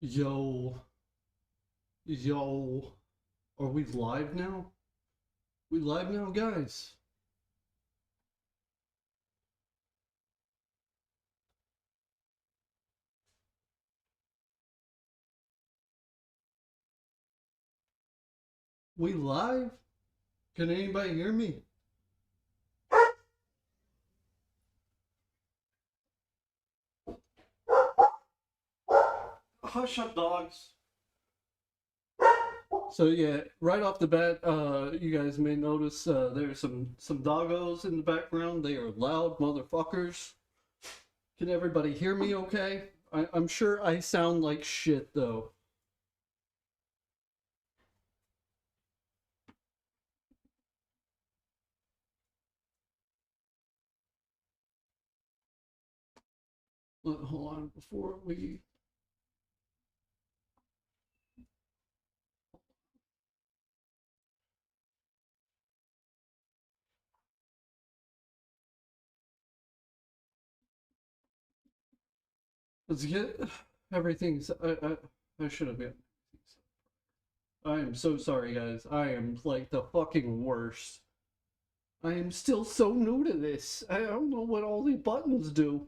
Yo, yo, are we live now? We live now, guys. We live? Can anybody hear me? Hush up, dogs. So yeah, right off the bat, you guys may notice there's some doggos in the background. They are loud motherfuckers. Can everybody hear me okay? I'm sure I sound like shit though. Hold on, before we let's get everything. I should have been. I am so sorry, guys. I am like the fucking worst. I am still so new to this. I don't know what all these buttons do.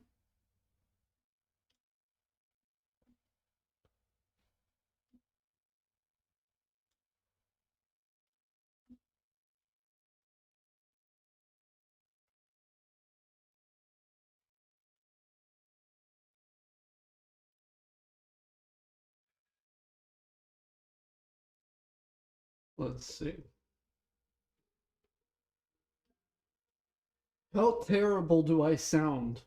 Let's see. How terrible do I sound?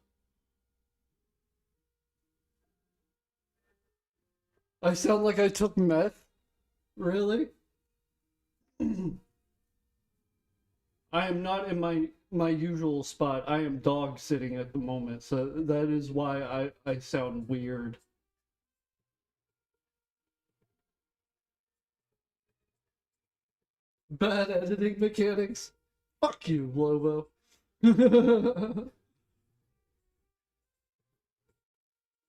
I sound like I took meth? Really? I am not in my usual spot. I am dog sitting at the moment, so that is why I sound weird. Bad editing mechanics. Fuck you, Lobo.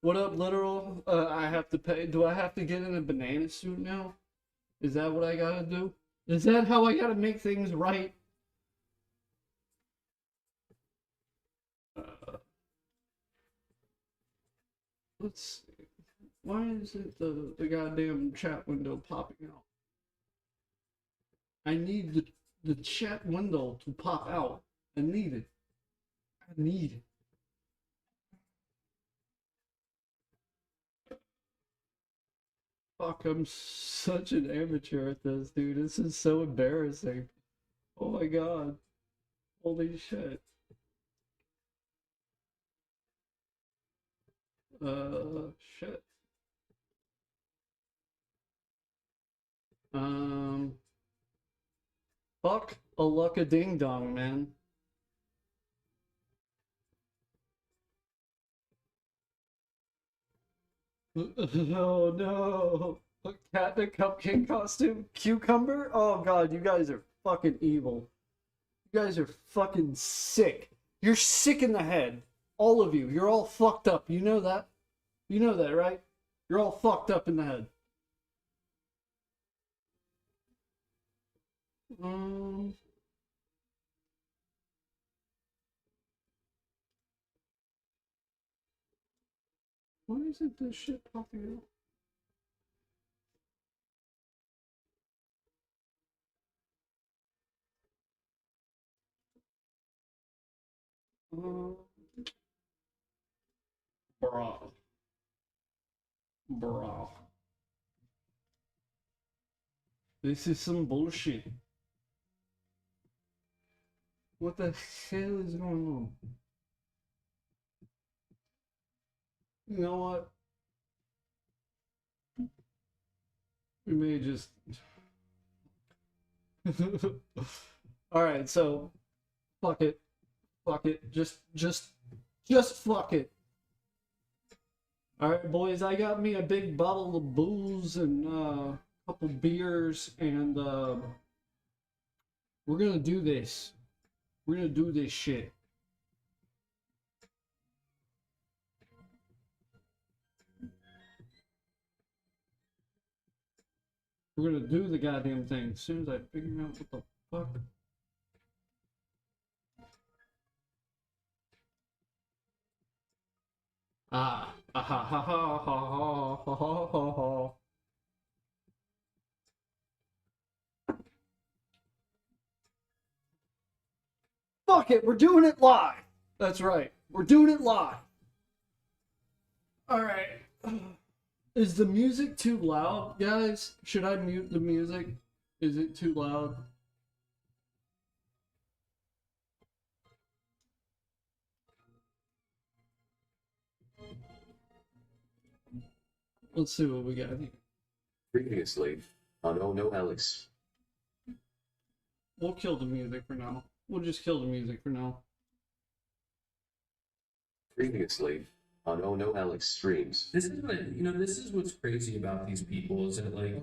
What up, literal? I have to pay. Do I have to get in a banana suit now? Is that what I gotta do? Is that how I gotta make things right? Uh, let's see. Why is it the goddamn chat window popping out? I need the chat window to pop out. I need it. I need it. Fuck, I'm such an amateur at this, dude. This is so embarrassing. Oh my god. Holy shit. Shit. Um, fuck a luck a ding dong, man. Oh no. A cat in a cupcake costume? Cucumber? Oh god, you guys are fucking evil. You guys are fucking sick. You're sick in the head. All of you. You're all fucked up. You know that? You know that, right? You're all fucked up in the head. Um, why isn't this shit popping out? Bruh. Bruh. This is some bullshit. What the hell is going on? You know what? We may just. Alright, so fuck it. Fuck it. Just fuck it. Alright, boys, I got me a big bottle of booze and a couple beers, and we're gonna do this. We're gonna do this shit. We're gonna do the goddamn thing as soon as I figure out what the fuck. Ah, ah ha ha ha ha ha ha ha ha. Fuck it, we're doing it live. That's right, we're doing it live. All right. Is the music too loud, guys? Should I mute the music? Is it too loud? Let's see what we got here. Previously on Ohnoitsalexx. We'll kill the music for now. We'll just kill the music for now. Previously on Ohnoitsalexx streams. This is what this is what's crazy about these people is that like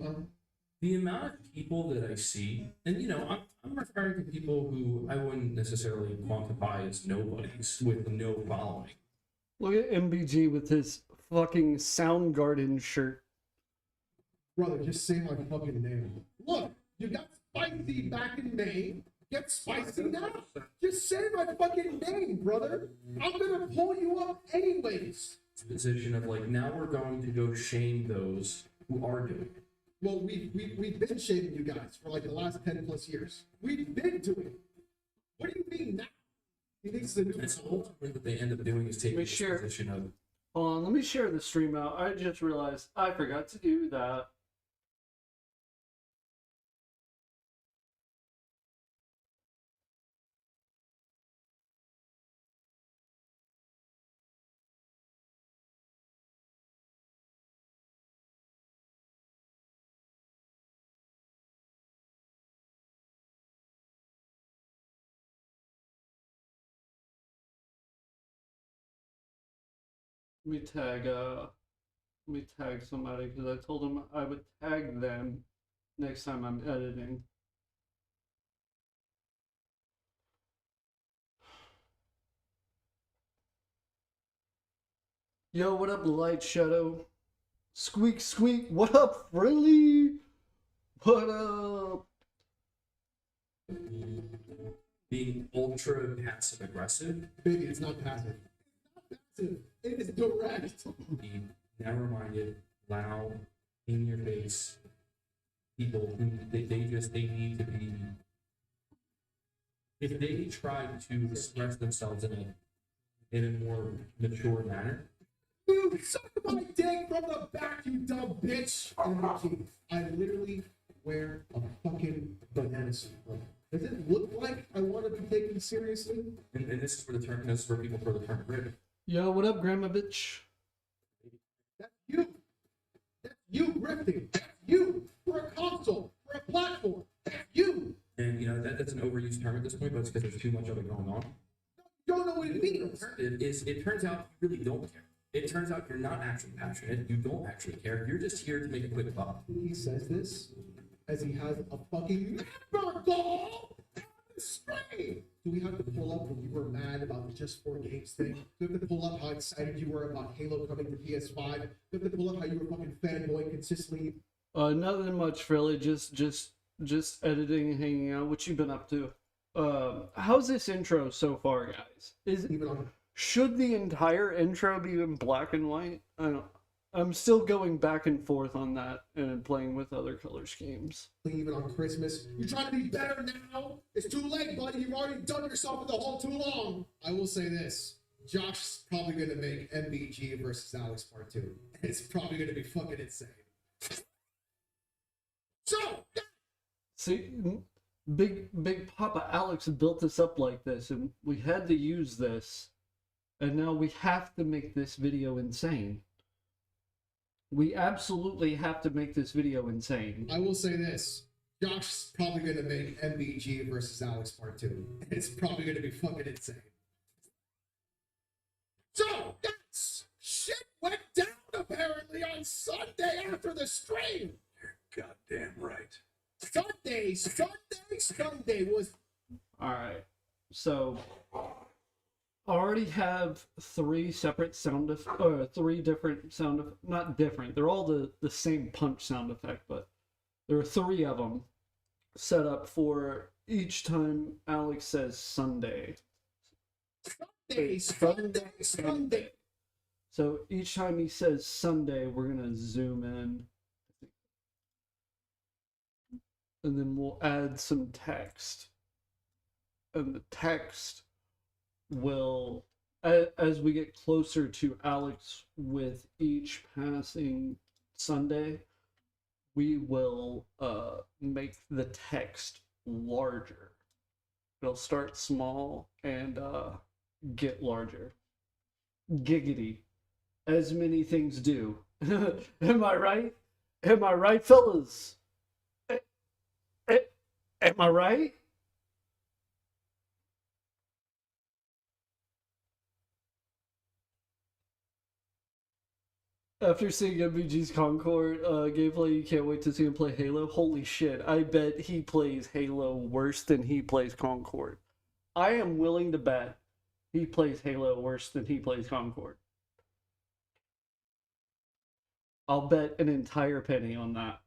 the amount of people that I see, and I'm referring to people who I wouldn't necessarily quantify as nobodies with no following. Look at MBG with his fucking Soundgarden shirt. Brother, just say my fucking name. Look, you got spicy back in May. Get spicy now. Just say my fucking name, brother. I'm gonna pull you up anyways. It's a position of like now we're going to go shame those who are doing it. Well, we've been shaming you guys for like the last 10 plus years. We've been doing it. What do you mean now? He thinks it's a new And so ultimately what they end up doing is taking We this share- position of Hold on, let me share the stream out. I just realized I forgot to do that. Let me tag somebody because I told them I would tag them next time I'm editing. Yo, what up, Light Shadow? Squeak, squeak. What up, Frilly? What up? being ultra passive aggressive. Baby, it's not passive. It's not passive. It is direct. Being narrow-minded, loud, in your face people who they need to be. If they try to express themselves in a more mature manner, Dude, suck my dick from the back, you dumb bitch. And I literally wear a fucking banana suit, bro. Does it look like I want to be taken seriously? and this is where the term, this is where people throw the term grid. Yo, what up, Grandma bitch? That's you. That's you grifting. That's you for a console, for a platform. That's you. And that's an overused term at this point, but it's because there's too much of it going on. You don't know what it means. It turns out you really don't care. It turns out you're not actually passionate. You don't actually care. You're just here to make a quick buck. He says this as he has a fucking member goal on the screen. Do we have to pull up when you were mad about the Just 4 Games thing? Do we have to pull up how excited you were about Halo coming to PS5? Do we have to pull up how you were fucking fanboy consistently? Nothing much, really. Just editing and hanging out. What you been up to? How's this intro so far, guys? Even on Should the entire intro be in black and white? I'm still going back and forth on that and playing with other color schemes. even on Christmas. You're trying to be better now? It's too late, buddy. You've already done yourself in the hole too long. I will say this. Josh's probably going to make MBG versus Alex Part 2. It's probably going to be fucking insane. So, See, Big Papa Alex built this up like this, and we had to use this, and now we have to make this video insane. We absolutely have to make this video insane. I will say this. Josh's probably going to make MBG versus Alex Part 2. It's probably going to be fucking insane. So, yes, shit went down apparently on Sunday after the stream. You're goddamn right. Sunday was... Alright, so I already have three different sound not different, they're all the same punch sound effect, but There are 3 of them set up for each time Alex says Sunday. Sunday. So each time he says Sunday, we're gonna zoom in. And then we'll add some text. And the text will, as we get closer to Alex with each passing Sunday, we will make the text larger. It'll start small and get larger. Giggity. As many things do. Am I right? Am I right, fellas? Am I right? After seeing MVG's Concord gameplay, you can't wait to see him play Halo. Holy shit, I bet he plays Halo worse than he plays Concord. I am willing to bet he plays Halo worse than he plays Concord. I'll bet an entire penny on that.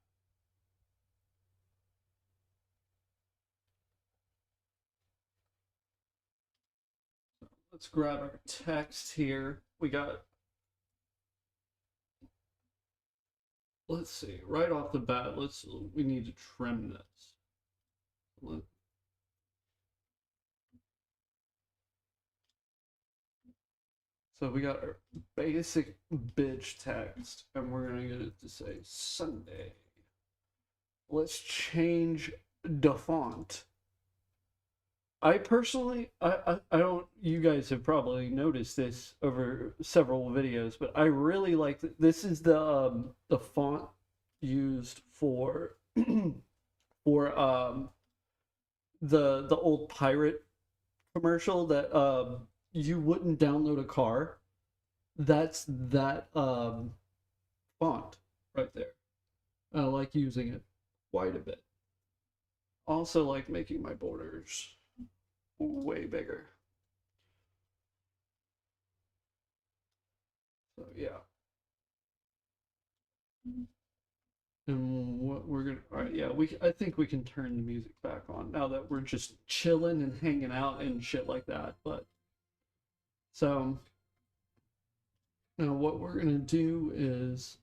Let's grab our text here. We got, let's see, right off the bat, we need to trim this. So we got our basic bitch text, and we're gonna get it to say Sunday. Let's change the font. I personally, I don't, you guys have probably noticed this over several videos, but I really like this is the font used for for the old pirate commercial that you wouldn't download a car. That's that font right there. I like using it quite a bit. Also like making my borders way bigger. So yeah. And what we're gonna, all right, yeah, I think we can turn the music back on now that we're just chilling and hanging out and shit like that. But so now what we're gonna do is,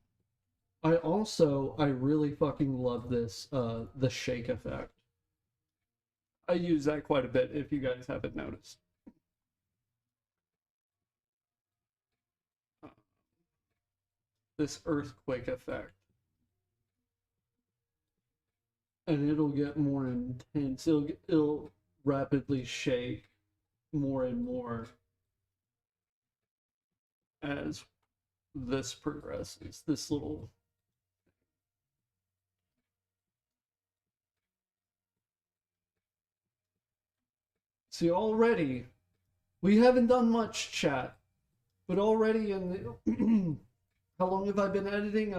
I really fucking love this the shake effect. I use that quite a bit if you guys haven't noticed. This earthquake effect. And it'll get more intense. It'll rapidly shake more and more as this progresses. This little, see, already we haven't done much, chat, but already in the how long have I been editing?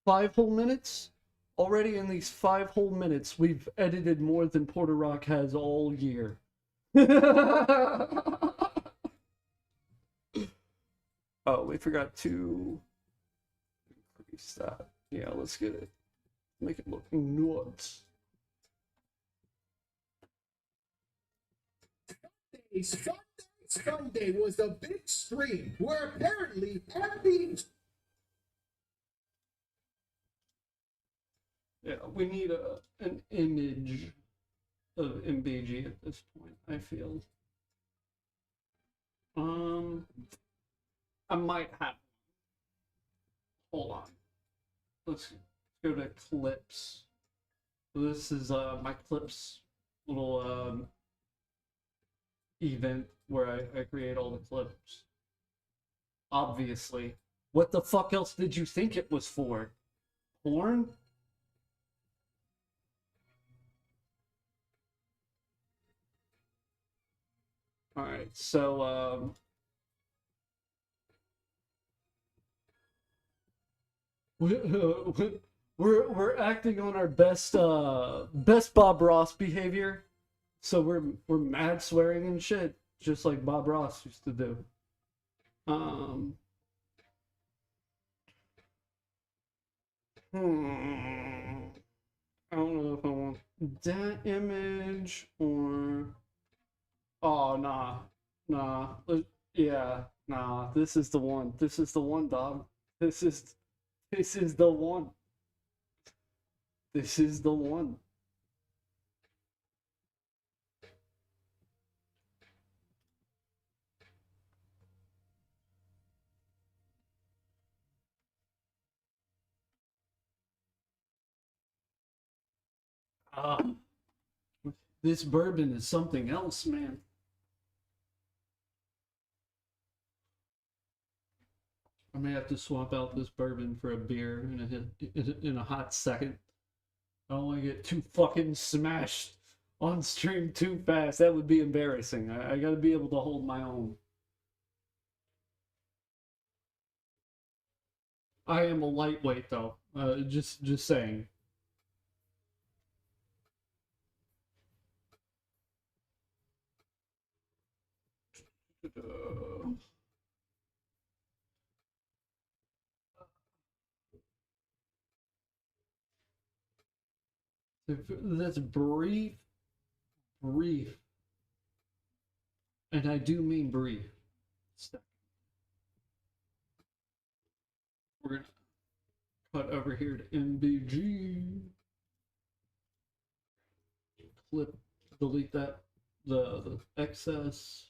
5 whole minutes. Already in these 5 whole minutes, we've edited more than Porter Rock has all year. Oh, we forgot to increase that. Yeah, let's get it. Make it look nuts. Sunday was a big stream where apparently every Yeah, we need an image of MBG at this point, I feel. I might have. Hold on. Let's go to clips. So this is my clips little event where I create all the clips. Obviously. What the fuck else did you think it was for? Porn? Alright, so we're acting on our best Bob Ross behavior. So we're mad swearing and shit, just like Bob Ross used to do. I don't know if I want that image or. Oh, nah. Nah. Yeah. Nah. This is the one. This is the one, dog. This is. This is the one. This is the one. Ah, this bourbon is something else, man. I may have to swap out this bourbon for a beer in a hot second. I don't want to get too fucking smashed on stream too fast. That would be embarrassing. I gotta be able to hold my own. I am a lightweight though. Just saying. That's brief, brief, and I do mean brief. We're gonna cut over here to MBG. Clip, delete that, the excess,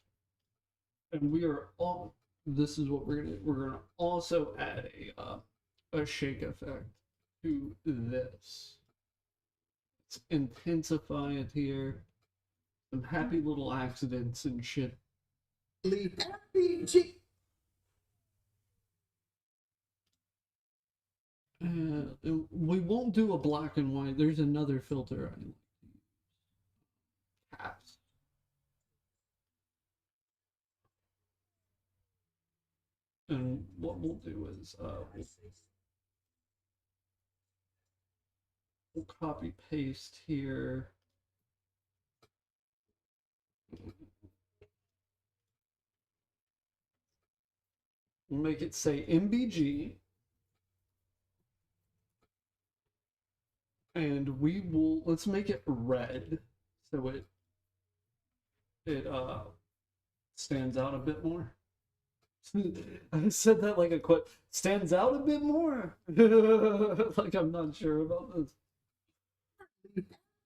and we are all. This is what we're gonna also add a shake effect to this. Let's intensify it here. Some happy little accidents and shit. Leave FBG. We won't do a black and white. There's another filter I like. Caps. And what we'll do is we'll copy paste here. We'll make it say MBG. And we will, let's make it red so it stands out a bit more. I said that like a quote. Stands out a bit more. Like I'm not sure about this.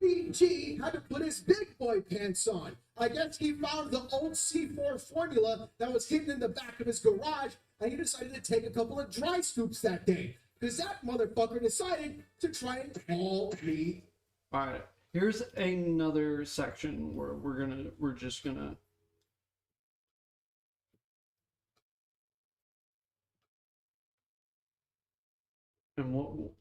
FBG had to put his big boy pants on. I guess he found the old C4 formula that was hidden in the back of his garage, and he decided to take a couple of dry scoops that day. Because that motherfucker decided to try and call me. All right, here's another section where we're just gonna. And we'll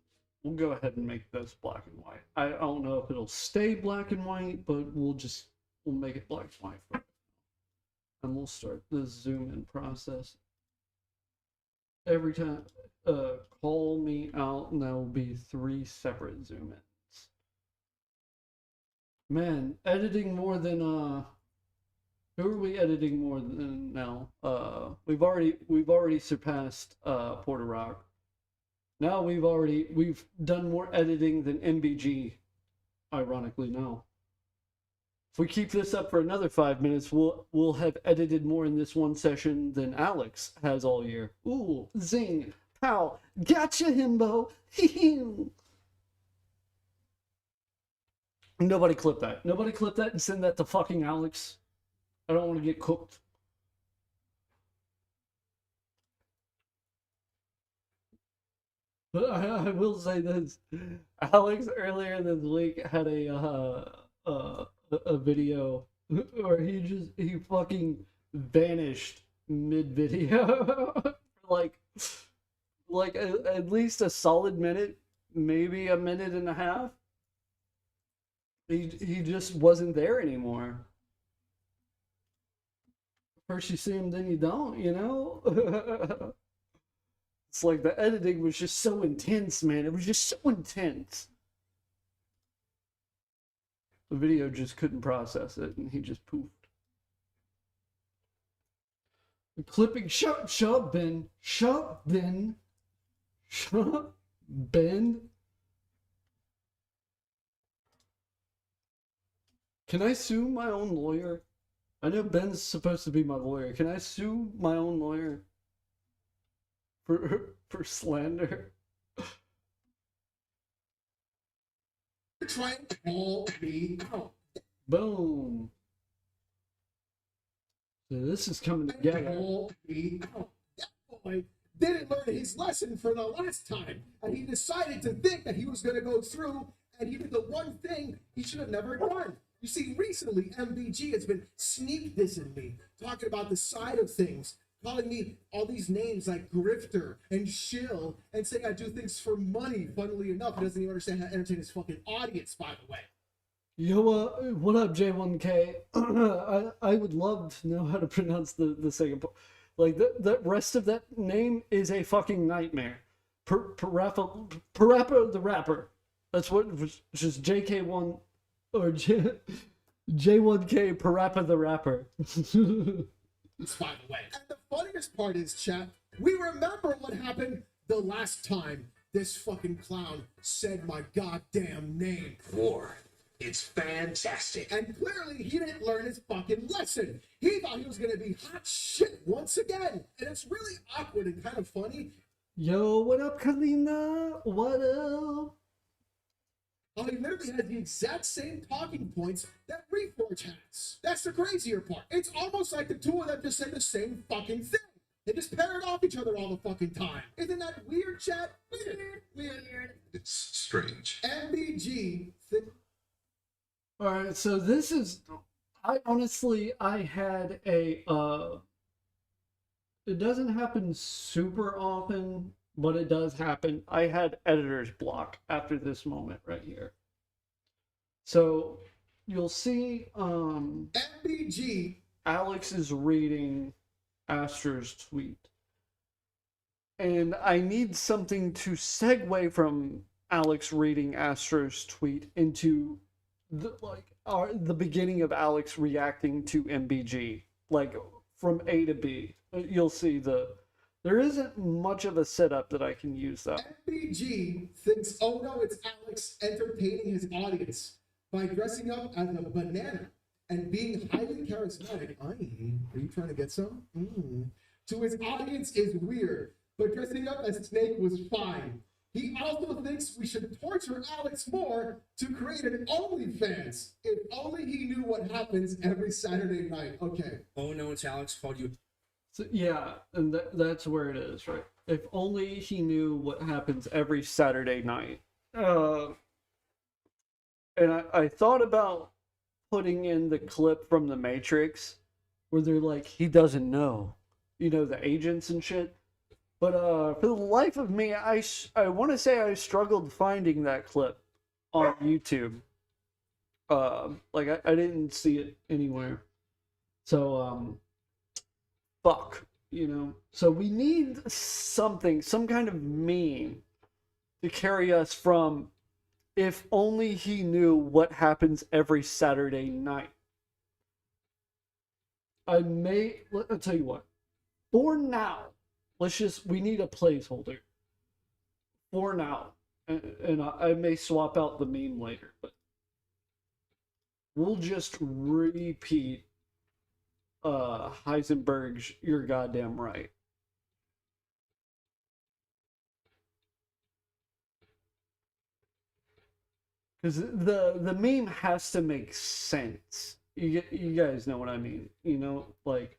go ahead and make this black and white. I don't know if it'll stay black and white, but we'll make it black and white for it. And we'll start the zoom in process. Every time, call me out, and there will be 3 separate zoom ins. Man, editing more than who are we editing more than now? We've already surpassed Porter Rock. Now we've done more editing than MBG, ironically now. If we keep this up for another 5 minutes, we'll have edited more in this one session than Alex has all year. Ooh, zing, pow, gotcha, himbo. Nobody clip that. Nobody clip that and send that to fucking Alex. I don't want to get cooked. But I will say this: Alex earlier this week had a video where he fucking vanished mid video, like at least a solid minute, maybe a minute and a half. He just wasn't there anymore. First you see him, then you don't, you know? It's like the editing was just so intense, man. It was just so intense. The video just couldn't process it, and he just poofed. The clipping, shut up, Ben. Shut up, Ben. Shut up, Ben? Can I sue my own lawyer? I know Ben's supposed to be my lawyer. Can I sue my own lawyer for slander? Trying to call me out. Boom. So this is coming together. Call me out. That boy didn't learn his lesson for the last time, and he decided to think that he was going to go through, and he did the one thing he should have never done. You see, recently MBG has been sneak dissing me, talking about the side of things, calling me all these names like grifter and shill, and saying I do things for money. Funnily enough, he doesn't even understand how to entertain his fucking audience, by the way. Yo, what up, J1K? I would love to know how to pronounce the second part. Like, the rest of that name is a fucking nightmare. Parappa the Rapper. That's what, just JK1, or J1K Parappa the Rapper. By the way. And the funniest part is, chat, we remember what happened the last time this fucking clown said my goddamn name. War. It's fantastic. And clearly he didn't learn his fucking lesson. He thought he was gonna be hot shit once again. And it's really awkward and kind of funny. Yo, what up, Kalina? What up? How he literally has the exact same talking points that Reforge has. That's the crazier part. It's almost like the two of them just said the same fucking thing. They just parrot off each other all the fucking time. Isn't that weird, chat? Weird. It's strange. MBG. All right, so this is, I had a, it doesn't happen super often, but it does happen. I had editor's block after this moment right here. So you'll see, MBG. Alex is reading Astra's tweet. And I need something to segue from Alex reading Astra's tweet into the beginning of Alex reacting to MBG, like from A to B. You'll see there isn't much of a setup that I can use though. MBG thinks, oh no, it's Alex entertaining his audience by dressing up as a banana and being highly charismatic. Are you trying to get some? To his audience is weird, but dressing up as Snake was fine. He also thinks we should torture Alex more to create an OnlyFans. If only he knew what happens every Saturday night. Okay. Ohnoitsalexx called you. So, yeah, and that's where it is, right? If only he knew what happens every Saturday night. And I thought about putting in the clip from The Matrix where they're like, he doesn't know. You know, the agents and shit. But for the life of me, I want to say I struggled finding that clip on YouTube. Like, I didn't see it anywhere. So, fuck, you know? So we need something, some kind of meme to carry us from if only he knew what happens every Saturday night. I'll tell you what. For now, we need a placeholder. For now. And I may swap out the meme later, but we'll just repeat Heisenberg's "You're goddamn right." Because the meme has to make sense. You guys know what I mean, you know, like,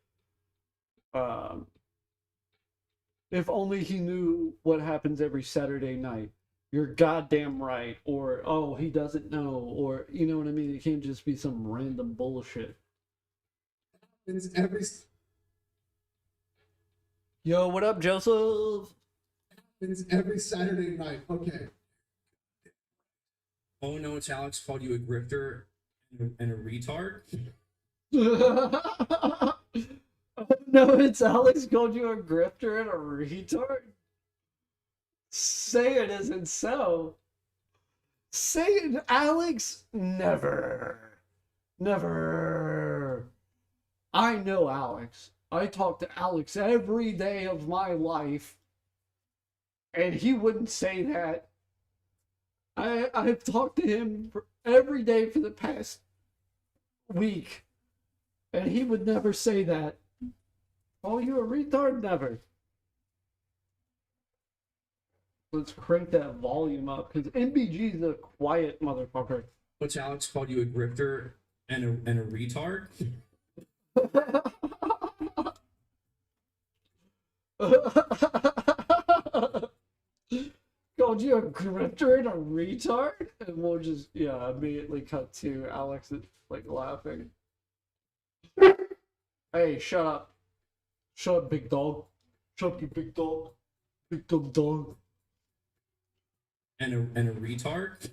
if only he knew what happens every Saturday night. You're goddamn right. Or, oh, he doesn't know. Or, you know what I mean? It can't just be some random bullshit. Yo, what up, Joseph? It's every Saturday night. Okay. Ohnoitsalexx called you a grifter and a retard. No, it's Alex called you a grifter and a retard. Say it isn't so. Say it, Alex. Never. Never. I know Alex. I talk to Alex every day of my life. and he wouldn't say that. I've talked to him every day for the past week, and he would never say that. Oh, you a retard? Never. Let's crank that volume up because MBG's a quiet motherfucker. Which Alex called you a grifter and a retard. Called you a grifter and a retard, and we'll just immediately cut to Alex like laughing. Hey, shut up! Shut up, big dog! Shut up, you big dog! Big dog! And a retard.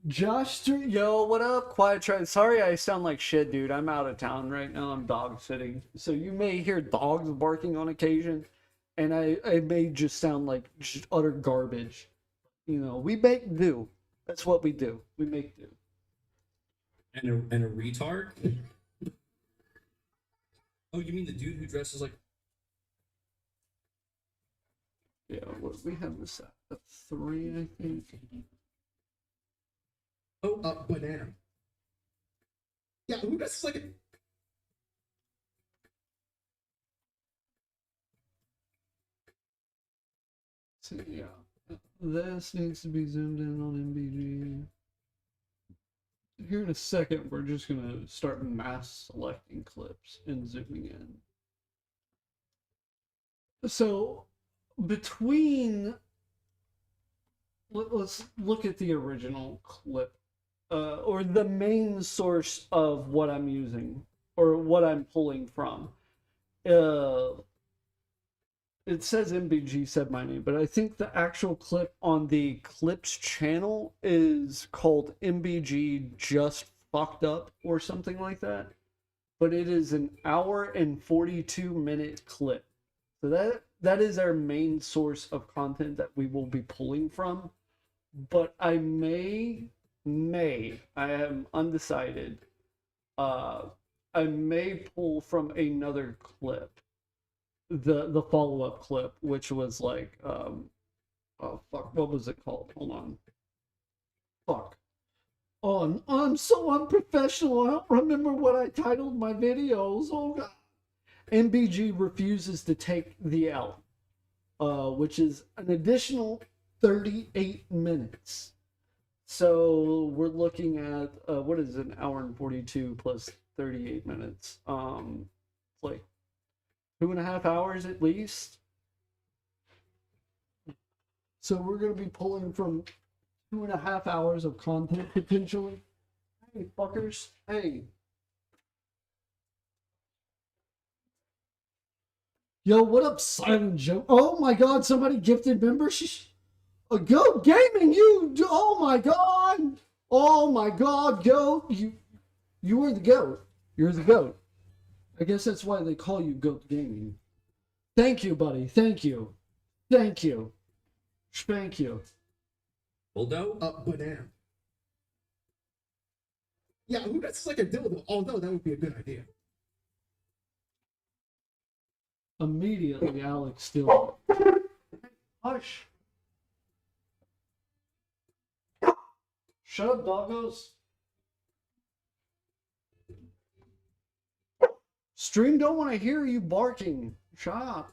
Josh, yo, what up? Quiet try. Sorry, I sound like shit, dude. I'm out of town right now. I'm dog sitting, so you may hear dogs barking on occasion, and I may just sound like just utter garbage. You know, we make do. That's what we do. We make do. And a retard. Oh, you mean the dude who dresses like? Yeah, what we have this at 3, I think. Oh, banana. Yeah, who does like a... So yeah, this needs to be zoomed in on MBG. Here in a second, we're just gonna start mass selecting clips and zooming in. So between, let's look at the original clip, or the main source of what I'm using or what I'm pulling from. It says MBG said my name, but I think the actual clip on the clips channel is called MBG Just Fucked Up or something like that. But it is an hour and 42-minute clip. So that is our main source of content that we will be pulling from. But I am undecided. I may pull from another clip. The follow-up clip, which was like oh fuck, what was it called? Hold on. Fuck. Oh, I'm so unprofessional. I don't remember what I titled my videos. Oh god. MBG refuses to take the L, which is an additional 38 minutes. So we're looking at what is an hour and 42 plus 38 minutes? It's like 2.5 hours at least. So we're going to be pulling from 2.5 hours of content potentially. Hey, fuckers. Hey. Yo, what up, Silent Joe? Oh my god, somebody gifted membership. Go Gaming, you. Oh my god. Oh my god, Goat. You are the GOAT. You're the GOAT. I guess that's why they call you Goat Gaming. Thank you, buddy. Thank you. Thank you. Thank you. Dildo? Banana. Yeah, who does like a dildo? Although that would be a good idea. Immediately, Alex still. Hush. Shut up, doggos. Stream don't want to hear you barking. Shut up.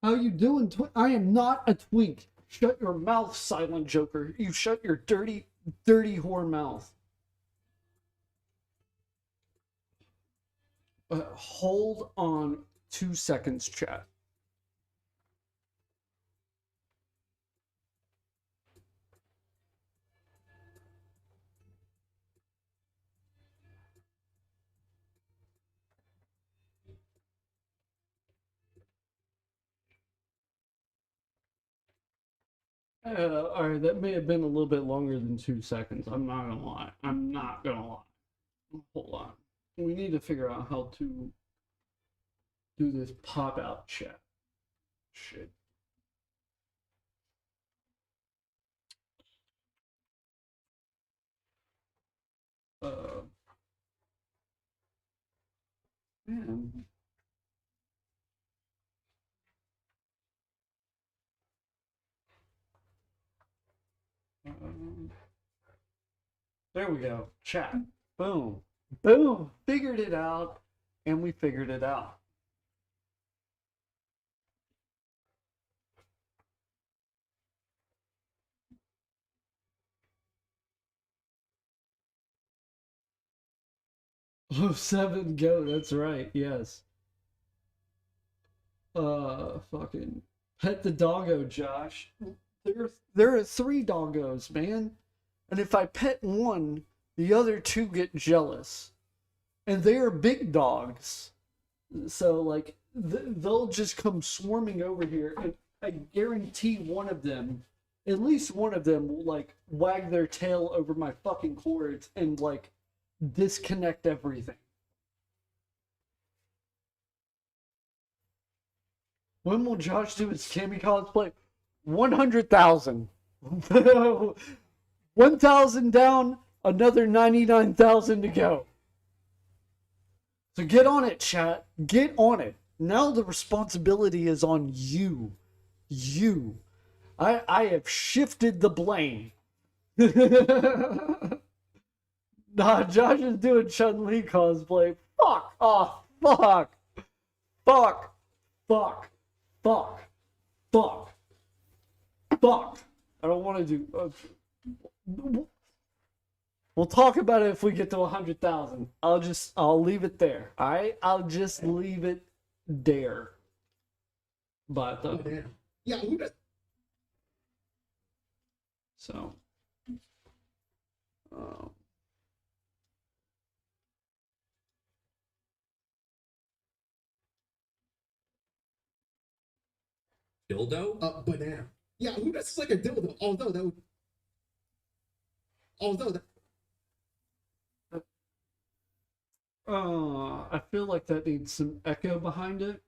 How you doing, I am not a twink. Shut your mouth, Silent Joker. You shut your dirty, dirty whore mouth. Hold on 2 seconds, chat. All right, that may have been a little bit longer than 2 seconds. I'm not gonna lie. I'm not gonna lie. Hold on. We need to figure out how to do this pop-out chat. Shit. Man. There we go. Chat. Boom. Boom. Figured it out. And we figured it out. Oh, 7 go. That's right. Yes. Fucking pet the doggo, Josh. There are 3 doggos, man. And if I pet one, the other 2 get jealous. And they are big dogs. So, like, they'll just come swarming over here. And I guarantee one of them, at least one of them, will, like, wag their tail over my fucking cords and, like, disconnect everything. When will Josh do his Cammy cosplay? 100,000. 1,000 down, another 99,000 to go. So get on it, chat. Get on it. Now the responsibility is on you. You. I have shifted the blame. Nah, Josh is doing Chun-Li cosplay. Fuck off. Fuck. Fuck. Fuck. Fuck. Fuck. Fuck. I don't want to do... we'll talk about it if we get to 100,000. I'll leave it there. Alright? I'll just leave it there. But, yeah, who does? So... Dildo? Banana. Yeah, who does like a dildo? Although that would. Although that. I feel like that needs some echo behind it.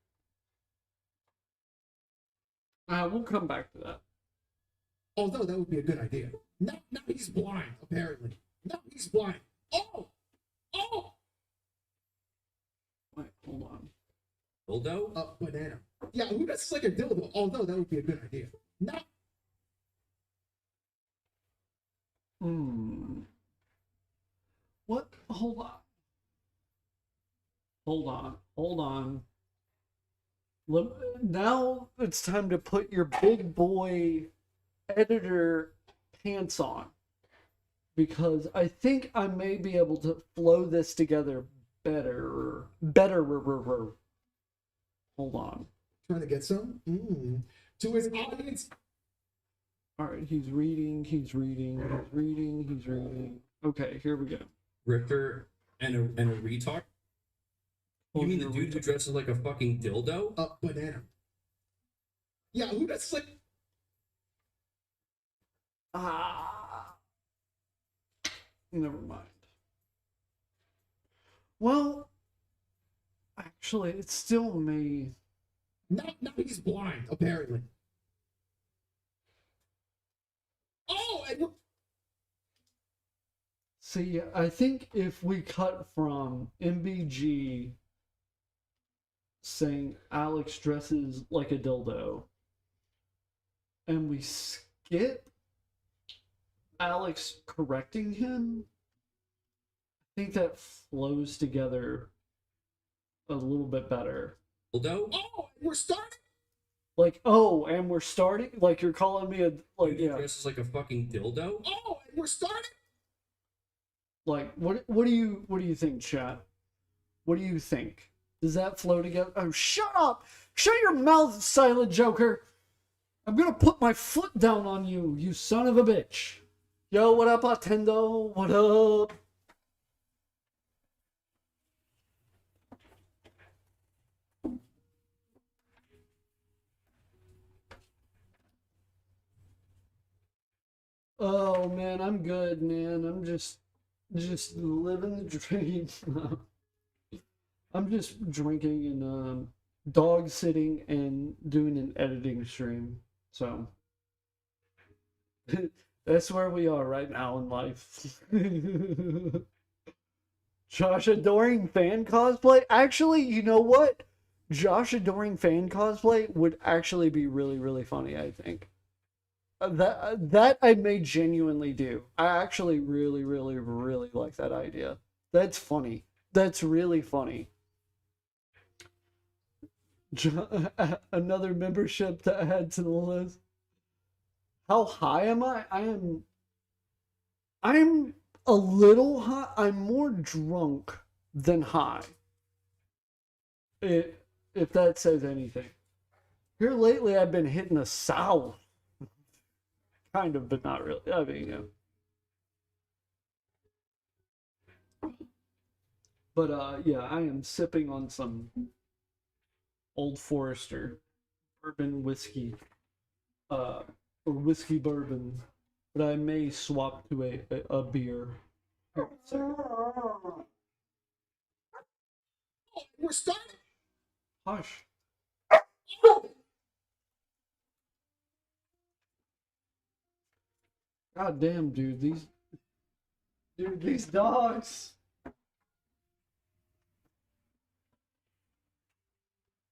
We'll come back to that. Although that would be a good idea. Now he's blind, apparently. Now he's blind. Oh! Oh! Wait, hold on. Dildo? Banana. Yeah, who does like a dildo? Although that would be a good idea. Now. What? Hold on. Hold on. Hold on. Now it's time to put your big boy editor pants on. Because I think I may be able to flow this together better. Hold on. Trying to get some? To his audience. Alright, he's reading. Okay, here we go. Rifter and a retard? You mean the dude who dresses like a fucking dildo? Banana. Yeah, who does like... Never mind. Well, actually, it's still me. Now he's blind, apparently. Oh, and See, I think if we cut from MBG saying Alex dresses like a dildo, and we skip Alex correcting him, I think that flows together a little bit better. Dildo? oh, and we're starting. Like, oh, and we're starting? Like, you're calling me a, like, Dude yeah. dresses like a fucking dildo? Oh, and we're starting. Like, what do you think, chat? What do you think? Does that flow together? Oh, shut up! Shut your mouth, Silent Joker! I'm gonna put my foot down on you, you son of a bitch! Yo, what up, Attendo? What up? Oh, man, I'm good, man. I'm just living the dream. I'm just drinking and dog sitting and doing an editing stream. So that's where we are right now in life. Josh Adoring fan cosplay? Actually, you know what? Josh Adoring fan cosplay would actually be really, really funny, I think. that I may genuinely do. I actually really, really, really like that idea. That's funny. That's really funny. Another membership to add to the list. How high am I? I'm a little high. I'm more drunk than high. If that says anything. Here lately, I've been hitting a sour. Kind of, but not really. I mean, But yeah, I am sipping on some Old Forester bourbon whiskey, or whiskey bourbon. But I may swap to a beer. Here, a second. We're starting. Hush. God damn, dude, these dogs.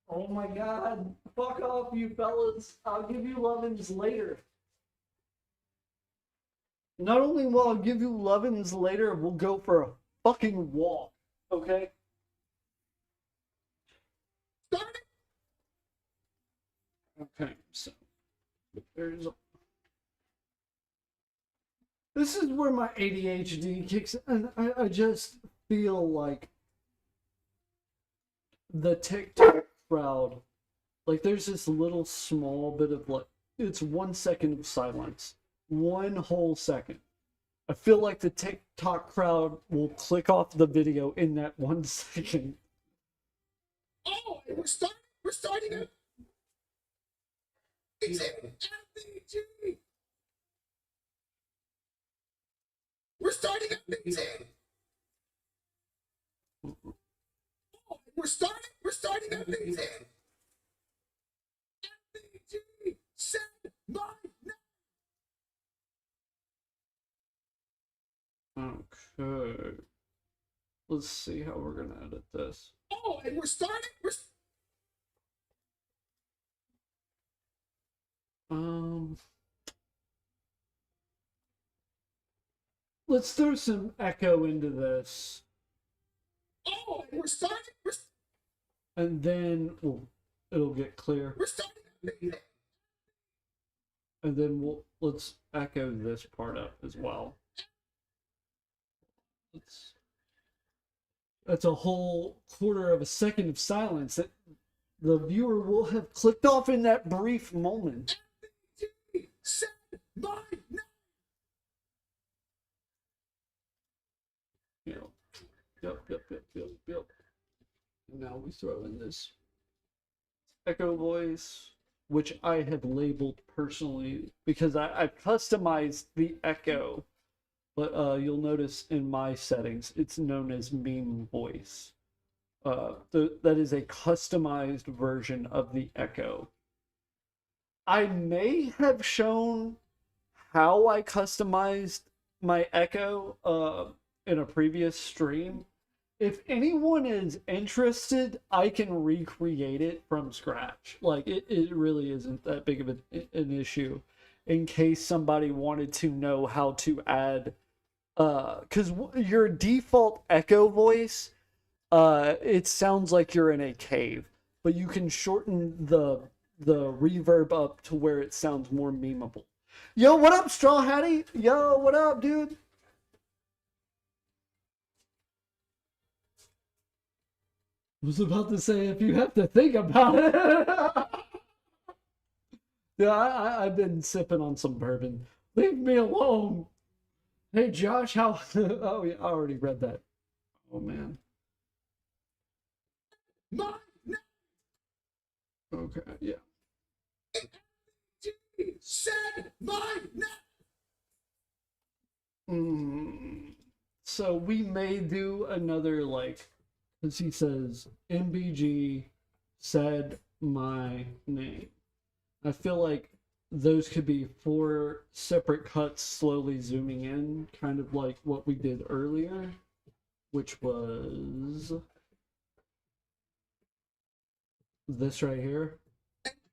Oh my god. Fuck off, you fellas. I'll give you lovin's later. Not only will I give you lovin's later, we'll go for a fucking walk. Okay? Starting. Okay, so there's a... This is where my ADHD kicks in, and I just feel like the TikTok crowd, like there's this little small bit of like, it's 1 second of silence. 1 whole second. I feel like the TikTok crowd will click off the video in that 1 second. Oh, we're starting. We're starting it. It's MBG. We're starting MBG. Oh, we're starting MBG. MBG. Send my name. Okay. Let's see how we're gonna edit this. Oh, and we're starting. Let's throw some echo into this. Oh, and we're starting. And then it'll get clear. We're starting. And then let's echo this part up as well. That's a whole 1/4 of a second of silence that the viewer will have clicked off in that brief moment. Send my name. Yep. And now we throw in this echo voice, which I have labeled personally because I've customized the echo. But you'll notice in my settings, it's known as meme voice. That is a customized version of the echo. I may have shown how I customized my echo in a previous stream. If anyone is interested, I can recreate it from scratch. Like, it really isn't that big of an issue in case somebody wanted to know how to add... because your default echo voice, it sounds like you're in a cave, but you can shorten the reverb up to where it sounds more memeable. Yo, what up, Straw Hattie? Yo, what up, dude? I was about to say, if you have to think about it. Yeah, I've been sipping on some bourbon. Leave me alone. Hey, Josh, how... Oh, yeah, I already read that. Oh, man. Okay, yeah. Send my name. So we may do another, like, because he says, MBG said my name. I feel like those could be 4 separate cuts slowly zooming in, kind of like what we did earlier, which was this right here,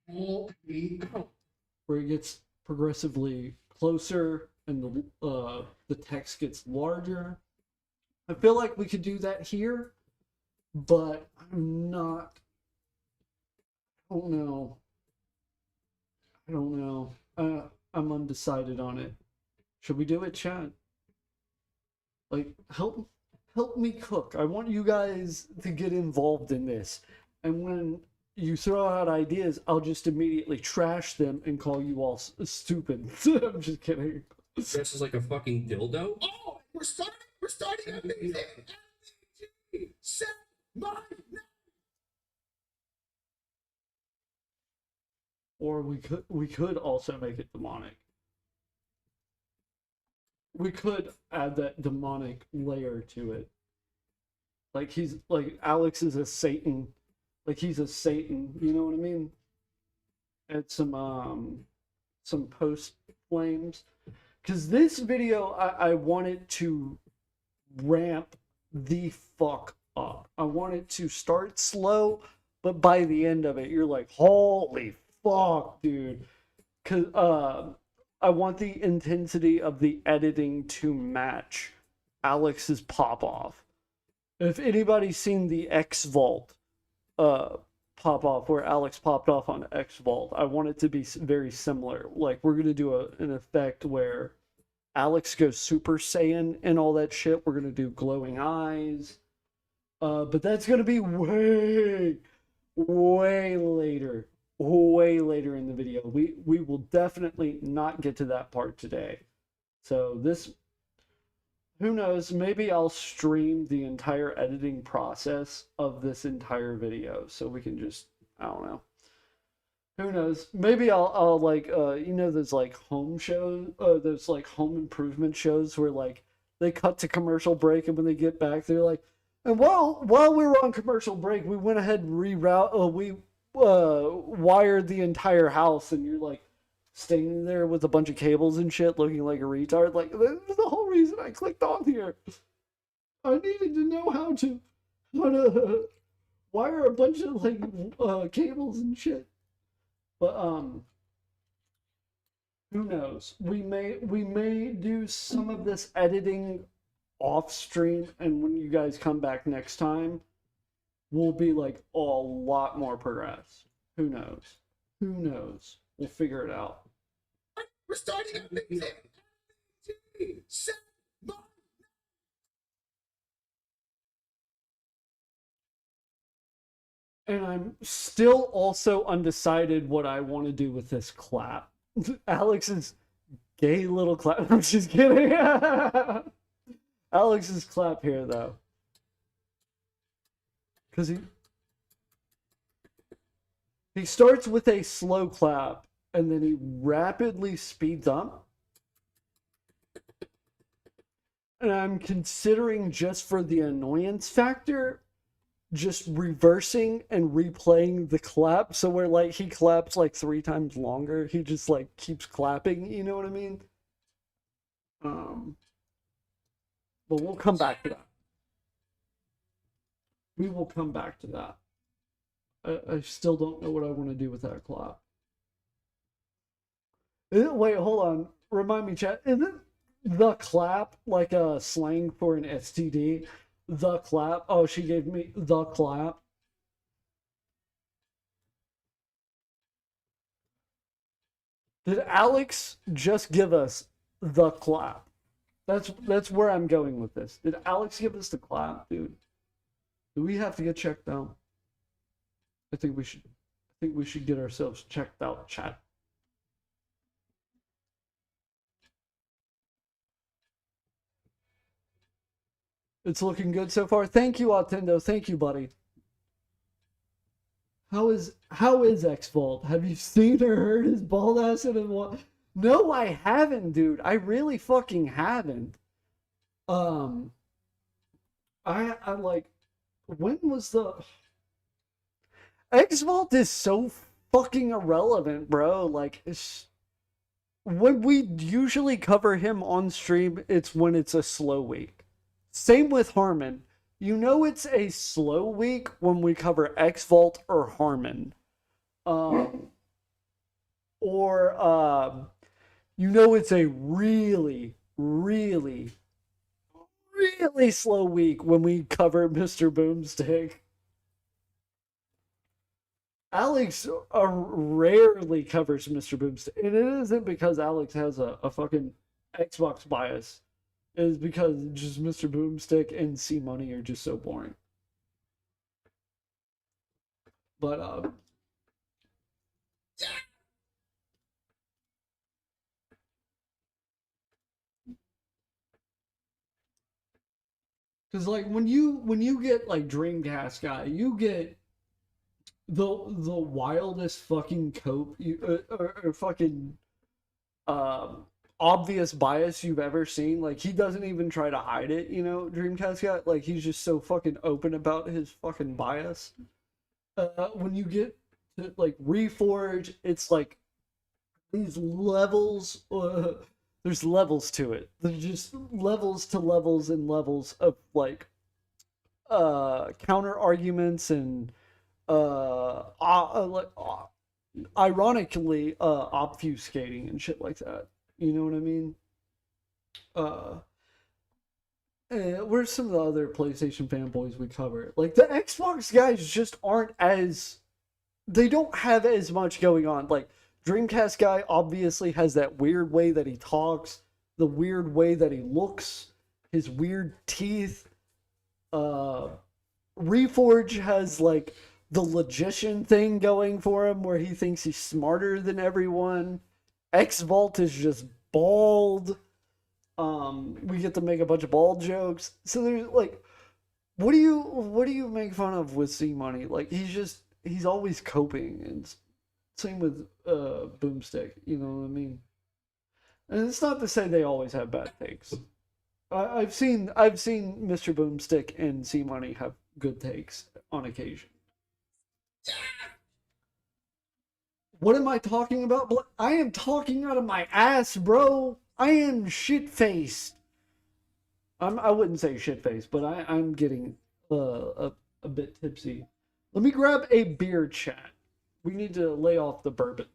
where it gets progressively closer and the text gets larger. I feel like we could do that here, but I'm not. I don't know. I don't know. I'm undecided on it. Should we do it, Chad? Like, help me cook. I want you guys to get involved in this. And when you throw out ideas, I'll just immediately trash them and call you all stupid. I'm just kidding. This is like a fucking dildo. Oh, we're starting amazing. Set my Or we could also make it demonic. We could add that demonic layer to it. Like he's like Alex is a Satan. Like he's a Satan, you know what I mean? Add some post flames. Cause this video I want it to ramp the fuck up. I want it to start slow, but by the end of it, you're like, holy fuck, dude. Cause I want the intensity of the editing to match Alex's pop off. If anybody's seen the X Vault pop off where Alex popped off on X Vault, I want it to be very similar. Like we're gonna do an effect where Alex goes Super Saiyan and all that shit. We're gonna do glowing eyes, but that's gonna be way later. Way later in the video. We will definitely not get to that part today. So this, who knows, maybe I'll stream the entire editing process of this entire video so we can just, I don't know. Who knows? Maybe I'll like you know those like home shows, those like home improvement shows where like they cut to commercial break and when they get back they're like, and while we were on commercial break we went ahead and reroute wired the entire house, and you're like standing there with a bunch of cables and shit looking like a retard. Like that's the whole reason I clicked on here. I needed to know how to wire a bunch of like cables and shit. But who knows? We may do some of this editing off stream, and when you guys come back next time we'll be like a lot more progressed. Who knows? Who knows? We'll figure it out. We're starting amazing. Set my And I'm still also undecided what I want to do with this clap. Alex's gay little clap. I'm just kidding. Alex's clap here though. Because he starts with a slow clap and then he rapidly speeds up. And I'm considering, just for the annoyance factor, just reversing and replaying the clap. So where like he claps like 3 times longer, he just like keeps clapping, you know what I mean? But we'll come back to that. We will come back to that. I still don't know what I want to do with that clap. Wait, hold on. Remind me, chat. Isn't the clap like a slang for an STD? The clap. Oh, she gave me the clap. Did Alex just give us the clap? That's where I'm going with this. Did Alex give us the clap, dude? Do we have to get checked out? I think we should get ourselves checked out, chat. It's looking good so far. Thank you, Otendo. Thank you, buddy. How is X Vault? Have you seen or heard his bald ass in what? No, I haven't, dude. I really fucking haven't. I like, when was the X Vault is so fucking irrelevant, bro. Like, it's when we usually cover him on stream, it's when it's a slow week. Same with Harmon. You know it's a slow week when we cover X Vault or Harmon. You know it's a really, really, really slow week when we cover Mr. Boomstick. Alex rarely covers Mr. Boomstick, and it isn't because Alex has a fucking Xbox bias. It is because just Mr. Boomstick and C Money are just so boring. But because like when you get like Dreamcast guy, you get the wildest fucking cope or fucking um obvious bias you've ever seen. Like he doesn't even try to hide it, you know, Dreamcast guy. Like he's just so fucking open about his fucking bias. When you get to like Reforge, it's like these levels. There's levels to it. There's just levels to levels and levels of like counter arguments and like ironically obfuscating and shit like that. You know what I mean? Uh, where's some of the other PlayStation fanboys we cover? Like the Xbox guys just aren't as they don't have as much going on. Like Dreamcast guy obviously has that weird way that he talks, the weird way that he looks, his weird teeth. Uh, Reforge has like the logician thing going for him where he thinks he's smarter than everyone. X Vault is just bald. We get to make a bunch of bald jokes. So there's like what do you make fun of with C Money? Like he's always coping and same with Boomstick, you know what I mean? And it's not to say they always have bad takes. I've seen Mr. Boomstick and C Money have good takes on occasion. What am I talking about? I am talking out of my ass, bro. I am shit faced. I wouldn't say shit faced, but I'm getting a bit tipsy. Let me grab a beer, chat. We need to lay off the bourbon.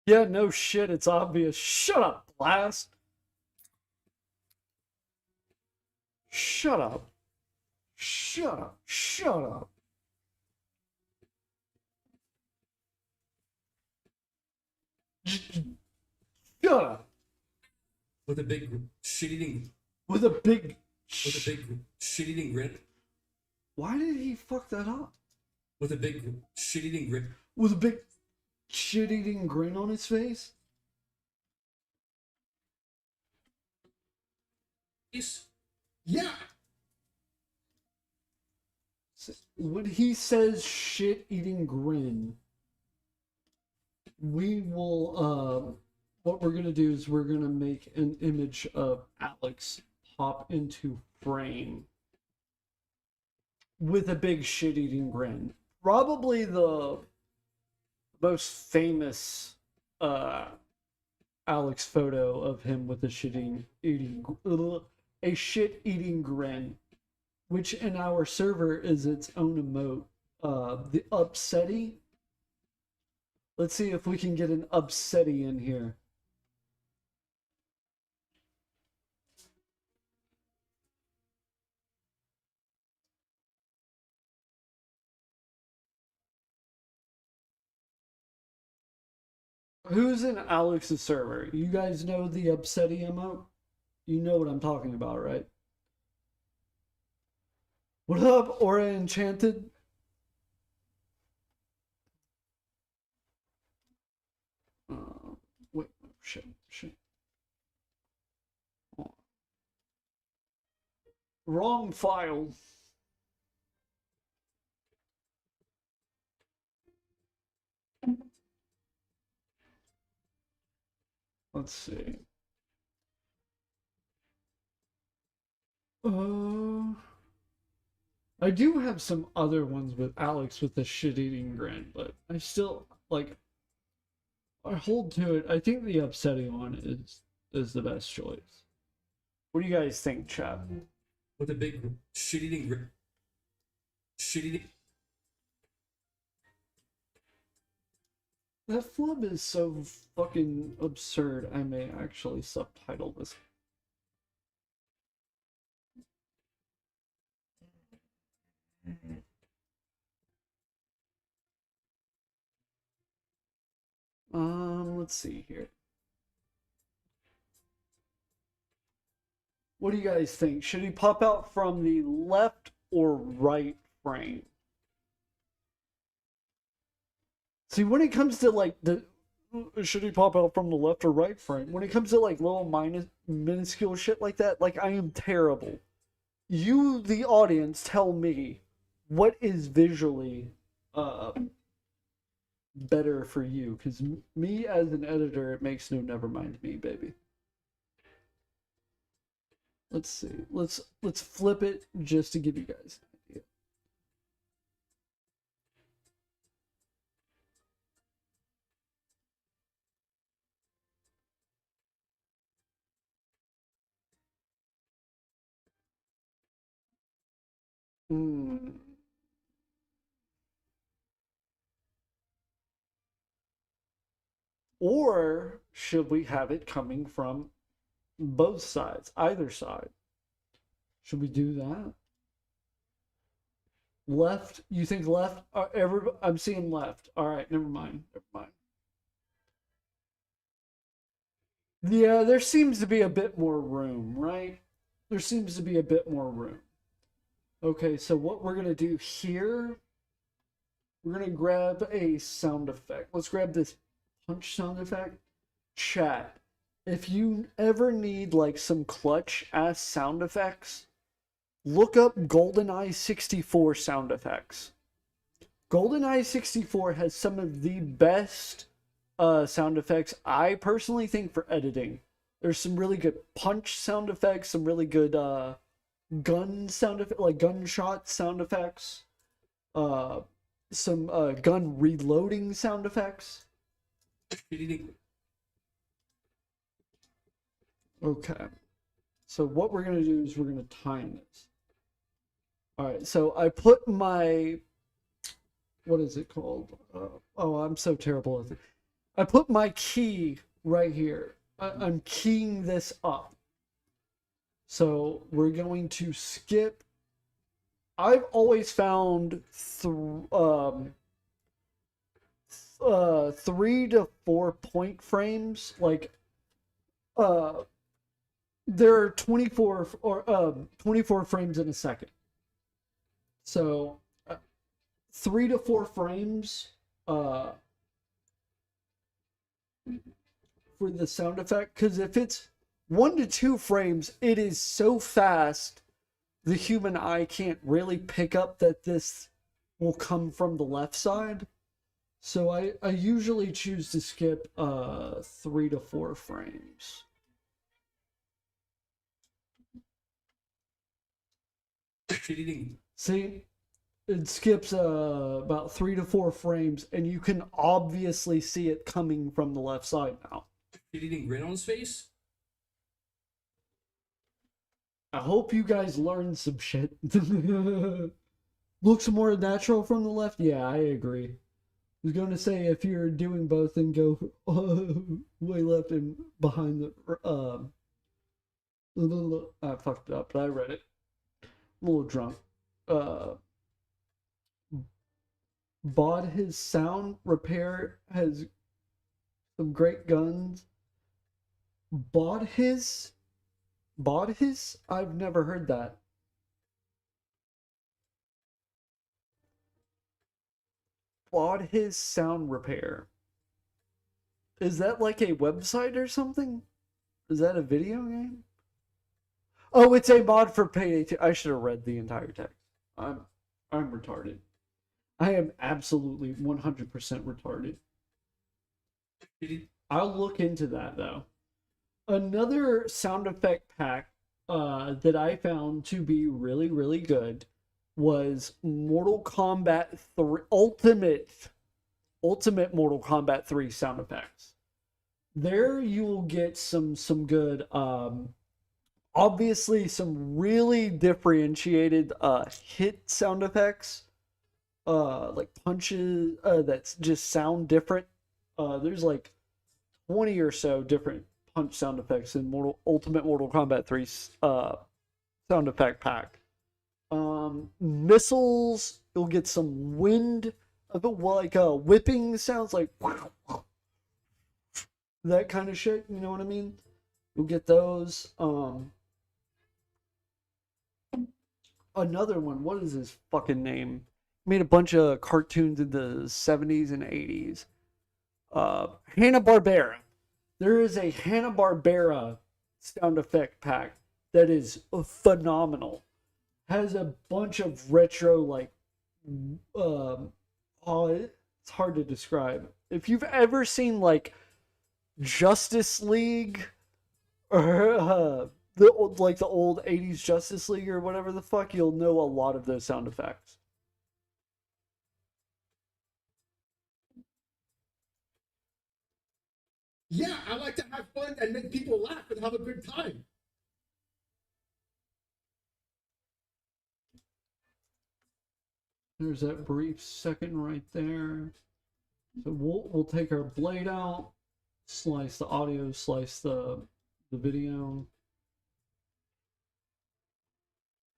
Yeah, no shit, it's obvious. Shut up, Blast. Shut up. Shut up. Shut up. Shut up. With a big shit-eating, With a big. with a big shit-eating grin, Why did he fuck that up? with a big shit-eating grin. With a big shit eating grin on his face? Yes. Yeah. When he says shit eating grin, we will what we're gonna do is we're gonna make an image of Alex pop into frame with a big shit eating grin. Probably the most famous Alex photo of him with a shit eating grin, which in our server is its own emote. The upsetty. Let's see if we can get an upsetty in here. Who's in Alex's server? You guys know the upsetty emote? You know what I'm talking about, right? What up, Aura Enchanted? Wait, shit. Oh. Wrong file. Let's see. I do have some other ones with Alex with the shit-eating grin, but I still like. I hold to it. I think the upsetting one is the best choice. What do you guys think, chat? With a big shit eating. That flub is so fucking absurd. I may actually subtitle this. Let's see here. What do you guys think? Should he pop out from the left or right frame? See, when it comes to like the should he pop out from the left or right frame? When it comes to like little minuscule shit like that, like I am terrible. You, the audience, tell me what is visually better for you, because me as an editor, it makes no never mind me, baby. Let's see. Let's flip it just to give you guys an idea. Or should we have it coming from both sides, either side? Should we do that? Left? You think left? I'm seeing left. All right, never mind. Never mind. Yeah, there seems to be a bit more room, right? There seems to be a bit more room. Okay, so what we're gonna do here, we're gonna grab a sound effect. Let's grab this punch sound effect. Chat. If you ever need like some clutch ass sound effects, look up GoldenEye 64 sound effects. GoldenEye 64 has some of the best sound effects I personally think for editing. There's some really good punch sound effects, some really good gun sound effects, like gunshot sound effects, some gun reloading sound effects. Okay. So what we're gonna do is we're gonna time this. All right. So I put my, what is it called? Oh, I'm so terrible at it. I put my key right here. I'm keying this up. So we're going to skip. I've always found 3 to 4 point frames, like there are 24 frames in a second. So 3 to 4 frames for the sound effect, because if it's 1 to 2 frames, it is so fast the human eye can't really pick up that this will come from the left side. So I usually choose to skip 3 to 4 frames. See, it skips about 3 to 4 frames, and you can obviously see it coming from the left side now. Eating grin on his face. I hope you guys learned some shit. Looks more natural from the left. Yeah, I agree. I was going to say if you're doing both, then go way left and behind the I fucked it up, but I read it. I'm a little drunk. Bought his sound repair, has some great guns. Bought his? I've never heard that. Bought his sound repair. Is that like a website or something? Is that a video game? Oh, it's a mod for Payday 2. I should have read the entire text. I'm retarded. I am absolutely 100% retarded. I'll look into that though. Another sound effect pack that I found to be really, really good was Mortal Kombat 3 Ultimate Mortal Kombat 3 sound effects. There you will get some good obviously some really differentiated hit sound effects, like punches that just sound different. There's like 20 or so different punch sound effects in Ultimate Mortal Kombat 3 sound effect pack. Missiles, you'll get some wind, a bit like whipping sounds, like that kind of shit. You know what I mean? You'll get those. Another one. What is his fucking name? Made a bunch of cartoons in the 70s and 80s. Hanna-Barbera. There is a Hanna-Barbera sound effect pack that is phenomenal. Has a bunch of retro, like, it's hard to describe. If you've ever seen like Justice League or the old 80s Justice League or whatever the fuck, you'll know a lot of those sound effects. Yeah, I like to have fun and make people laugh and have a good time. There's that brief second right there. So we'll take our blade out, slice the audio, slice the video,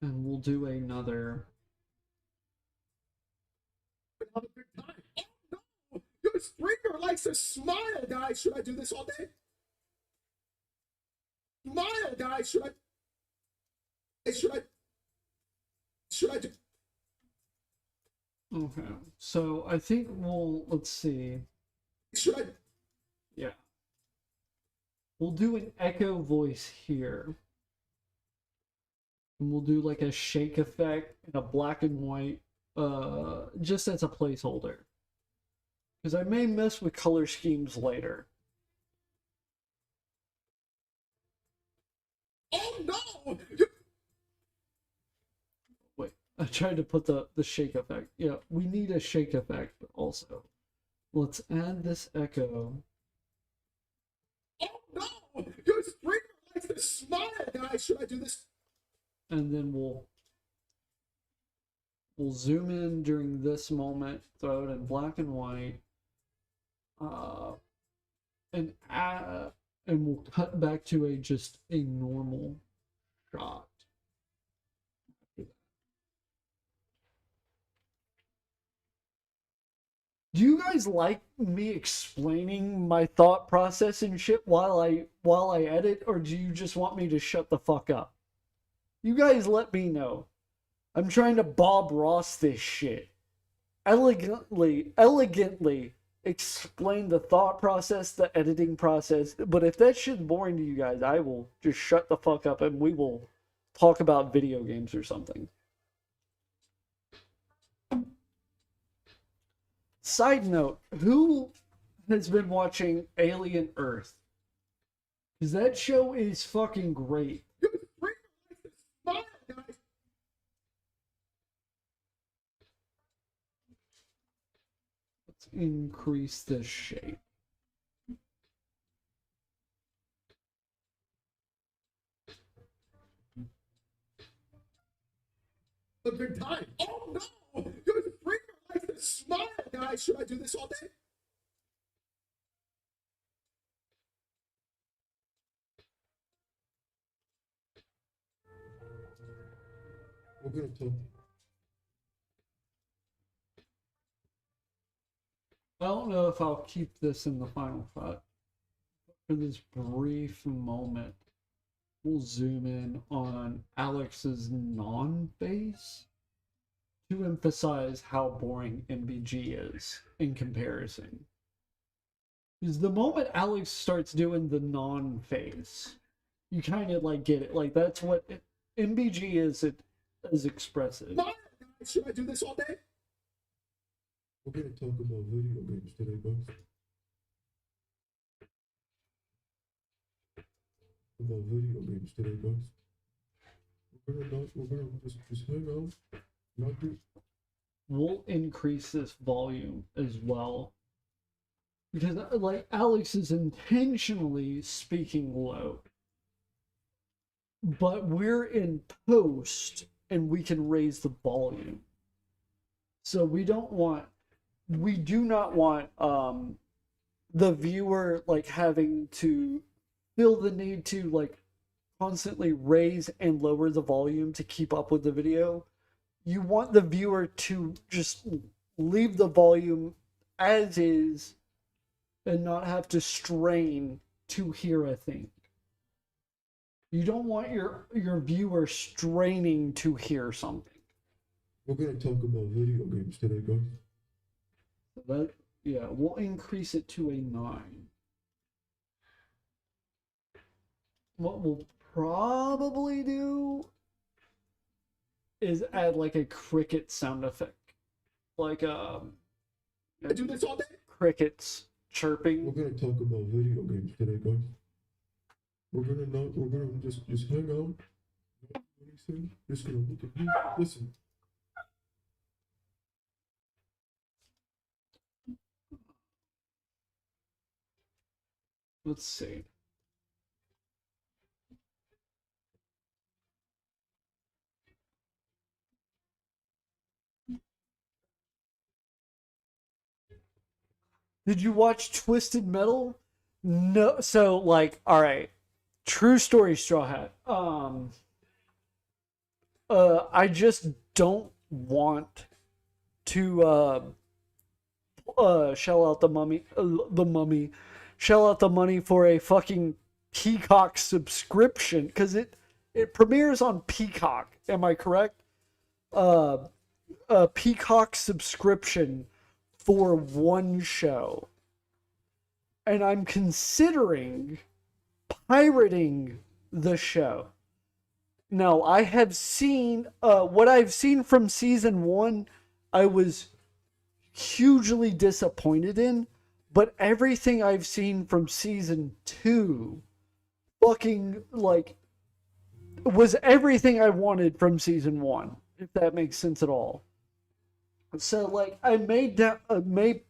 and we'll do another. Have a good time. Oh no! Your streamer likes to smile, guys. Should I do this all day? Smile, guys. Should I do? Okay, so I think let's see. Should I? Yeah. We'll do an echo voice here. And we'll do like a shake effect and a black and white, just as a placeholder. Because I may mess with color schemes later. Oh no! Wait, I tried to put the shake effect. Yeah, we need a shake effect also. Let's add this echo. Oh no! Your streamer likes to smile, guys. Should I do this? And then we'll zoom in during this moment, throw it in black and white, and we'll cut back to just a normal shot. Do you guys like me explaining my thought process and shit while I edit, or do you just want me to shut the fuck up? You guys let me know. I'm trying to Bob Ross this shit. Elegantly explain the thought process, the editing process. But if that shit's boring to you guys, I will just shut the fuck up and we will talk about video games or something. Side note, who has been watching Alien Earth? Because that show is fucking great. Your streamer likes to smile, guys. Let's increase the shape. A good time. Oh no! Your streamer likes to smile, guys. Should I do this all day? We're gonna talk. I don't know if I'll keep this in the final cut. For this brief moment, we'll zoom in on Alex's non-face to emphasize how boring MBG is in comparison. Because the moment Alex starts doing the non-face, you kind of like get it. Like that's what MBG is. It is expressive. Smile, guys. Should I do this all day? We're gonna talk about video games today, guys. About video games today, guys. We're gonna just hang out. Not do. We'll increase this volume as well. Because, like, Alex is intentionally speaking low. But we're in post and we can raise the volume. So we do not want the viewer like having to feel the need to like constantly raise and lower the volume to keep up with the video. You want the viewer to just leave the volume as is and not have to strain to hear a thing. You don't want your viewer straining to hear something. We're gonna talk about video games today, guys. So that, yeah, we'll increase it to a 9. What we'll probably do is add like a cricket sound effect. Like I do this all day. crickets chirping. We're gonna talk about video games today, guys. We're gonna just hang out. Not do anything. Just gonna look at me. Listen. Let's see. Did you watch Twisted Metal? No. So, like, all right. True story, Straw Hat. I just don't want to shell out the mummy, shell out the money for a fucking Peacock subscription because it premieres on Peacock. Am I correct? A Peacock subscription for one show, and I'm considering pirating the show. Now, I have seen what I've seen from season 1. I was hugely disappointed in, but everything I've seen from season 2 fucking like was everything I wanted from season 1, if that makes sense at all. So like I may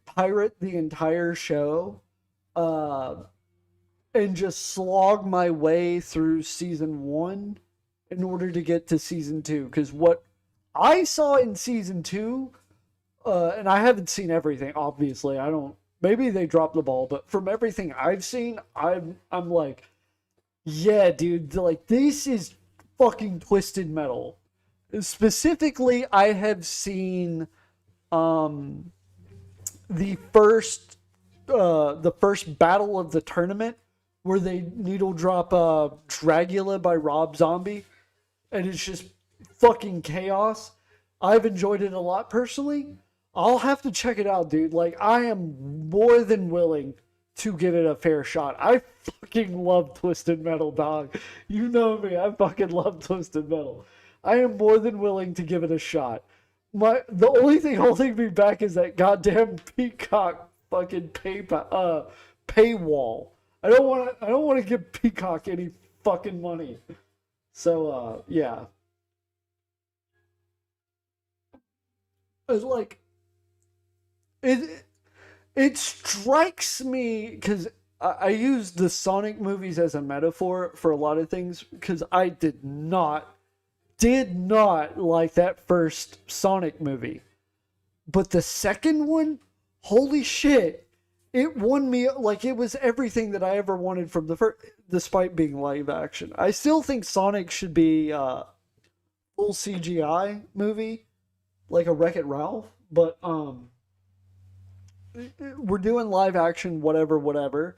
pirate the entire show and just slog my way through season 1 in order to get to season 2, because what I saw in season 2, and I haven't seen everything, obviously. I don't. Maybe they dropped the ball, but from everything I've seen, I'm like, yeah, dude, like this is fucking Twisted Metal. Specifically, I have seen the first battle of the tournament where they needle drop Dragula by Rob Zombie, and it's just fucking chaos. I've enjoyed it a lot personally. I'll have to check it out, dude. Like, I am more than willing to give it a fair shot. I fucking love Twisted Metal, dog. You know me. I fucking love Twisted Metal. I am more than willing to give it a shot. The only thing holding me back is that goddamn Peacock fucking paywall. I don't want to give Peacock any fucking money. So yeah. It's like it strikes me because I use the Sonic movies as a metaphor for a lot of things, because I did not like that first Sonic movie. But the second one, holy shit, it won me. Like, it was everything that I ever wanted from the first, despite being live action. I still think Sonic should be full CGI movie, like a Wreck-It Ralph, but we're doing live action, whatever.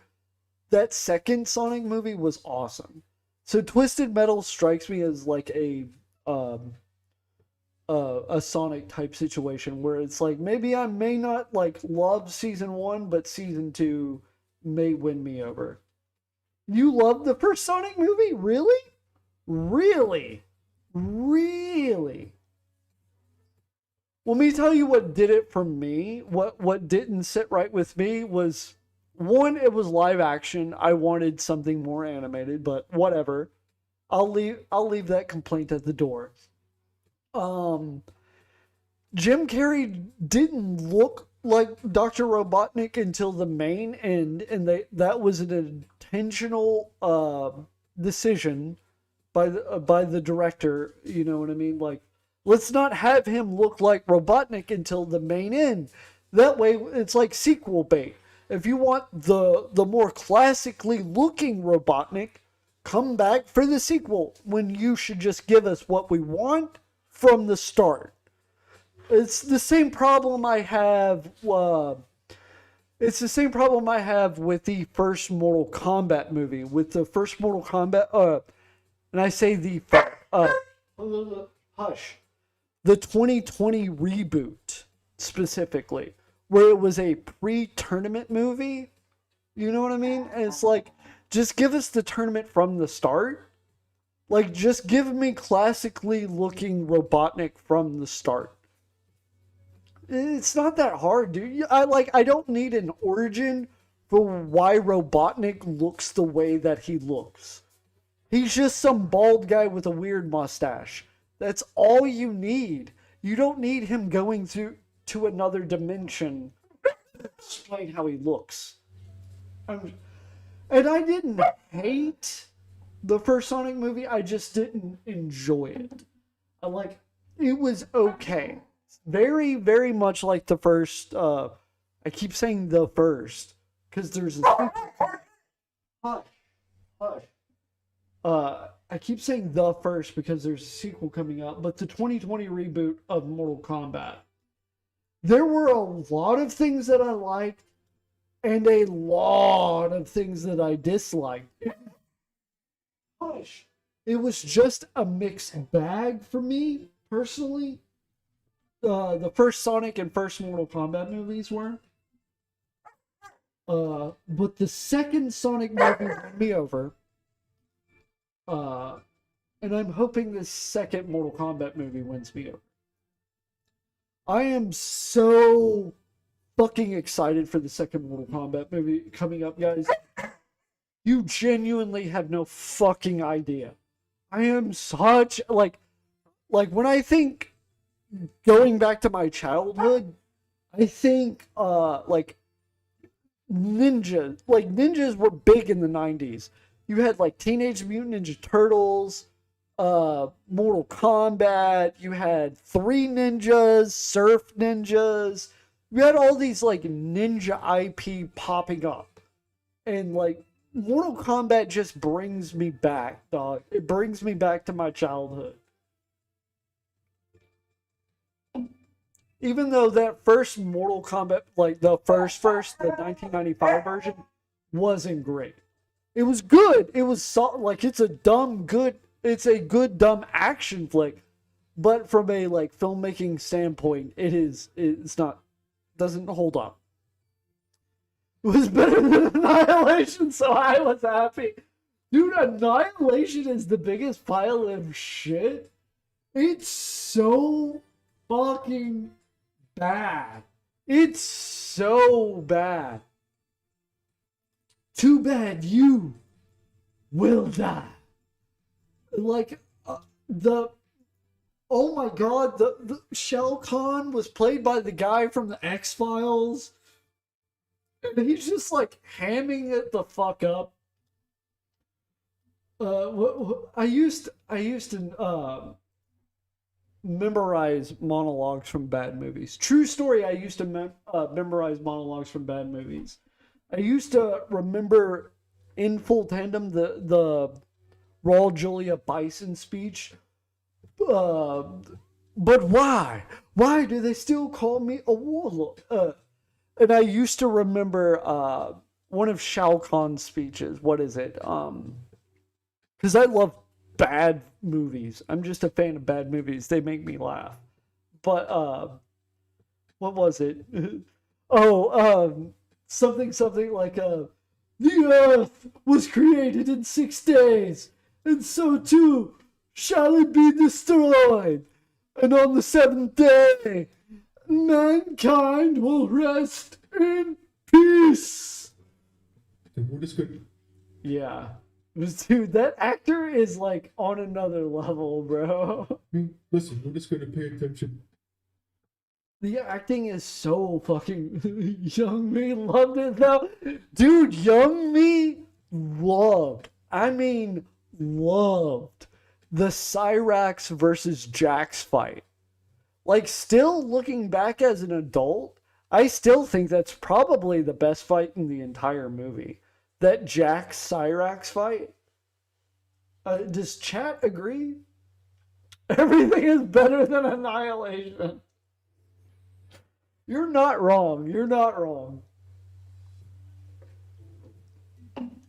That second Sonic movie was awesome. So Twisted Metal strikes me as like a Sonic type situation where it's like, maybe I may not like love season 1, but season 2 may win me over. You love the first Sonic movie? Really? Let me tell you what did it for me. What didn't sit right with me was, one, it was live action. I wanted something more animated, but whatever. I'll leave that complaint at the door. Jim Carrey didn't look like Dr. Robotnik until the main end, and that was an intentional decision by the director. You know what I mean? Like, let's not have him look like Robotnik until the main end. That way, it's like sequel bait. If you want the more classically looking Robotnik, come back for the sequel when you should just give us what we want from the start. It's the same problem I have. It's the same problem I have with the first Mortal Kombat movie. With the first Mortal Kombat, and I say hush, the 2020 reboot specifically, where it was a pre-tournament movie. You know what I mean? And it's like, just give us the tournament from the start. Like, just give me classically looking Robotnik from the start. It's not that hard, dude. I don't need an origin for why Robotnik looks the way that he looks. He's just some bald guy with a weird mustache. That's all you need. You don't need him going to another dimension to explain how he looks. And I didn't hate the first Sonic movie. I just didn't enjoy it. It was okay. Very, very much like the first. I keep saying the first because there's a hush. I keep saying the first because there's a sequel coming out, but the 2020 reboot of Mortal Kombat. There were a lot of things that I liked and a lot of things that I disliked. Hush. It was just a mixed bag for me personally. The first Sonic and first Mortal Kombat movies were. But the second Sonic movie won me over. And I'm hoping this second Mortal Kombat movie wins me over. I am so fucking excited for the second Mortal Kombat movie coming up, guys. You genuinely have no fucking idea. I am such like when I think going back to my childhood, I think ninjas were big in the 90s. You had like Teenage Mutant Ninja Turtles, Mortal Kombat, you had Three Ninjas, Surf Ninjas. You had all these like ninja IP popping up. And like Mortal Kombat just brings me back, dog. It brings me back to my childhood. Even though that first Mortal Kombat, like the first, the 1995 version, wasn't great. It was good. It was it's a good dumb action flick, but from a like filmmaking standpoint, it's not, doesn't hold up. It was better than Annihilation, so I was happy. Dude, Annihilation is the biggest pile of shit. It's so fucking bad. It's so bad. Too bad you will die. Like, oh my god, the Shao Kahn was played by the guy from the X-Files. And he's just like hamming it the fuck up. I used to memorize monologues from bad movies. True story, I used to memorize monologues from bad movies. I used to remember in Full Tandem the Raul Julia Bison speech. But why? Why do they still call me a warlord? And I used to remember one of Shao Kahn's speeches. What is it? Because I love bad movies. I'm just a fan of bad movies. They make me laugh. But what was it? Something like the earth was created in 6 days, and so too shall it be destroyed. And on the 7th day, mankind will rest in peace. The word is good. Yeah. Dude, that actor is like on another level, bro. Listen, we're just gonna pay attention. The acting is so fucking. Young Me loved it though. Dude, Young Me loved. I mean, loved the Cyrax versus Jax fight. Like, still looking back as an adult, I still think that's probably the best fight in the entire movie. That Jax Cyrax fight. Does chat agree? Everything is better than Annihilation. You're not wrong. You're not wrong.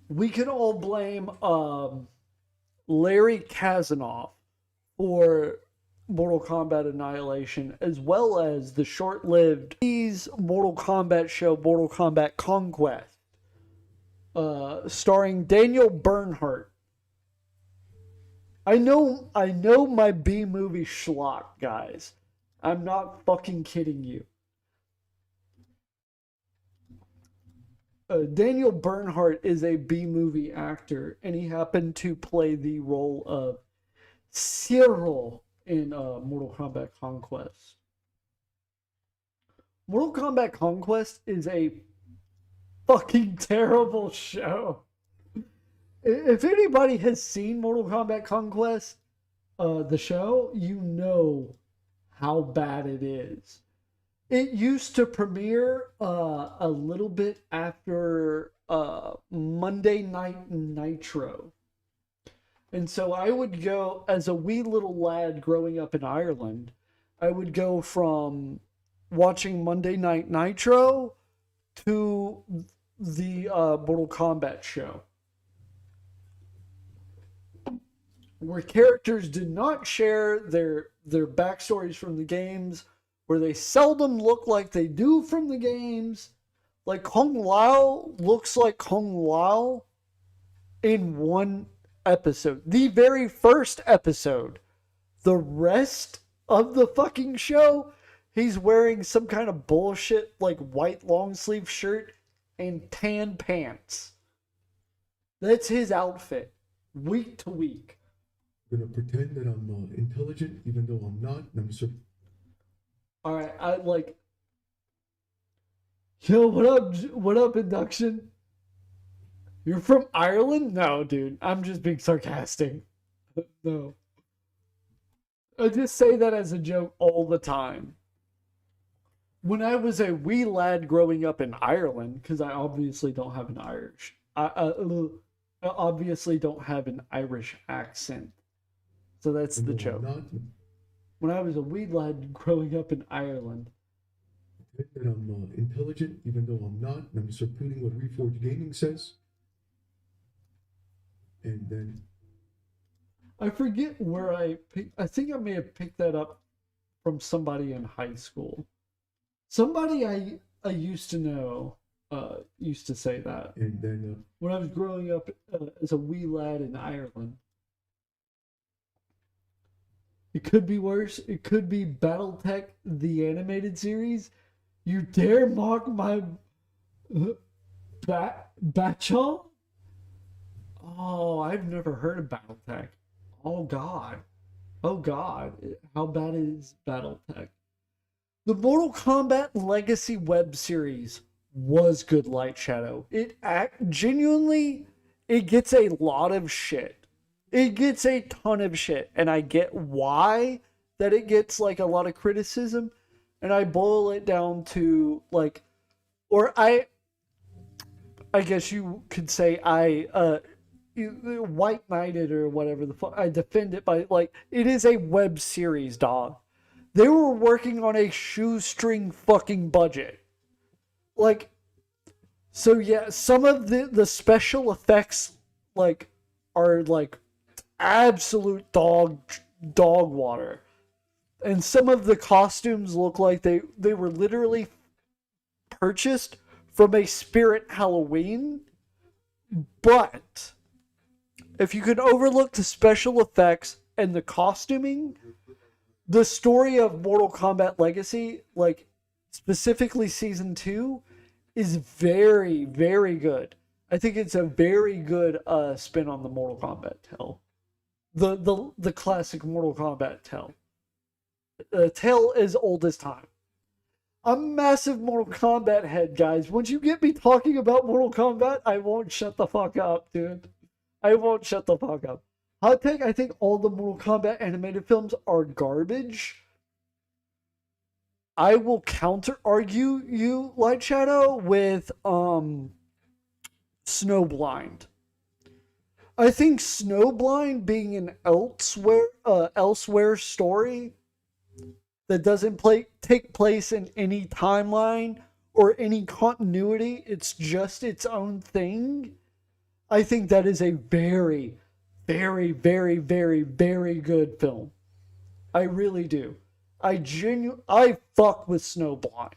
We can all blame Larry Kazanoff for Mortal Kombat Annihilation, as well as the short-lived Mortal Kombat show, Mortal Kombat Conquest, starring Daniel Bernhardt. I know my B-movie schlock, guys. I'm not fucking kidding you. Daniel Bernhardt is a B-movie actor, and he happened to play the role of Cyril in Mortal Kombat Conquest. Mortal Kombat Conquest is a fucking terrible show. If anybody has seen Mortal Kombat Conquest, the show, you know how bad it is. It used to premiere a little bit after Monday Night Nitro. And so I would go, as a wee little lad growing up in Ireland, I would go from watching Monday Night Nitro to the Mortal Kombat show, where characters did not share their backstories from the games, where they seldom look like they do from the games. Like Kung Lao looks like Kung Lao in one episode. The very first episode. The rest of the fucking show, he's wearing some kind of bullshit like white long sleeve shirt and tan pants. That's his outfit, week to week. I'm gonna pretend that I'm intelligent, even though I'm not. And I'm just. All right, I like. Yo, what up, Induction? You're from Ireland? No, dude. I'm just being sarcastic. No. I just say that as a joke all the time. When I was a wee lad growing up in Ireland, because I obviously don't have an I obviously don't have an Irish accent. So that's the joke. When I was a wee lad growing up in Ireland. That I'm intelligent, even though I'm not, and I'm just repeating what Reforged Gaming says. And then I forget where I think I may have picked that up from somebody in high school. Somebody I used to know used to say that. And then when I was growing up as a wee lad in Ireland. It could be worse. It could be Battletech, the animated series. You dare mock my Batchel? Oh, I've never heard of Battletech. Oh, God. Oh, God. How bad is Battletech? The Mortal Kombat Legacy web series was good, Light Shadow. Genuinely, it gets a lot of shit. It gets a ton of shit, and I get why that it gets like a lot of criticism, and I boil it down to like, or I guess you could say white knighted or whatever the fuck. I defend it by like, it is a web series, dog. They were working on a shoestring fucking budget. Like, so yeah, some of the special effects like are like absolute dog water, and some of the costumes look like they were literally purchased from a Spirit Halloween. But if you can overlook the special effects and the costuming, the story of Mortal Kombat Legacy, like specifically season 2, is very, very good. I think it's a very good spin on the Mortal Kombat tale. The classic Mortal Kombat tale. A tale as old as time. I'm a massive Mortal Kombat head, guys. Once you get me talking about Mortal Kombat, I won't shut the fuck up, dude. I won't shut the fuck up. Hot take, I think all the Mortal Kombat animated films are garbage. I will counter argue you, Light Shadow, with Snowblind. I think Snowblind being an elsewhere story that doesn't take place in any timeline or any continuity, it's just its own thing. I think that is a very, very, very, very, very good film. I really do. I fuck with Snowblind.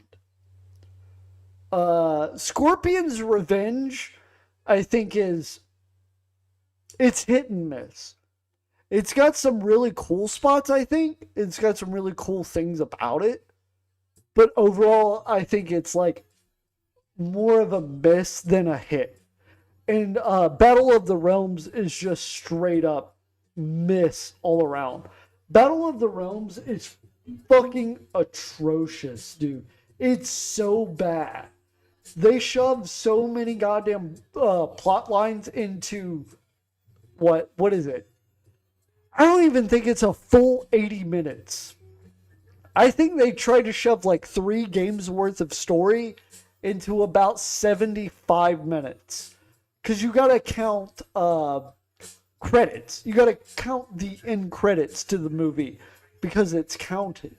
Scorpion's Revenge, I think it's hit and miss. It's got some really cool spots, I think. It's got some really cool things about it. But overall, I think it's like more of a miss than a hit. And Battle of the Realms is just straight up miss all around. Battle of the Realms is fucking atrocious, dude. It's so bad. They shove so many goddamn plot lines into what is it? I don't even think it's a full 80 minutes. I think they tried to shove like 3 games worth of story into about 75 minutes. Because you gotta count credits. You gotta count the end credits to the movie because it's counted.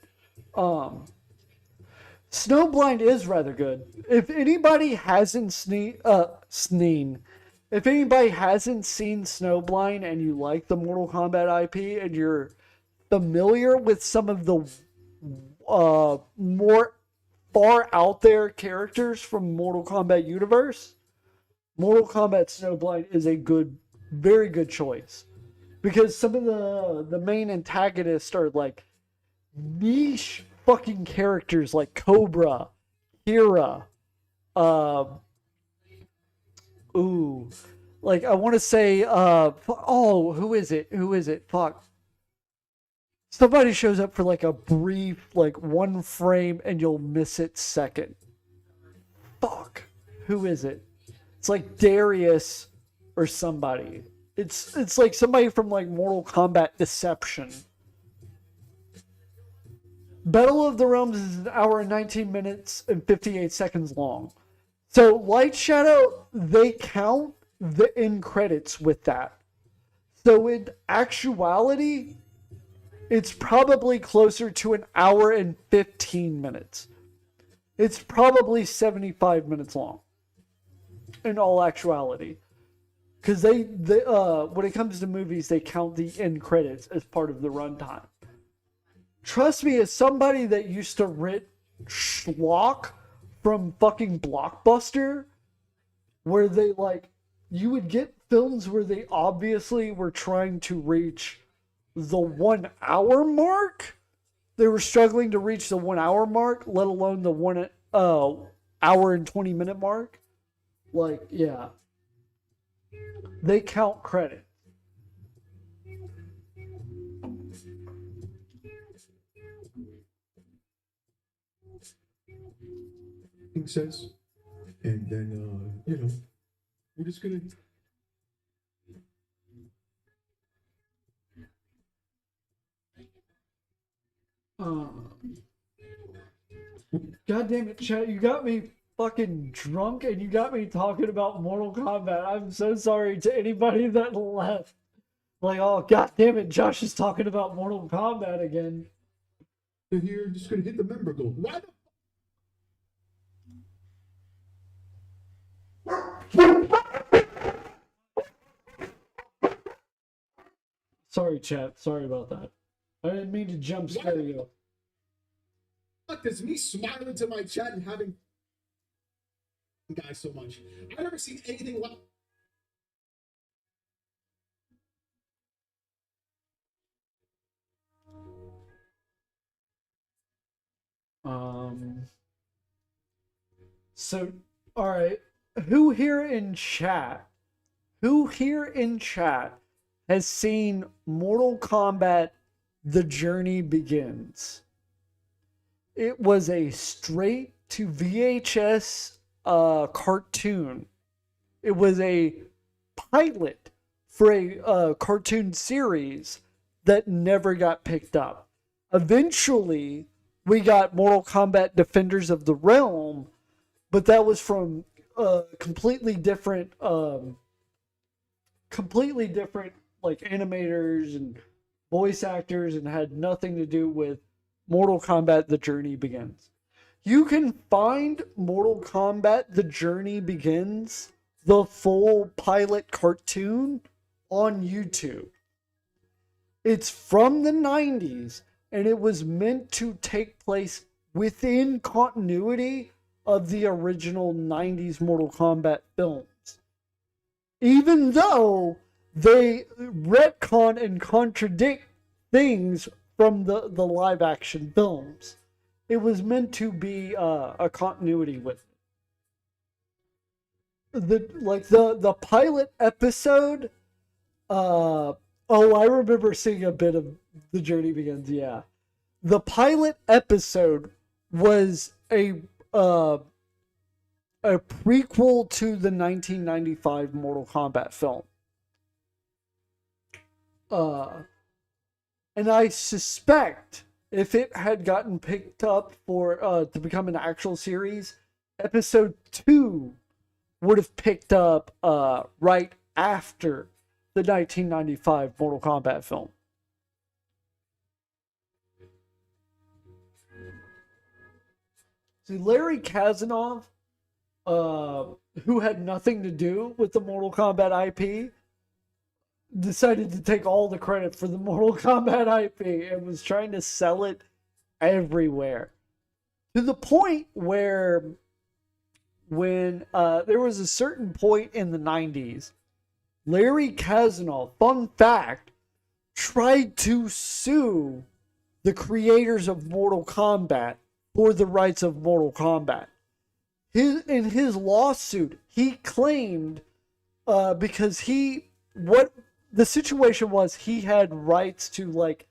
Snowblind is rather good. If anybody hasn't if anybody hasn't seen Snowblind and you like the Mortal Kombat IP and you're familiar with some of the more far out there characters from Mortal Kombat universe, Mortal Kombat Snowblind is a very good choice. Because some of the main antagonists are like niche fucking characters like Cobra, Hera, like I want to say, who is it? Fuck. Somebody shows up for like a brief, like 1 frame, and you'll miss it second. Fuck. Who is it? It's like Darius or somebody. It's like somebody from like Mortal Kombat Deception. Battle of the Realms is 1 hour and 19 minutes and 58 seconds long. So Light Shadow, they count the end credits with that. So in actuality, it's probably closer to 1 hour and 15 minutes. It's probably 75 minutes long. In all actuality. Because they when it comes to movies, they count the end credits as part of the runtime. Trust me, as somebody that used to rent schlock from fucking Blockbuster, where they you would get films where they obviously were trying to reach the 1 hour mark. They were struggling to reach the 1 hour mark, let alone the 1 hour and 20 minute mark. Yeah. They count credit. Says, and then we're just gonna God damn it, chat, you got me fucking drunk and you got me talking about Mortal Kombat. I'm so sorry to anybody that left. Oh god damn it, Josh is talking about Mortal Kombat again. here, just gonna hit the member goal. Why the Sorry, chat. Sorry about that. I didn't mean to jump scare you. fuck does me smiling to my chat and having guys so much? I've never seen anything like. So, all right. who here in chat, who here in chat has seen Mortal Kombat The Journey Begins? It was a straight to VHS cartoon. It was a pilot for a cartoon series that never got picked up. Eventually, we got Mortal Kombat Defenders of the Realm, but that was from completely different like animators and voice actors, and had nothing to do with Mortal Kombat The Journey Begins. You can find Mortal Kombat The Journey Begins, the full pilot cartoon, on YouTube. It's from the 90s, and it was meant to take place within continuity of the original 90s Mortal Kombat films. Even though they retcon and contradict things from the live action films, it was meant to be a continuity with it. The pilot episode. Oh, I remember seeing a bit of The Journey Begins. Yeah, the pilot episode was a prequel to the 1995 Mortal Kombat film. And I suspect if it had gotten picked up for to become an actual series, episode 2 would have picked up right after the 1995 Mortal Kombat film. See, Larry Kazanov, who had nothing to do with the Mortal Kombat IP, decided to take all the credit for the Mortal Kombat IP and was trying to sell it everywhere. To the point where when there was a certain point in the 90s, Larry Kazanov, fun fact, tried to sue the creators of Mortal Kombat for the rights of Mortal Kombat. In his lawsuit, he claimed because what the situation was, he had rights to like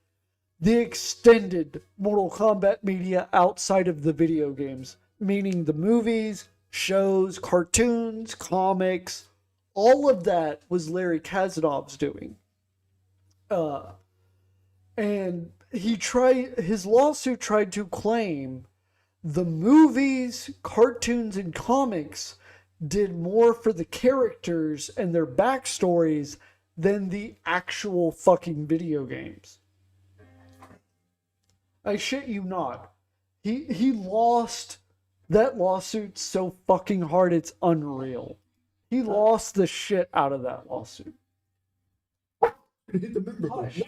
the extended Mortal Kombat media outside of the video games, meaning the movies, shows, cartoons, comics. All of that was Larry Kazanov's doing. And his lawsuit tried to claim the movies, cartoons, and comics did more for the characters and their backstories than the actual fucking video games. I shit you not. He lost that lawsuit so fucking hard it's unreal. He lost the shit out of that lawsuit. Hit the member button. Hush.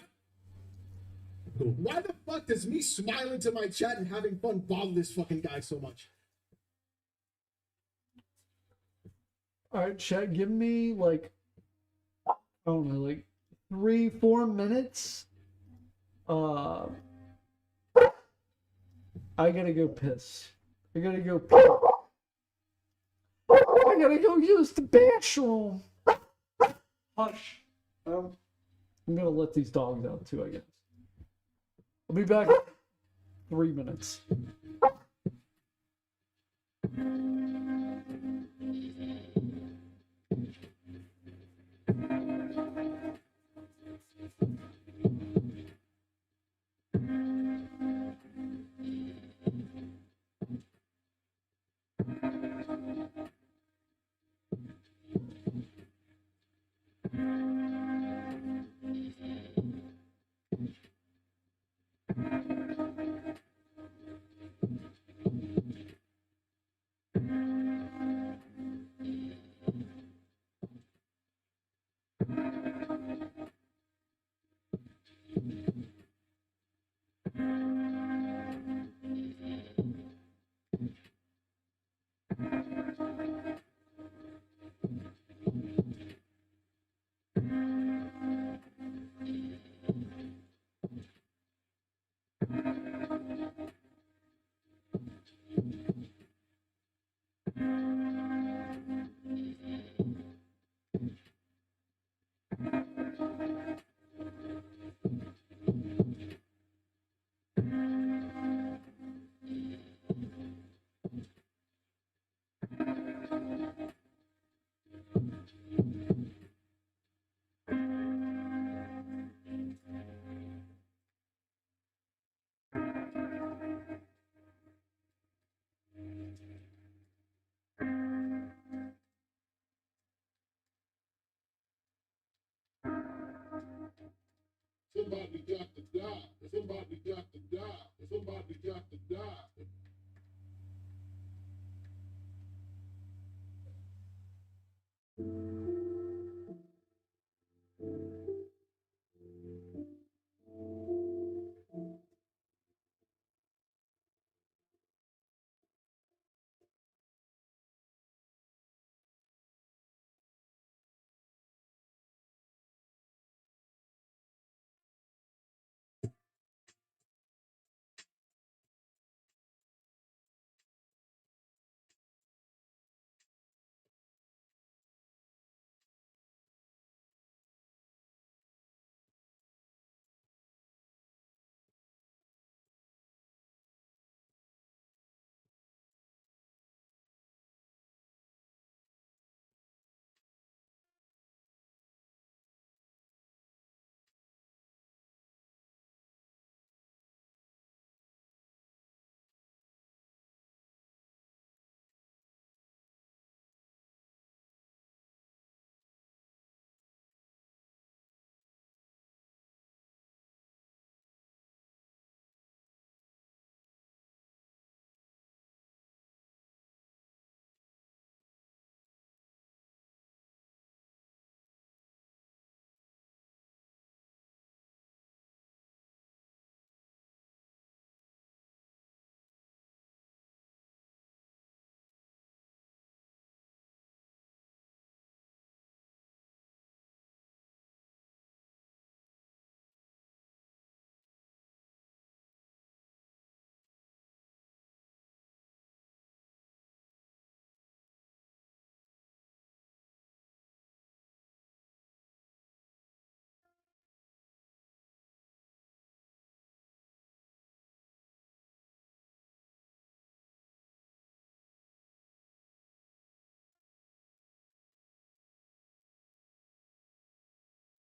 Why the fuck does me smiling to my chat and having fun bother this fucking guy so much? Alright, chat, give me like, I don't know, like 3-4 minutes. I gotta go piss. I gotta go pee. I gotta go use the bathroom. Hush. I'm gonna let these dogs out too, I guess. I'll be back in 3 minutes. Somebody got to die. Somebody got to die. Somebody got to die.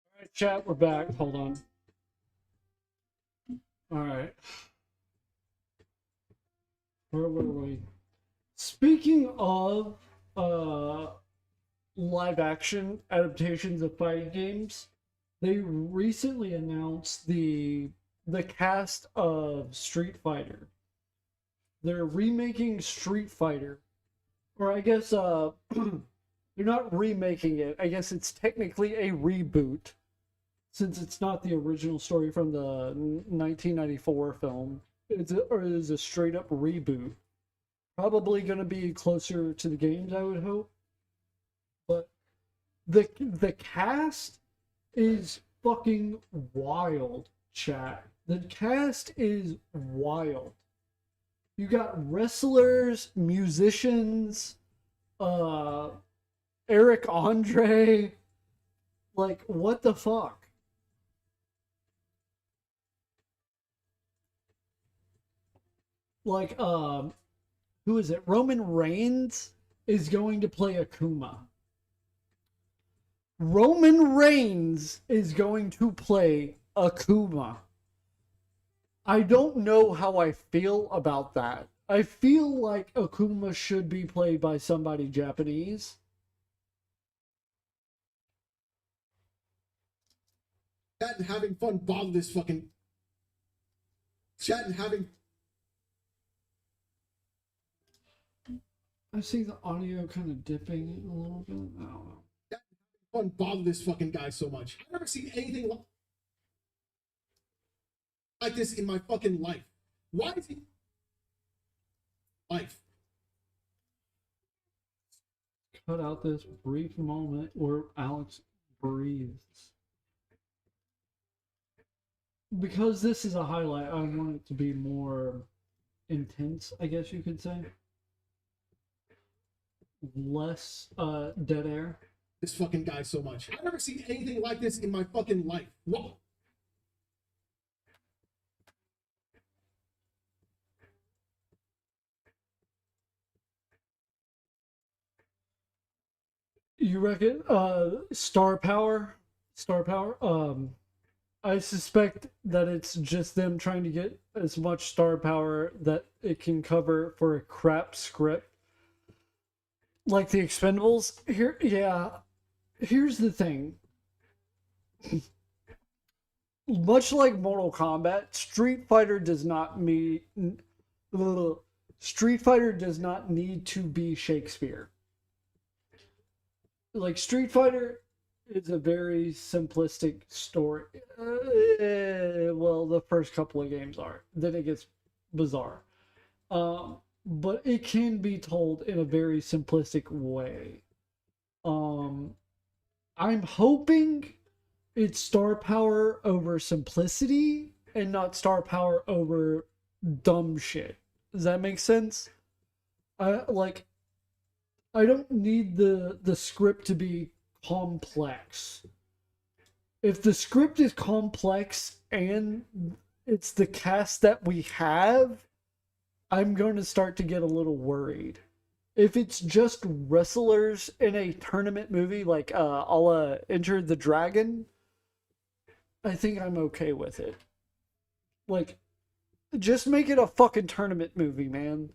All right, chat, we're back. Hold on. All right. Where were we? Speaking of live action adaptations of fighting games, they recently announced the cast of Street Fighter. They're remaking Street Fighter. Or I guess they're not remaking it. I guess it's technically a reboot since it's not the original story from the 1994 film. It is a straight up reboot. Probably going to be closer to the games, I would hope. But the cast is fucking wild, chat. The cast is wild. You got wrestlers, musicians, Eric Andre. Like, what the fuck? Like, who is it? Roman Reigns is going to play Akuma. Roman Reigns is going to play Akuma. I don't know how I feel about that. I feel like Akuma should be played by somebody Japanese. Chat and having fun bother this fucking. Chat and having. I see the audio kind of dipping a little bit. I don't know. Fun bother this fucking guy so much. I've never seen anything like this in my fucking life. Why is he? Life. Cut out this brief moment where Alex breathes. Because this is a highlight, I want it to be more intense, I guess you could say. Less dead air. This fucking guy so much. I've never seen anything like this in my fucking life. What? You reckon star power? Star power? I suspect that it's just them trying to get as much star power that it can cover for a crap script. Like the Expendables. Here, yeah. Here's the thing. much like Mortal Kombat, Street Fighter does not need to be Shakespeare. Like Street Fighter is a very simplistic story. Well, the first couple of games are. Then it gets bizarre. But it can be told in a very simplistic way. I'm hoping it's star power over simplicity and not star power over dumb shit. Does that make sense? Like I don't need the script to be complex. If the script is complex and it's the cast that we have, I'm going to start to get a little worried. If it's just wrestlers in a tournament movie like a la Enter the Dragon, I think I'm okay with it. Like, just make it a fucking tournament movie, man.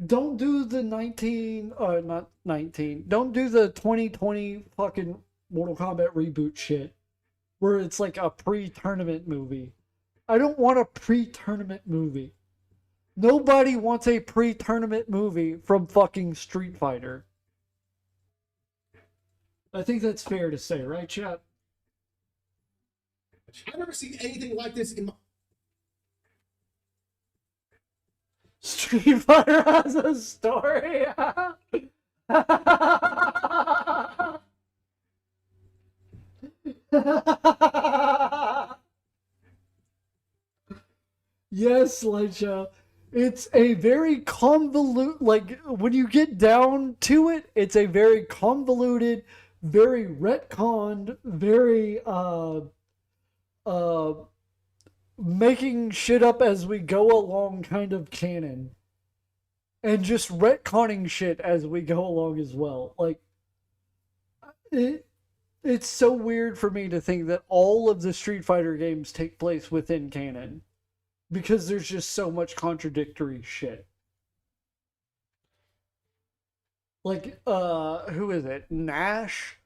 Don't do the not 19, don't do the 2020 fucking Mortal Kombat reboot shit where it's like a pre-tournament movie. I don't want a pre-tournament movie. Nobody wants a pre-tournament movie from fucking Street Fighter. I think that's fair to say, right, chat? I've never seen anything like this in my. Street Fighter has a story. Yes, Slideshow. It's a very convoluted, like, when you get down to it, it's a very convoluted, very retconned, very, uh, making shit up as we go along kind of canon. And just retconning shit as we go along as well. Like, it's so weird for me to think that all of the Street Fighter games take place within canon. Because there's just so much contradictory shit. Like, who is it? Nash?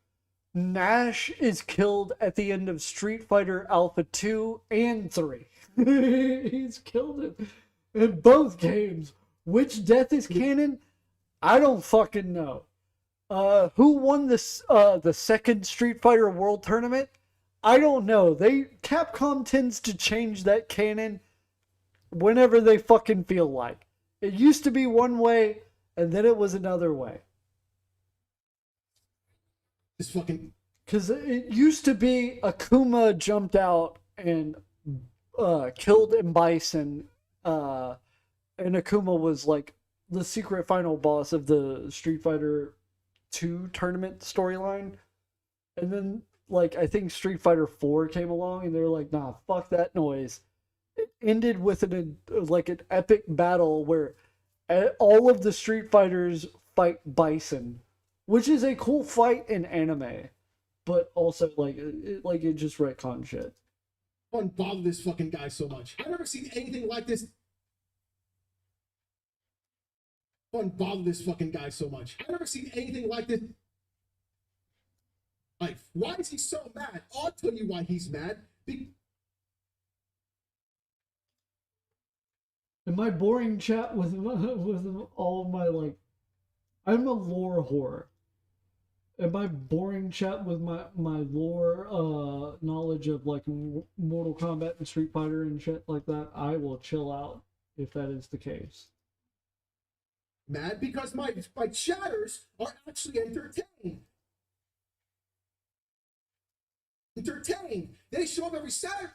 Nash is killed at the end of Street Fighter Alpha 2 and 3. He's killed in both games. Which death is canon? I don't fucking know. Who won this, the second Street Fighter World Tournament? I don't know. Capcom tends to change that canon whenever they fucking feel like. It used to be one way, and then it was another way. This fucking. Because it used to be Akuma jumped out and killed Bison, and Akuma was like the secret final boss of the Street Fighter 2 tournament storyline. And then, like, I think Street Fighter 4 came along, and they were like, nah, fuck that noise. It ended with an epic battle where all of the Street Fighters fight Bison, which is a cool fight in anime, but also it just retcon shit. I don't bother this fucking guy so much. I've never seen anything like this. I don't bother this fucking guy so much. I've never seen anything like this. Like, why is he so mad? I'll tell you why he's mad. In my boring chat with all my, like, I'm a lore whore. In my boring chat with my lore knowledge of, like, Mortal Kombat and Street Fighter and shit like that, I will chill out if that is the case. Mad because my chatters are actually entertained. Entertained. They show up every Saturday.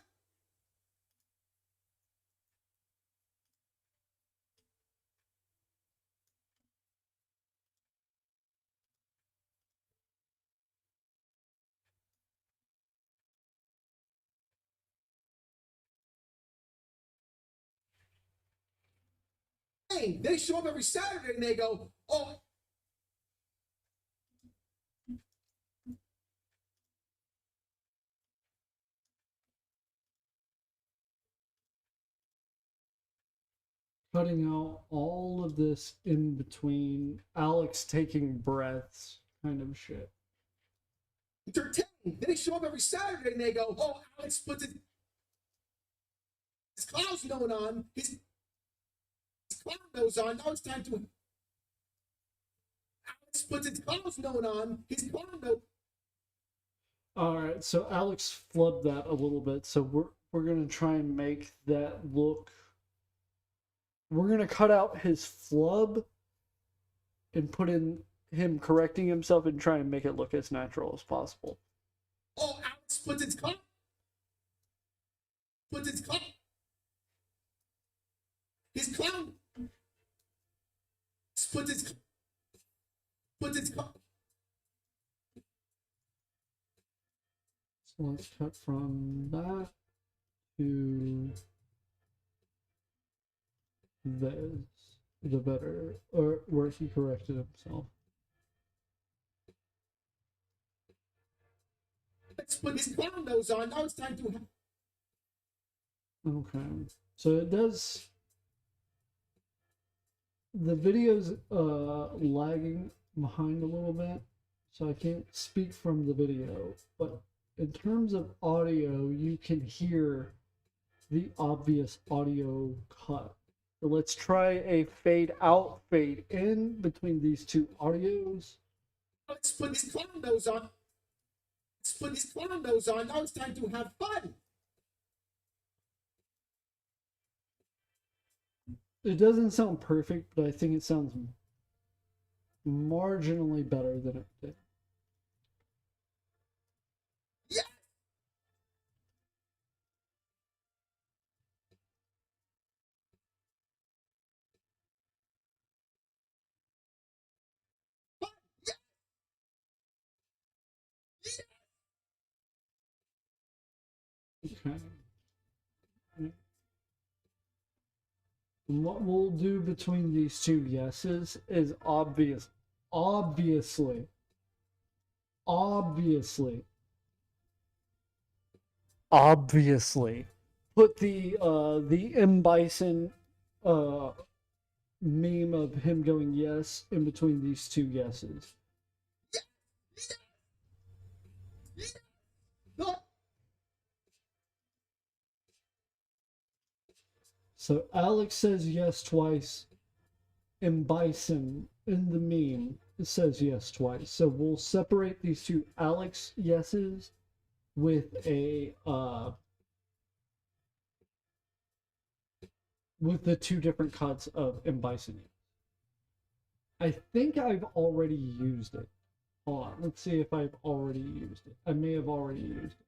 They show up every Saturday and they go, oh. Cutting out all of this in between Alex taking breaths kind of shit. entertained. Then they show up every Saturday and they go, oh, Alex puts his clown's nose on, his clown nose on. Now it's time to. Alex puts his clown's nose on, his clown nose. All right, so Alex flubbed that a little bit. So we're gonna try and make that look. We're gonna cut out his flub and put in him correcting himself and try and make it look as natural as possible. Oh, Alex puts his clown. Puts his clown. His clown. Puts his. Puts his clown. So let's cut from that to this, the better, or where he corrected himself. Let's put his clown nose on. Now it's time to. Okay, so it does. The video's lagging behind a little bit, so I can't speak from the video, but in terms of audio, you can hear the obvious audio cut. So let's try a fade out, fade in between these two audios. Let's put his clown nose on. Let's put his clown nose on. Now it's time to have fun. It doesn't sound perfect, but I think it sounds marginally better than it did. Yeah. Fun. Yeah. Yeah. Okay. And what we'll do between these two yeses is obviously, put the M Bison meme of him going yes in between these two yeses. No. So Alex says yes twice, and Bison in the meme says yes twice. So we'll separate these two Alex yeses with a with the two different cuts of M Bison. I think I've already used it. Hold on, let's see if I've already used it. I may have already used it.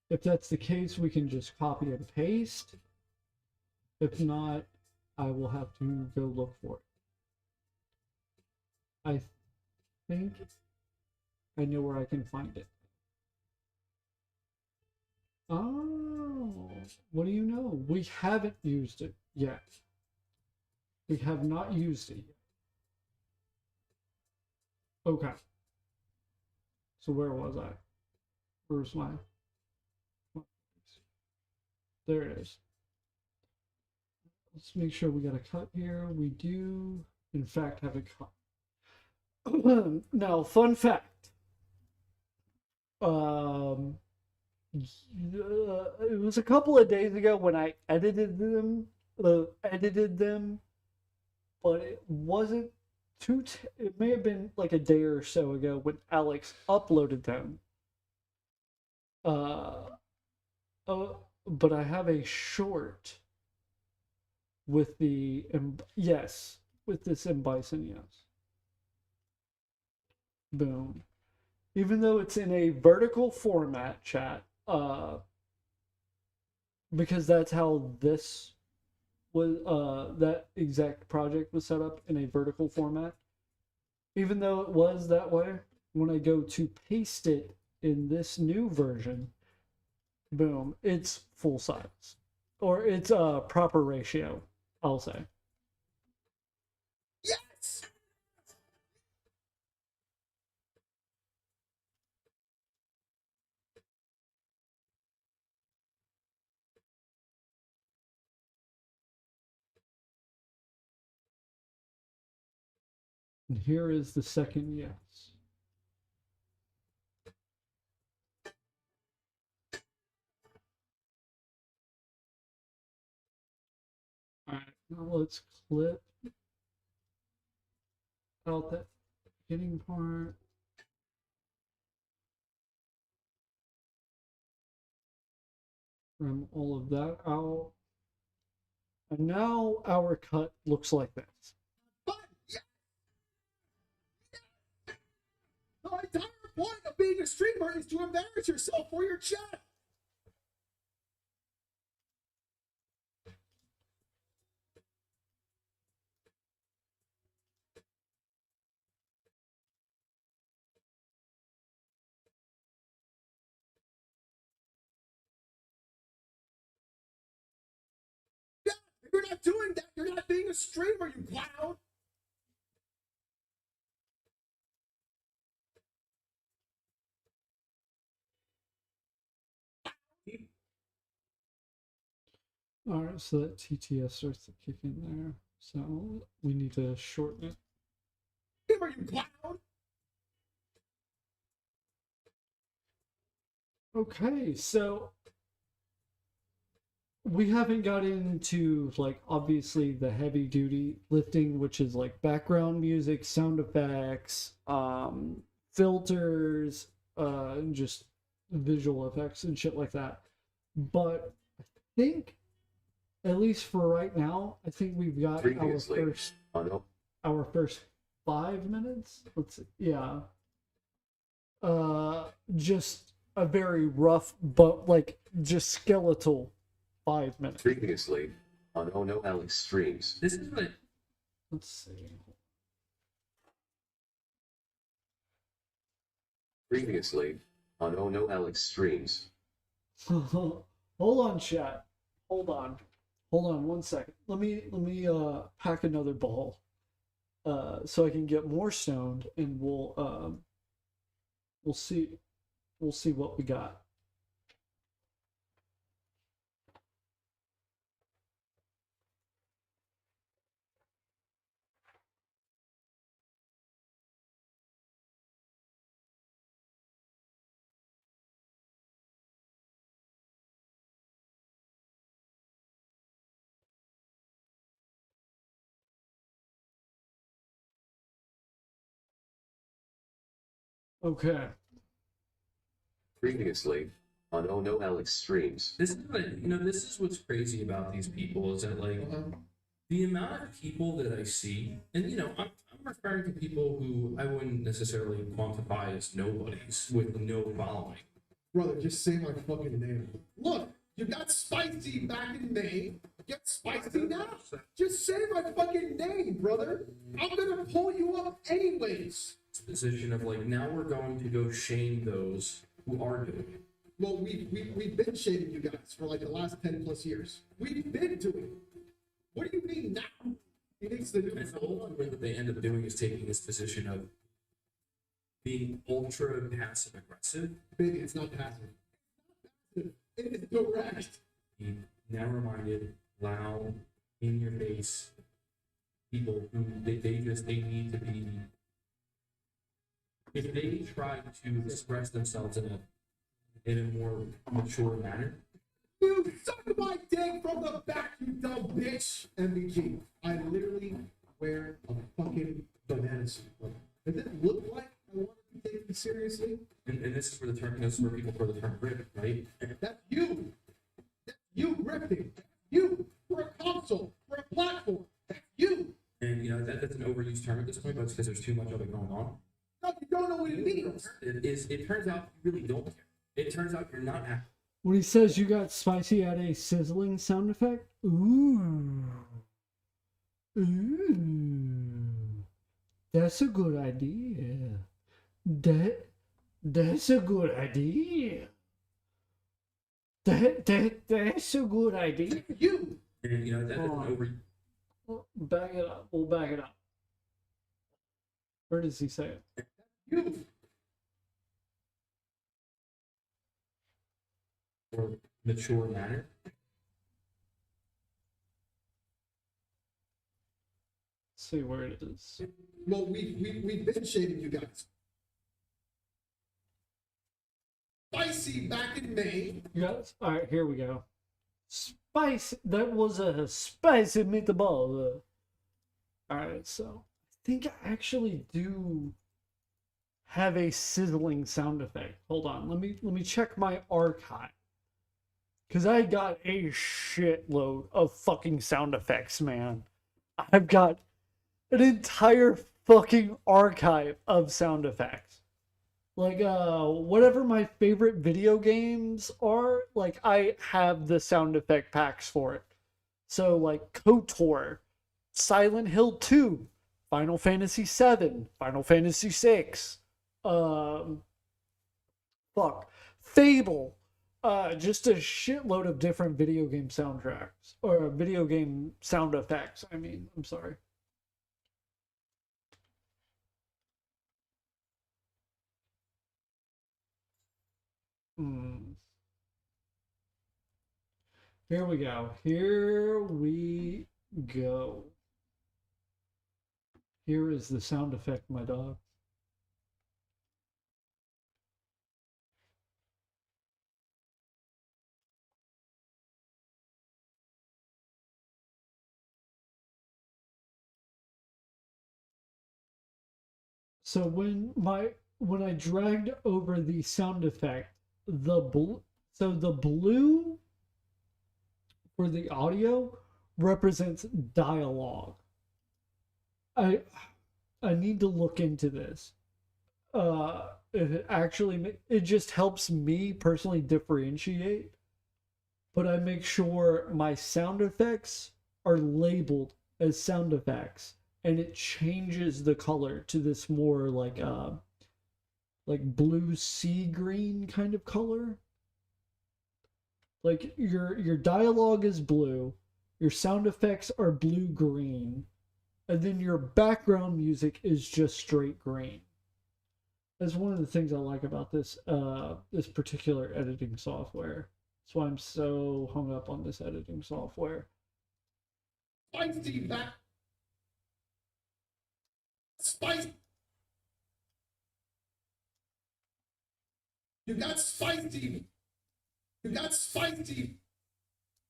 If that's the case, we can just copy and paste. If not, I will have to go look for it. I think I know where I can find it. Oh, what do you know? We haven't used it yet. We have not used it yet. Okay. So where was I? Where's my... There it is. Let's make sure we got a cut here. We do, in fact, have a cut. Now, fun fact. It was a couple of days ago when I edited them, but it wasn't it may have been like a day or so ago when Alex uploaded them. But I have a short with the yes, with this M Bison, yes. Boom. Even though it's in a vertical format, chat, because that's how this was, that exact project was set up in a vertical format. Even though it was that way, when I go to paste it in this new version, boom, it's full size. Or it's a proper ratio, I'll say. Yes. And here is the second yes. Now let's clip out that beginning part. Trim all of that out. And now our cut looks like this. But yeah, the entire point of being a streamer is to embarrass yourself for your chat. Yeah, if you're not doing that, you're not being a streamer, you clown. Alright, so that TTS starts to kick in there. So we need to shorten it. Streamer, you clown. Okay, so we haven't got into like obviously the heavy duty lifting, which is like background music, sound effects, filters, just visual effects and shit like that. But I think, at least for right now, I think we've got Previously, our first 5 minutes. Let's see, yeah. Just a very rough, but like just skeletal 5 minutes. Previously on Ohnoitsalexx streams. This is what Let's see. Previously on Ohnoitsalexx streams. Hold on, chat. Hold on. Hold on 1 second. Let me pack another ball. So I can get more stoned and we'll see what we got. Okay. Previously on Ohnoitsalexx streams. this is what this is what's crazy about these people is that like the amount of people that I see, and I'm referring to people who I wouldn't necessarily quantify as nobodies with no following. Brother, just say my fucking name. Look, you got spicy back in May. Get spicy now. Just say my fucking name, brother. I'm gonna pull you up anyways. Position of like now we're going to go shame those who are doing it. Well, we've been shaming you guys for like the last 10 plus years. We've been doing it. What do you mean now? He thinks the new And the only way that they end up doing is taking this position of being ultra passive aggressive. Baby, it's not passive. It is direct. Be narrow-minded, loud, in your face people who they need to be. If they try to express themselves in a more mature manner, You suck my dick from the back, you dumb bitch. MBG. I literally wear a fucking banana suit. Does it look like I want to be taken seriously? and this is where this is where people throw the term grip, right? That's you. That's you grifting. That's you. For a console. For a platform. That's you. And that's an overused term at this point, but it's because there's too much of it going on. No, you don't know what it means. It turns out you really don't care. It turns out you're not happy. When he says you got spicy at a sizzling sound effect, ooh, that's a good idea. That's a good idea. That's a good idea. You. And that's an over. Back it up. We'll back it up. Where does he say it? You. Or mature manner. Let's see where it is. Well, we've been shaming you guys. Spicy back in May. Yes. All right, here we go. That was a spicy meatball. Alright, so I think I actually do have a sizzling sound effect. Hold on, let me check my archive. Cause I got a shitload of fucking sound effects, man. I've got an entire fucking archive of sound effects. Like whatever my favorite video games are, like I have the sound effect packs for it. So like KOTOR, Silent Hill 2, Final Fantasy 7, Final Fantasy 6, fuck, Fable, just a shitload of different video game soundtracks or video game sound effects. I mean, I'm sorry. Hmm. Here we go. Here we go. Here is the sound effect, my dog. So when I dragged over the sound effect, the blue for the audio represents dialogue. I I need to look into this. If it actually it just helps me personally differentiate, but I make sure my sound effects are labeled as sound effects, and it changes the color to this more like blue sea green kind of color. Like your dialogue is blue, your sound effects are blue green, and then your background music is just straight green. That's one of the things I like about this particular editing software. That's why I'm so hung up on this editing software. Spicy back. Spicy. You got spicy. You got spicy.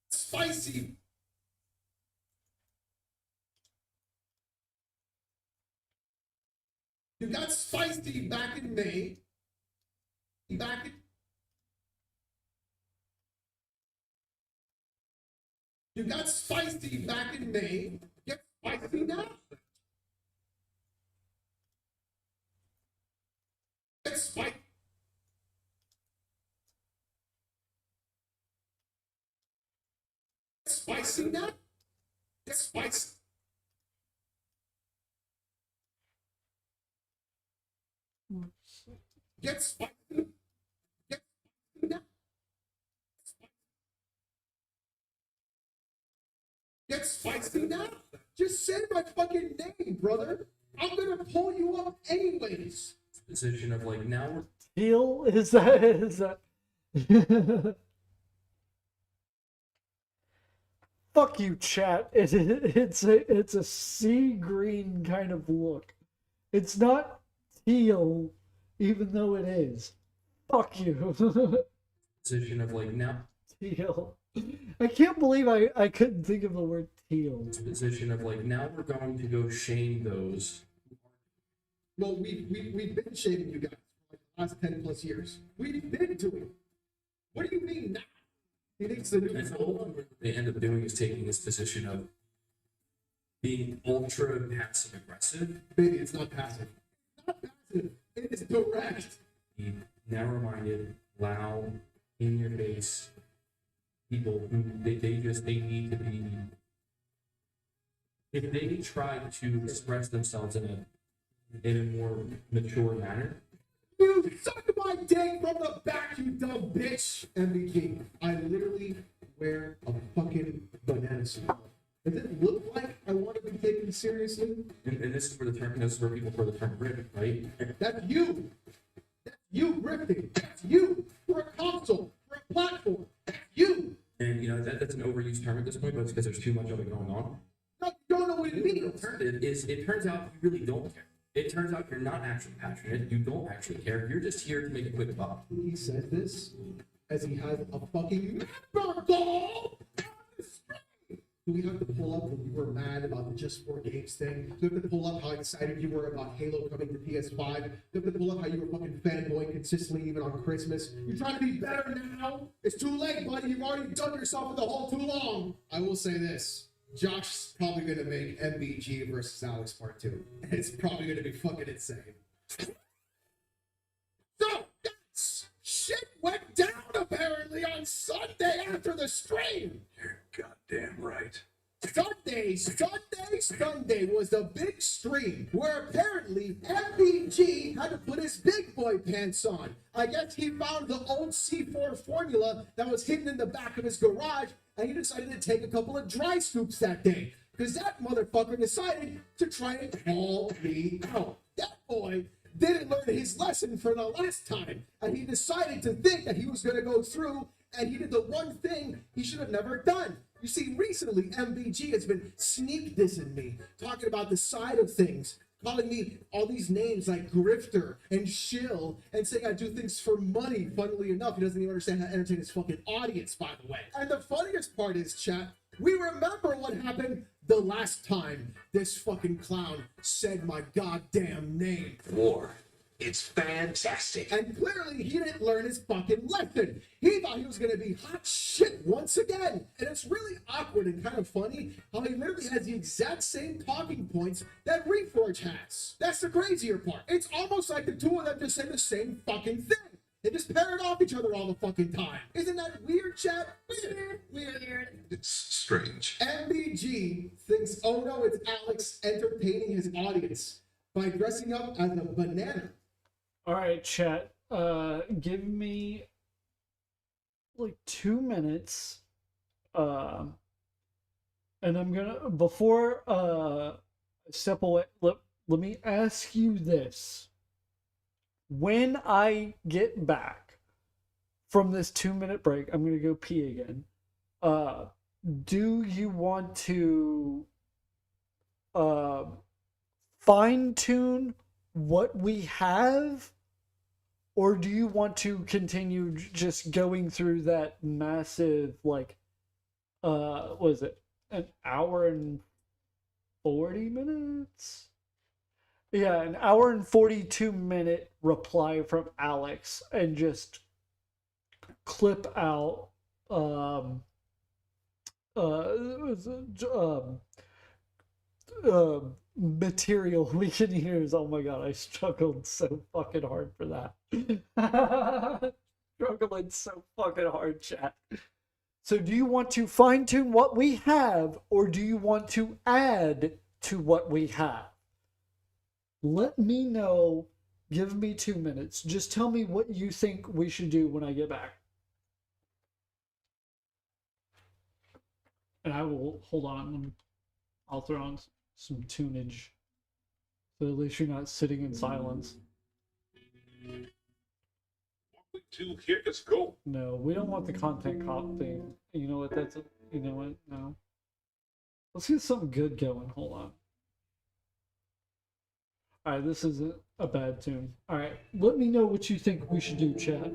Spicy. You got spicy back in May. Back in... You got spicy back in May. Get spicy now. Get spicy. Spicy now. Get spicy. Get spicy. Get spicy now. Get spicy now. Just say my fucking name, brother. I'm gonna pull you up anyways. Position of like now we're Teal is that fuck you, chat. It's a sea green kind of look. It's not teal, even though it is. Fuck you. position of like now Teal. I can't believe I couldn't think of the word teal. position of like now we're going to go shame those. No, we've been shaming you guys for like the last 10 plus years. We've been doing it. What do you mean now? You think it's the new And all what they end up doing is taking this position of being ultra passive aggressive, Baby, it's not passive. It's not passive. It is direct. the narrow-minded, loud, in your face people who they need to be. If they try to express themselves in a more mature manner, You suck my dick from the back, you dumb bitch. MVP. I literally wear a fucking banana suit. Does it look like I want to be taken seriously? and this is where the term, this is where people throw the term rip, right? That's you. That's you ripping. That's you. For a console. For a platform. That's you. And you know that's an overused term at this point, but it's because there's too much of it going on. No, you don't know what it The means. alternative is it turns out you really don't care. It turns out you're not actually passionate. You don't actually care. You're just here to make a quick buck. He says this as he has a fucking member goal Do we have to pull up when you were mad about the just 4 games thing? Do we have to pull up how excited you were about Halo coming to PS5? Do we have to pull up how you were fucking fanboying consistently even on Christmas? You're trying to be better now? It's too late, buddy. You've already done yourself in the hole too long. I will say this. Josh's probably going to make MBG versus Alex Part 2. And it's probably going to be fucking insane. So, that's shit went down apparently on Sunday after the stream. You're goddamn right. Sunday was the big stream where apparently MBG had to put his big boy pants on. I guess he found the old C4 formula that was hidden in the back of his garage, and he decided to take a couple of dry scoops that day because that motherfucker decided to try and call me out. That boy didn't learn his lesson for the last time, and he decided to think that he was going to go through, and he did the one thing he should have never done. You see, recently, MBG has been sneak dissing me, talking about the side of things, calling me all these names like grifter and shill, and saying I do things for money. Funnily enough, he doesn't even understand how to entertain his fucking audience, by the way. And the funniest part is, chat, we remember what happened the last time this fucking clown said my goddamn name. War. It's fantastic. And clearly he didn't learn his fucking lesson. He thought he was going to be hot shit once again. And it's really awkward and kind of funny how he literally has the exact same talking points that Reforge has. That's the crazier part. It's almost like the two of them just say the same fucking thing. They just parrot off each other all the fucking time. Isn't that weird, chat? Weird. It's strange. MBG thinks Ohnoitsalexx entertaining his audience by dressing up as a banana. All right, chat. Give me like 2 minutes. And I'm gonna before step away. Let me ask you this: when I get back from this 2-minute break, I'm gonna go pee again. Do you want to fine tune what we have? Or do you want to continue just going through that massive, like, what is it, an hour and 40 minutes? Yeah, an hour and 42-minute reply from Alex and just clip out, material we can use. Oh my god, I struggled so fucking hard for that. Struggling so fucking hard, chat. So do you want to fine tune what we have, or do you want to add to what we have? Let me know. Give me 2 minutes. Just tell me what you think we should do when I get back. And I will, hold on, I'll throw on some tunage, so at least you're not sitting in silence. To here, let's go. No, we don't want the content cop thing. You know what? You know what? No. Let's get something good going. Hold on. All right, this isn't a bad tune. All right, let me know what you think we should do, chat.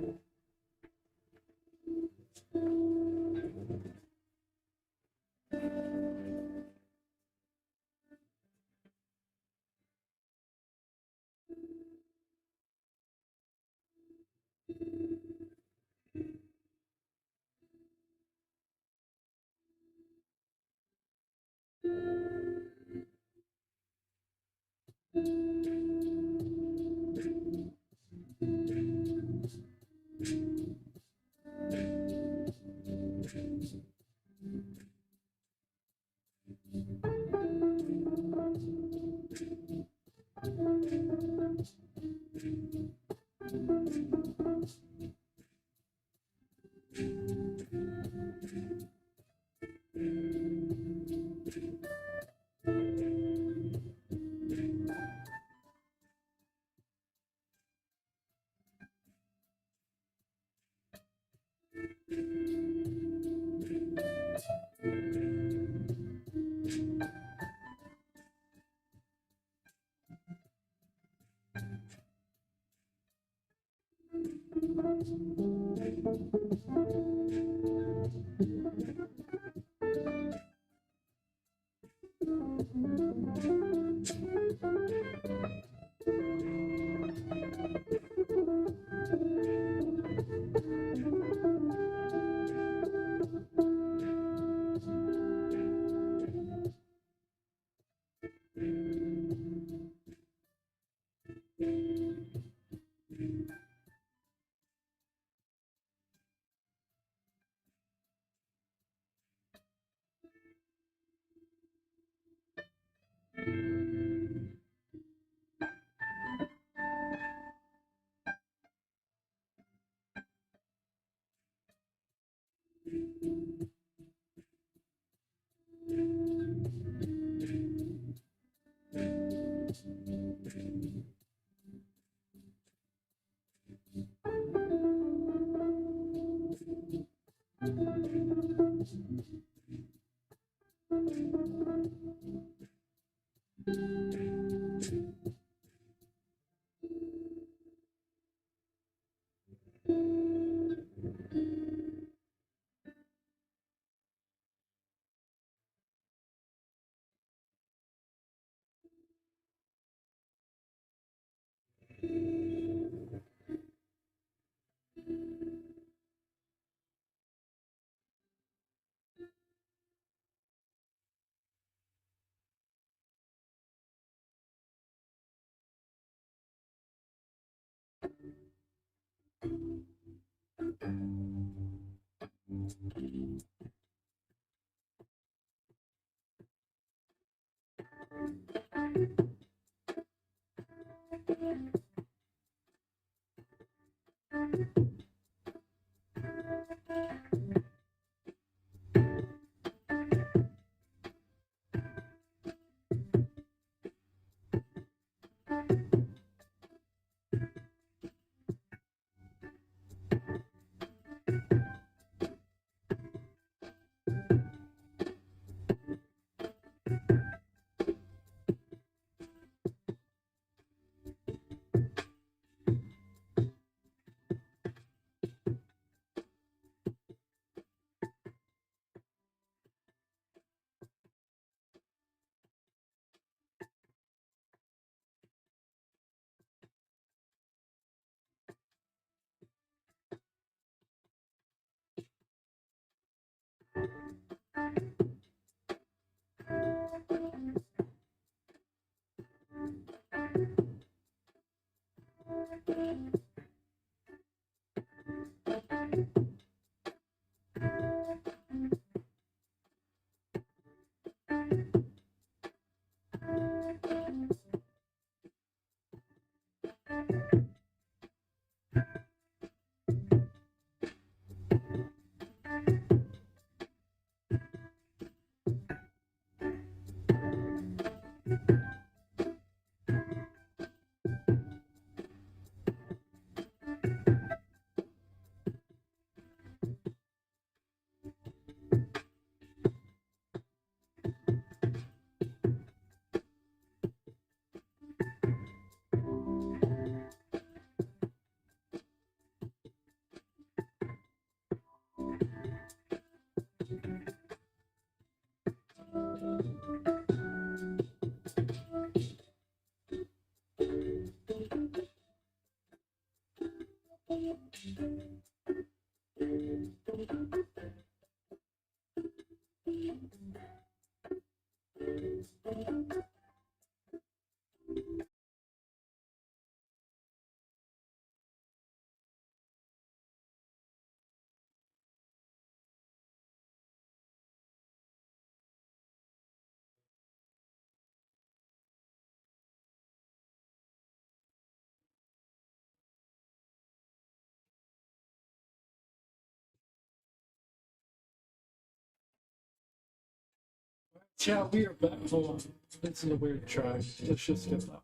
Yeah, we are back. Hold on. This is a weird track. Let's just skip that.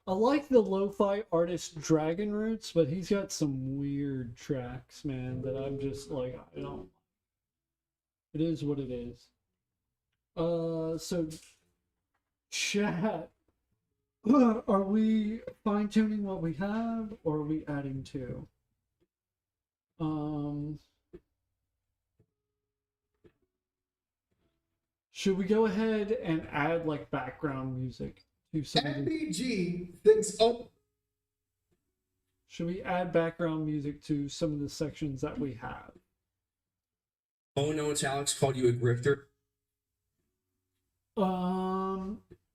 I like the lo-fi artist Dragon Roots, but he's got some weird tracks, man, that I'm just like, I don't. It is what it is. So chat. Are we fine-tuning what we have, or are we adding to? Should we go ahead and add like background music to some of the... MBG thinks, oh, Should we add background music to some of the sections that we have? Ohnoitsalexx called you a grifter.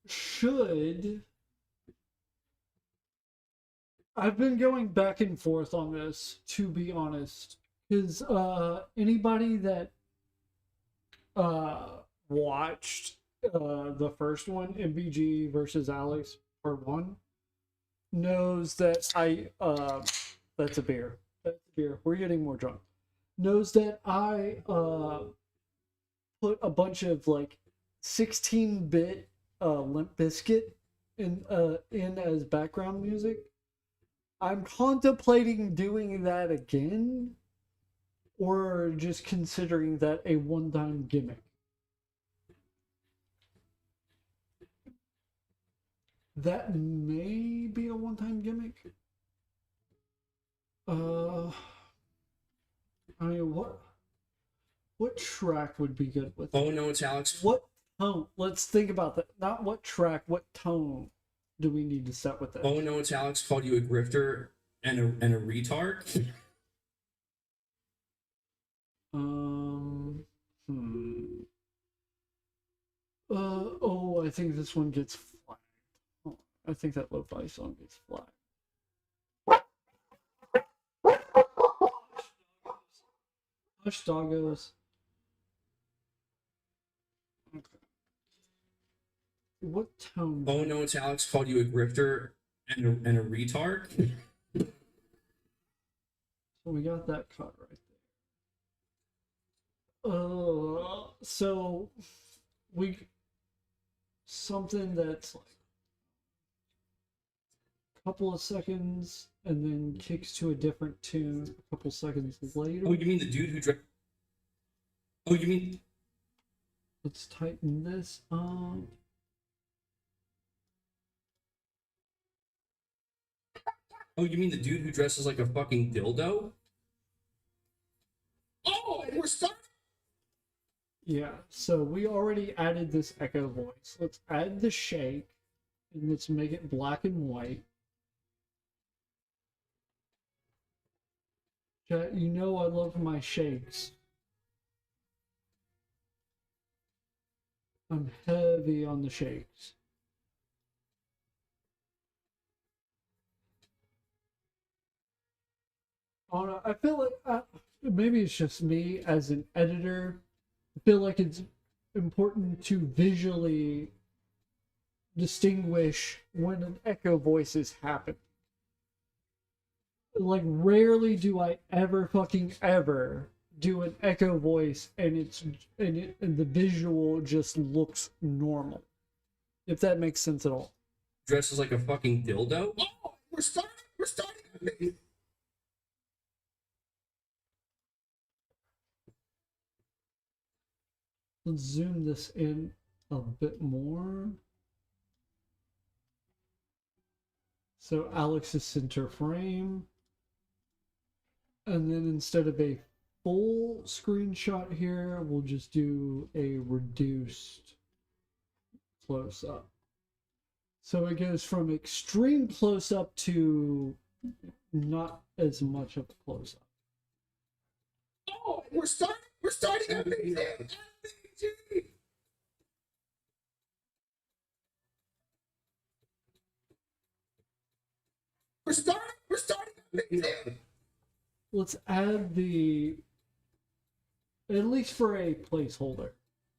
Should... I've been going back and forth on this, to be honest, because anybody that watched the first one, MBG versus Alex part 1, knows that that's a beer. That's a beer. We're getting more drunk. Knows that I put a bunch of like 16-bit Limp Bizkit in as background music. I'm contemplating doing that again, or just considering that a one-time gimmick. That may be a one-time gimmick. I mean, what track would be good with it? Oh no, it's Alex. What tone? Let's think about that. Not what track, what tone do we need to set with it? Oh no, it's Alex called you a grifter and a retard. Hmm. Oh, I think this one gets flagged. Oh, I think that lo-fi song gets flagged. Hush doggos. Okay. What tone? Oh no, it's Alex called you a grifter and a retard. So we got that cut right there. So we something that's like a couple of seconds and then kicks to a different tune a couple seconds later. Oh, you mean the dude who dre- Oh, you mean Let's tighten this up. Oh, you mean the dude who dresses like a fucking dildo? Oh, and we're starting. Yeah, so we already added this echo voice. Let's add the shake and let's make it black and white. Chat, you know I love my shakes. I'm heavy on the shakes. I feel like maybe it's just me as an editor. I feel like it's important to visually distinguish when an echo voice is happening. Like, rarely do I ever do an echo voice and the visual just looks normal. If that makes sense at all. Dresses like a fucking dildo? Oh, we're starting. We're starting. Let's zoom this in a bit more. So Alex is center frame. And then instead of a full screenshot here, we'll just do a reduced close up. So it goes from extreme close up to not as much of a close up. Oh, and we're starting. We're starting. Amazing. We're starting. We're starting. Amazing. Let's add the, at least for a placeholder.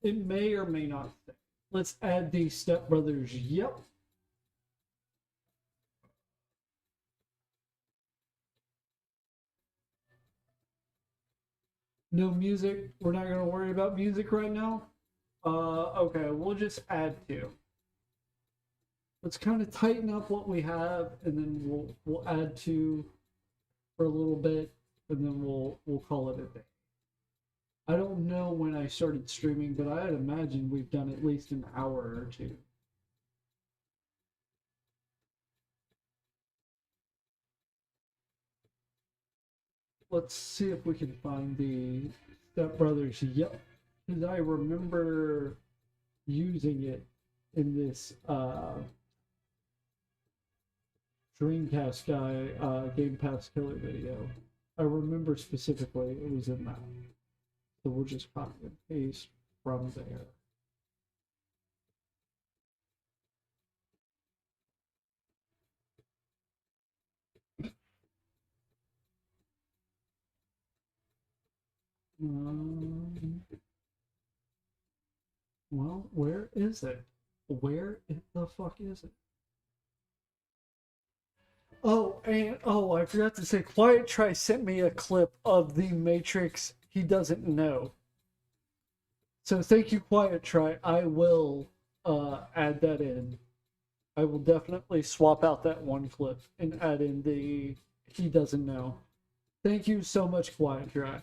It may or may not fit. Let's add the Step Brothers. Yep. No music. We're not going to worry about music right now. Okay, we'll just add two. Let's kind of tighten up what we have, and then we'll add two for a little bit, and then we'll call it a day. I don't know when I started streaming, but I'd imagine we've done at least an hour or two. Let's see if we can find the Step Brothers. Yep, because I remember using it in this Dreamcast guy Game Pass Killer video. I remember specifically it was in that. So we'll just copy and paste from there. Well, where is it? Where the fuck is it? Oh, and I forgot to say, Quiet Try sent me a clip of the Matrix he doesn't know. So thank you, Quiet Try. I will add that in. I will definitely swap out that one clip and add in the he doesn't know. Thank you so much, Quiet Dry.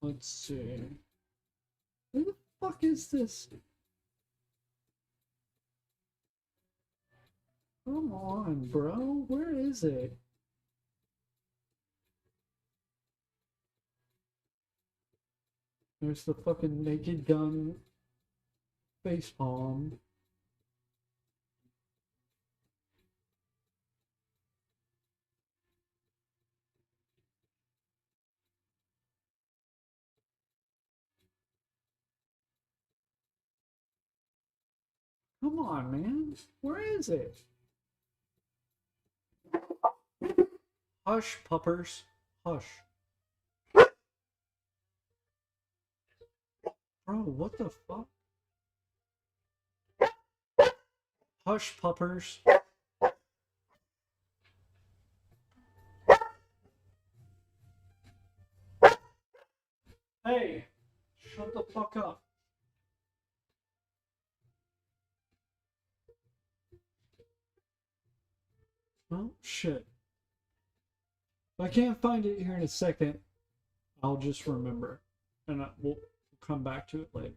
Let's see. Who the fuck is this? Come on, bro. Where is it? There's the fucking Naked Gun facepalm. Come on, man. Where is it? Hush, puppers. Hush. Bro, what the fuck? Hush, puppers. Hey, shut the fuck up. Oh, shit. If I can't find it here in a second, I'll just remember. And we'll come back to it later.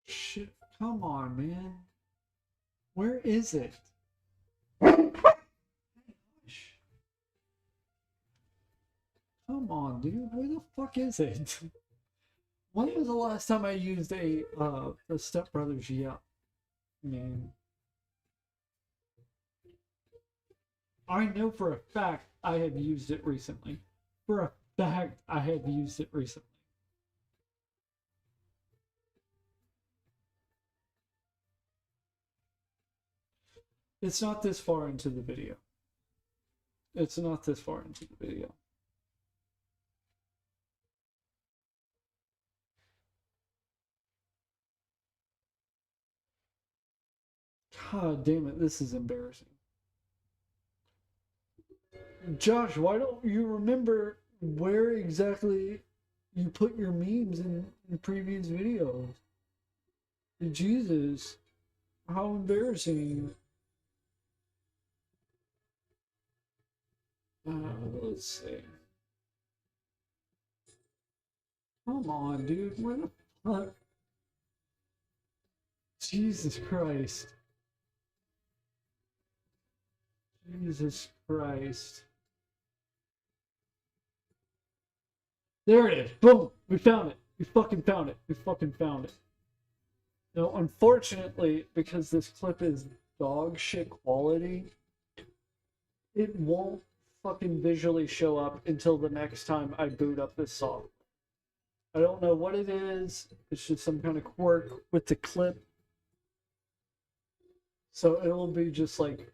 Shit, come on, man. Where is it? Come on, dude. Where the fuck is it? When was the last time I used the Step Brothers? Yeah, man. I know for a fact I have used it recently. For a fact I have used it recently. It's not this far into the video. It's not this far into the video. God damn it, this is embarrassing. Josh, why don't you remember where exactly you put your memes in previous videos? Jesus, how embarrassing. Let's see. Come on, dude. Where the fuck? Jesus Christ. Jesus Christ. There it is. Boom. We found it. We fucking found it. We fucking found it. Now, unfortunately, because this clip is dog shit quality, it won't fucking visually show up until the next time I boot up this software. I don't know what it is. It's just some kind of quirk with the clip. So it'll be just like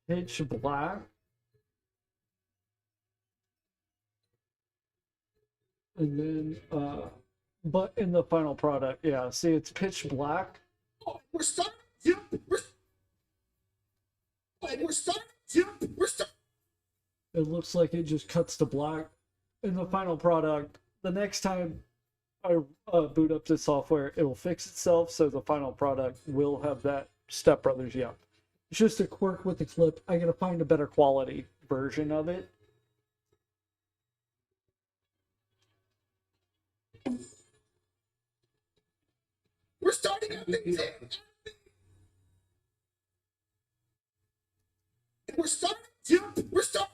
pitch black. And then, but in the final product, yeah, see, it's pitch black. Oh, we're starting. Yeah, we're starting. Yeah, we're starting. It looks like it just cuts to black. In the final product, the next time I boot up this software, it will fix itself, so the final product will have that Step Brothers, yeah. It's just a quirk with the clip. I gotta find a better quality version of it. We're starting at the we're starting. Yeah, we're starting.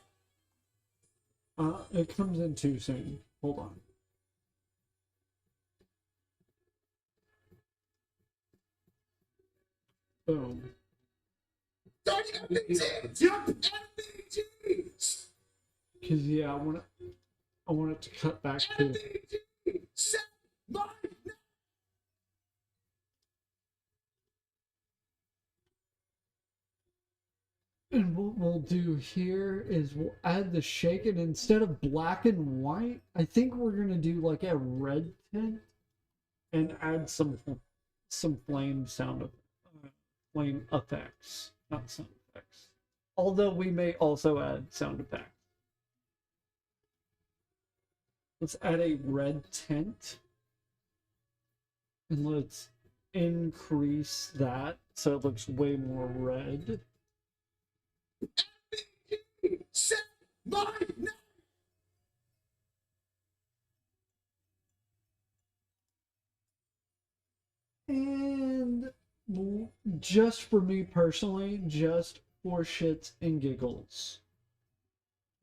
It comes in too soon. Hold on. Boom. Starting at the jump at the Cause yeah, I want it to cut back to. set my And what we'll do here is we'll add the shake, and instead of black and white, I think we're gonna do like a red tint and add some flame flame effects, not sound effects. Although we may also add sound effects. Let's add a red tint, and let's increase that so it looks way more red. Set my name. And just for me personally, just for shits and giggles,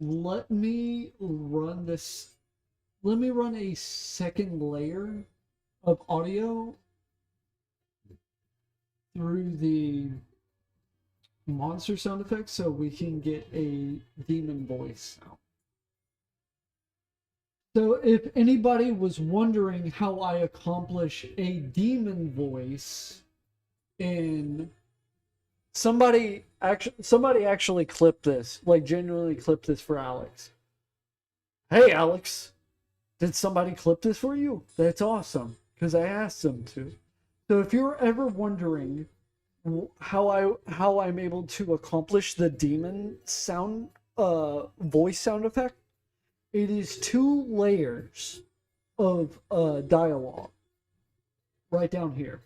let me run a second layer of audio through the monster sound effects so we can get a demon voice sound. So if anybody was wondering how I accomplish a demon voice in somebody actually clipped this, like genuinely clipped this for Alex. Hey Alex, did somebody clip this for you? That's awesome, because I asked them to. So if you're ever wondering how I'm able to accomplish the demon sound voice sound effect, it is 2 layers of dialogue right down here.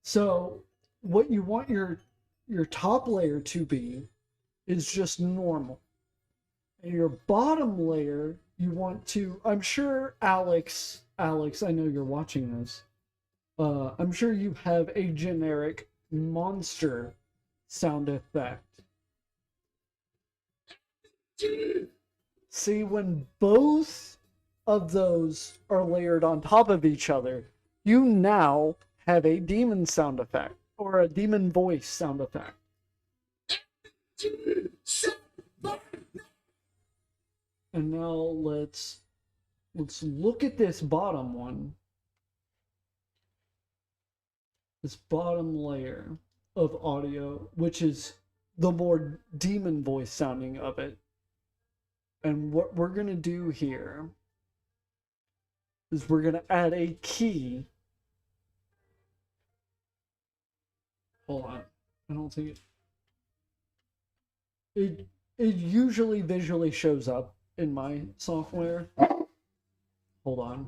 So what you want your top layer to be is just normal, and your bottom layer you want to, I'm sure Alex, I know you're watching this. I'm sure you have a generic monster sound effect. See, when both of those are layered on top of each other, you now have a demon sound effect, or a demon voice sound effect. And now let's look at this bottom one. This bottom layer of audio, which is the more demon voice sounding of it. And what we're going to do here is we're going to add a key. Hold on. I don't think it usually visually shows up in my software. Hold on.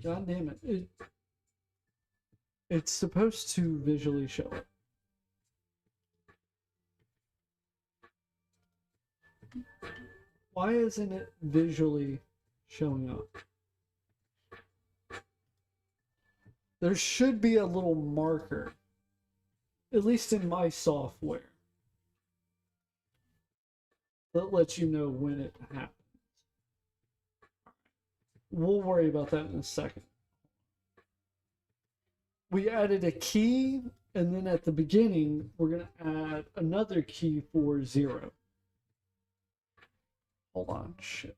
God damn it. It's supposed to visually show it. Why isn't it visually showing up? There should be a little marker, at least in my software, that lets you know when it happens. We'll worry about that in a second. We added a key, and then at the beginning, we're going to add another key for 0. Hold on, shit.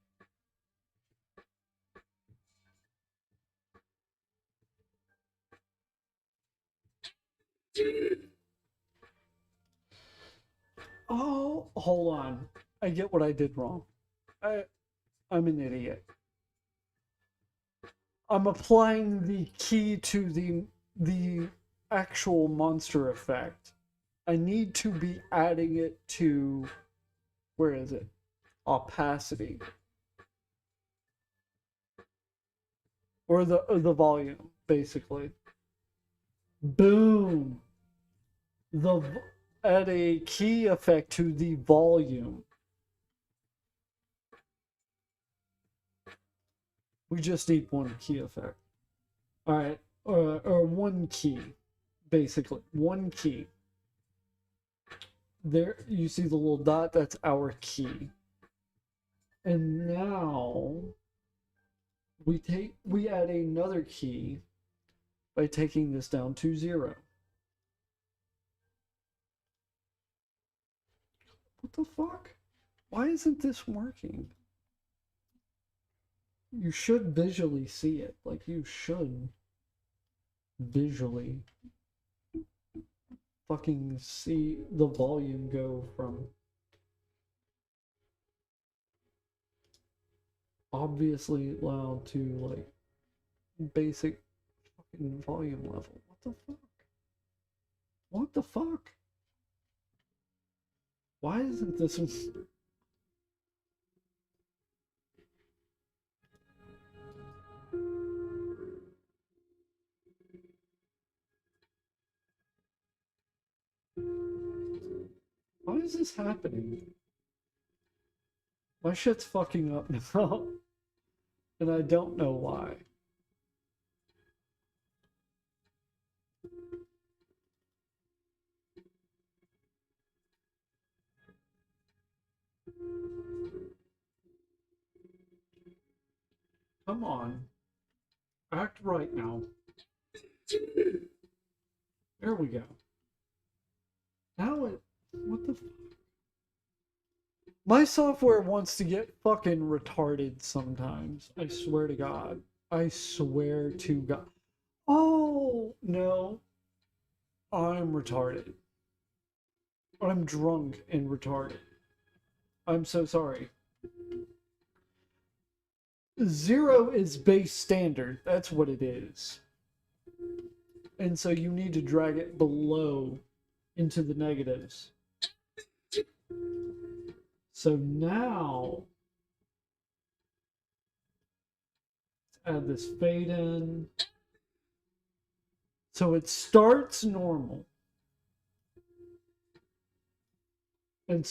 Oh, hold on. I get what I did wrong. I'm an idiot. I'm applying the key to the actual monster effect. I need to be adding it to, where is it? Opacity. Or the volume, basically. Boom. Add a key effect to the volume. We just need one key effect. All right, or one key, basically one key. There, you see the little dot. That's our key. And now we add another key by taking this down to 0. What the fuck? Why isn't this working? You should visually see it. Like, you should visually fucking see the volume go from obviously loud to like basic fucking volume level. What the fuck? What the fuck? Why isn't this why is this happening? My shit's fucking up now. And I don't know why. Come on. Act right now. There we go. Now it... What the... My software wants to get fucking retarded sometimes. I swear to God. I swear to God. Oh, no. I'm retarded. I'm drunk and retarded. I'm so sorry. 0 is base standard. That's what it is. And so you need to drag it below into the negatives. So now, let's add this fade in. So it starts normal. And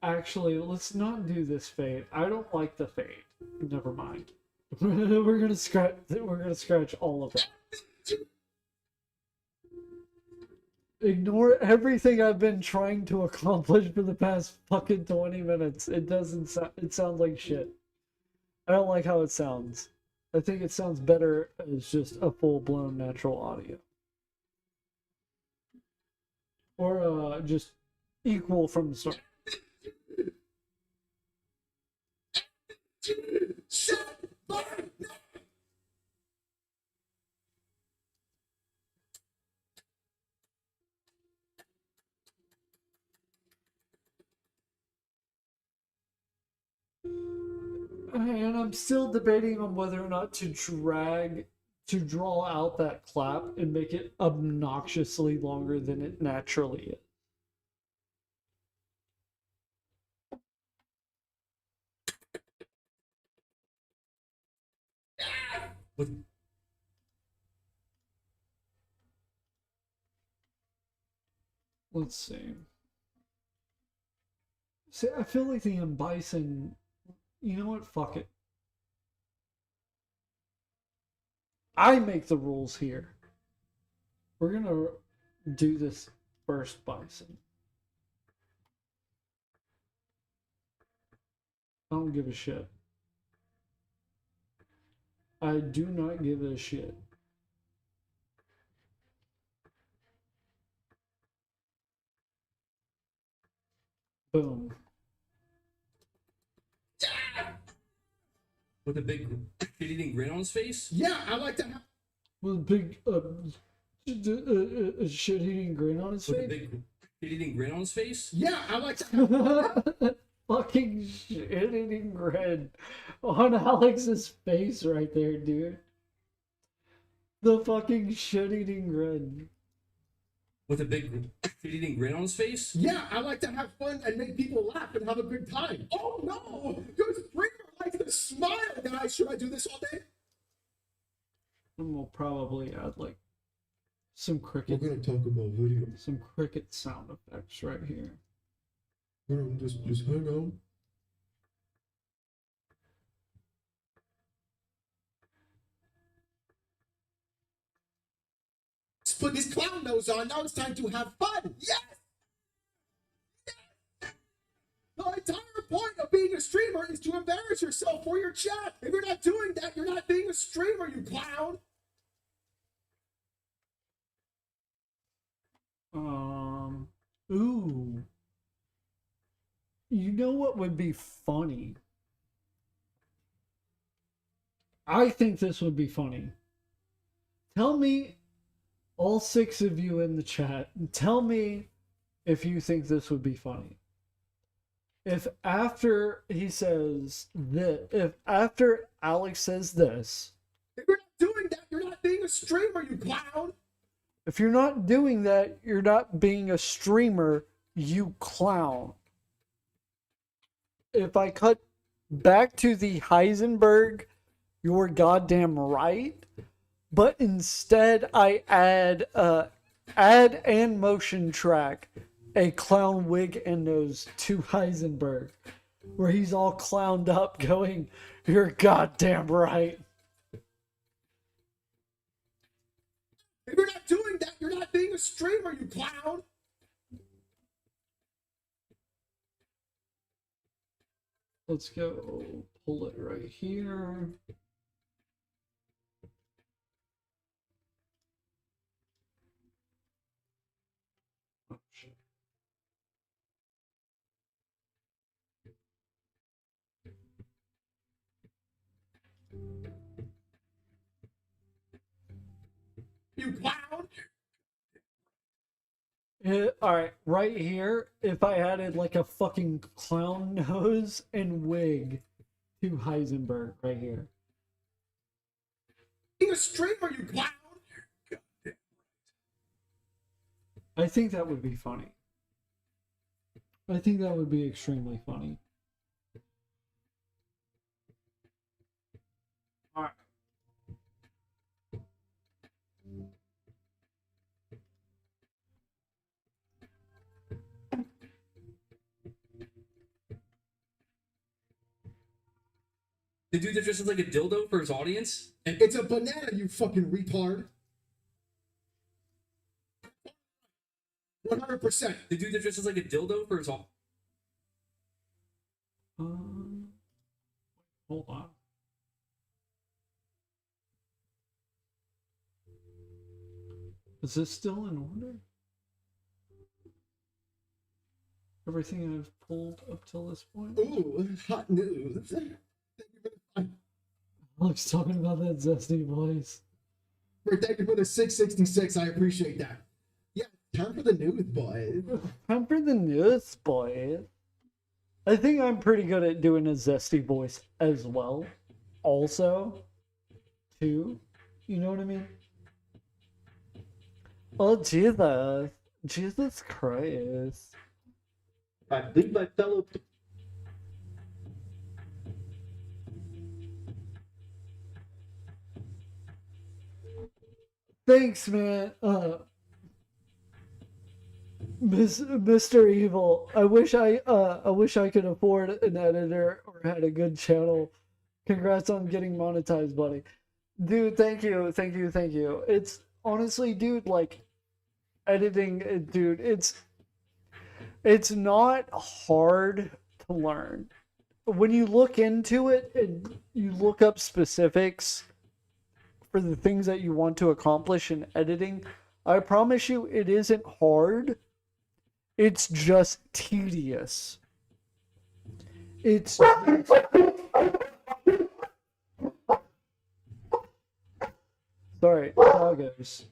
actually, let's not do this fade. I don't like the fade. Never mind. We're gonna scratch all of that. Ignore everything I've been trying to accomplish for the past fucking 20 minutes. It doesn't it sounds like shit. I don't like how it sounds. I think it sounds better as just a full-blown natural audio. Or just equal from the start. And I'm still debating on whether or not to draw out that clap and make it obnoxiously longer than it naturally is. Let's see. See, I feel like the Bison. You know what? Fuck it. I make the rules here. We're gonna do this first, Bison. I don't give a shit. I do not give a shit. Boom. With a big shit-eating grin on his face? Yeah, I like that. With a big shit-eating grin on his With a face. big shit-eating grin on his face? Yeah, I like that. Fucking shit-eating grin on Alex's face right there, dude. The fucking shit-eating grin. With a big shit-eating grin on his face? Yeah, I like to have fun and make people laugh and have a good time. Oh no, your streamer likes to smile, guys. Should I do this all day? And we'll probably add like some We're cricket, gonna talk about video. some cricket sound effects right here. We're gonna just hang out. put this clown nose on. Now it's time to have fun. Yes! The entire point of being a streamer is to embarrass yourself for your chat. If you're not doing that, you're not being a streamer, you clown. Ooh. You know what would be funny? I think this would be funny. Tell me, all 6 of you in the chat, tell me if you think this would be funny. If after he says this, if after Alex says this, If you're not doing that, you're not being a streamer, you clown. if you're not doing that, you're not being a streamer, you clown. If I cut back to the Heisenberg, you're goddamn right, but instead I add and motion track a clown wig and nose to Heisenberg, where he's all clowned up going, "You're goddamn right." If you're not doing that, you're not being a streamer, you clown. Let's go pull it right here. Oh, shit. You clown. All right, right here, if I added like a fucking clown nose and wig to Heisenberg right here. Being a streamer, you clown. I think that would be funny. I think that would be extremely funny. All right. The dude that dresses like a dildo for his audience? It's a banana, you fucking retard. 100%. The dude that dresses like a dildo for his audience? Hold on. Is this still in order? Everything I've pulled up till this point? Ooh, hot news. Alex talking about that zesty voice. Thank you for the 666. I appreciate that. Yeah, time for the news, boys. Time for the news, boy. I think I'm pretty good at doing a zesty voice as well. Also, too. You know what I mean? Oh, Jesus. Jesus Christ. I think my fellow. Thanks, man. Mr. Evil. I wish I could afford an editor or had a good channel. Congrats on getting monetized, buddy. Dude, thank you. It's honestly, dude, like editing, dude, it's not hard to learn. When you look into it and you look up specifics for the things that you want to accomplish in editing, I promise you it isn't hard. It's just tedious. It's sorry, doggos.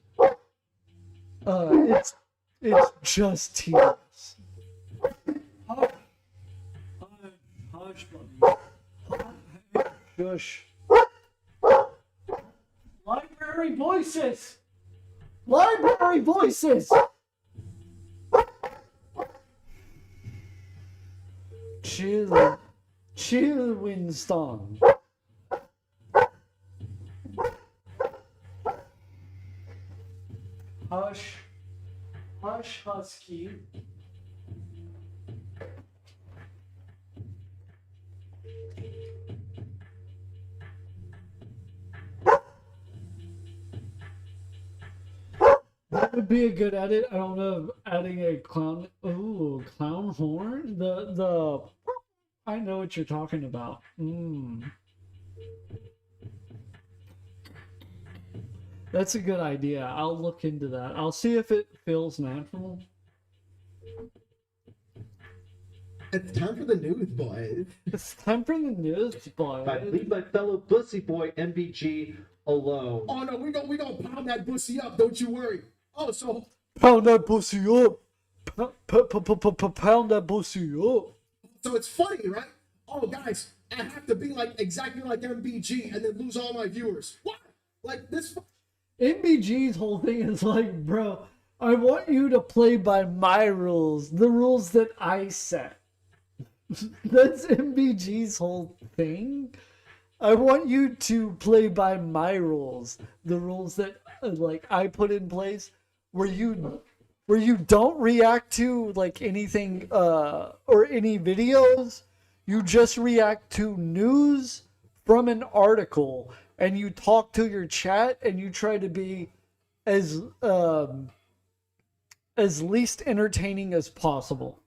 It's just tedious. Hush, buddy. Shush. Library voices! Library voices! Chill, Winston. Hush, Husky. would be a good edit. I don't know if adding a clown. Ooh, clown horn. The. I know what you're talking about. That's a good idea. I'll look into that. I'll see if it feels natural. It's time for the news, boys. It's time for the news, I boy. leave my fellow pussy boy MBG alone. Oh no, we gonna pound that pussy up. Don't you worry. Oh, so Pound that pussy up. Pound that pussy up. it's funny, right? Oh, guys, I have to be like exactly like MBG and then lose all my viewers. What? Like this? MBG's whole thing is like, bro, I want you to play by my rules, the rules that I set. That's MBG's whole thing. I want you to play by my rules, the rules that like I put in place, where you don't react to like anything or any videos. You just react to news from an article, and you talk to your chat, and you try to be as least entertaining as possible.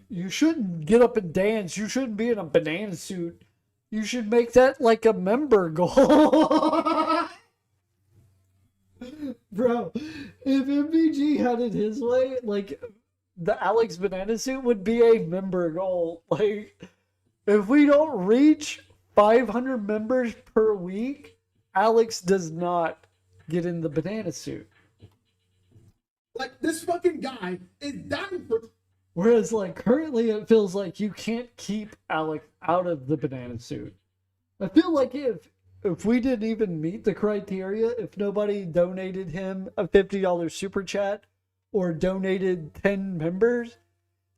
You shouldn't get up and dance. You shouldn't be in a banana suit. You should make that like a member goal. Bro, if MVG had it his way, like the Alex banana suit would be a member goal. Like, if we don't reach 500 members per week, Alex does not get in the banana suit. Like this fucking guy is dying for. Whereas, like, currently it feels like you can't keep Alex out of the banana suit. I feel like if we didn't even meet the criteria, if nobody donated him a $50 super chat or donated 10 members,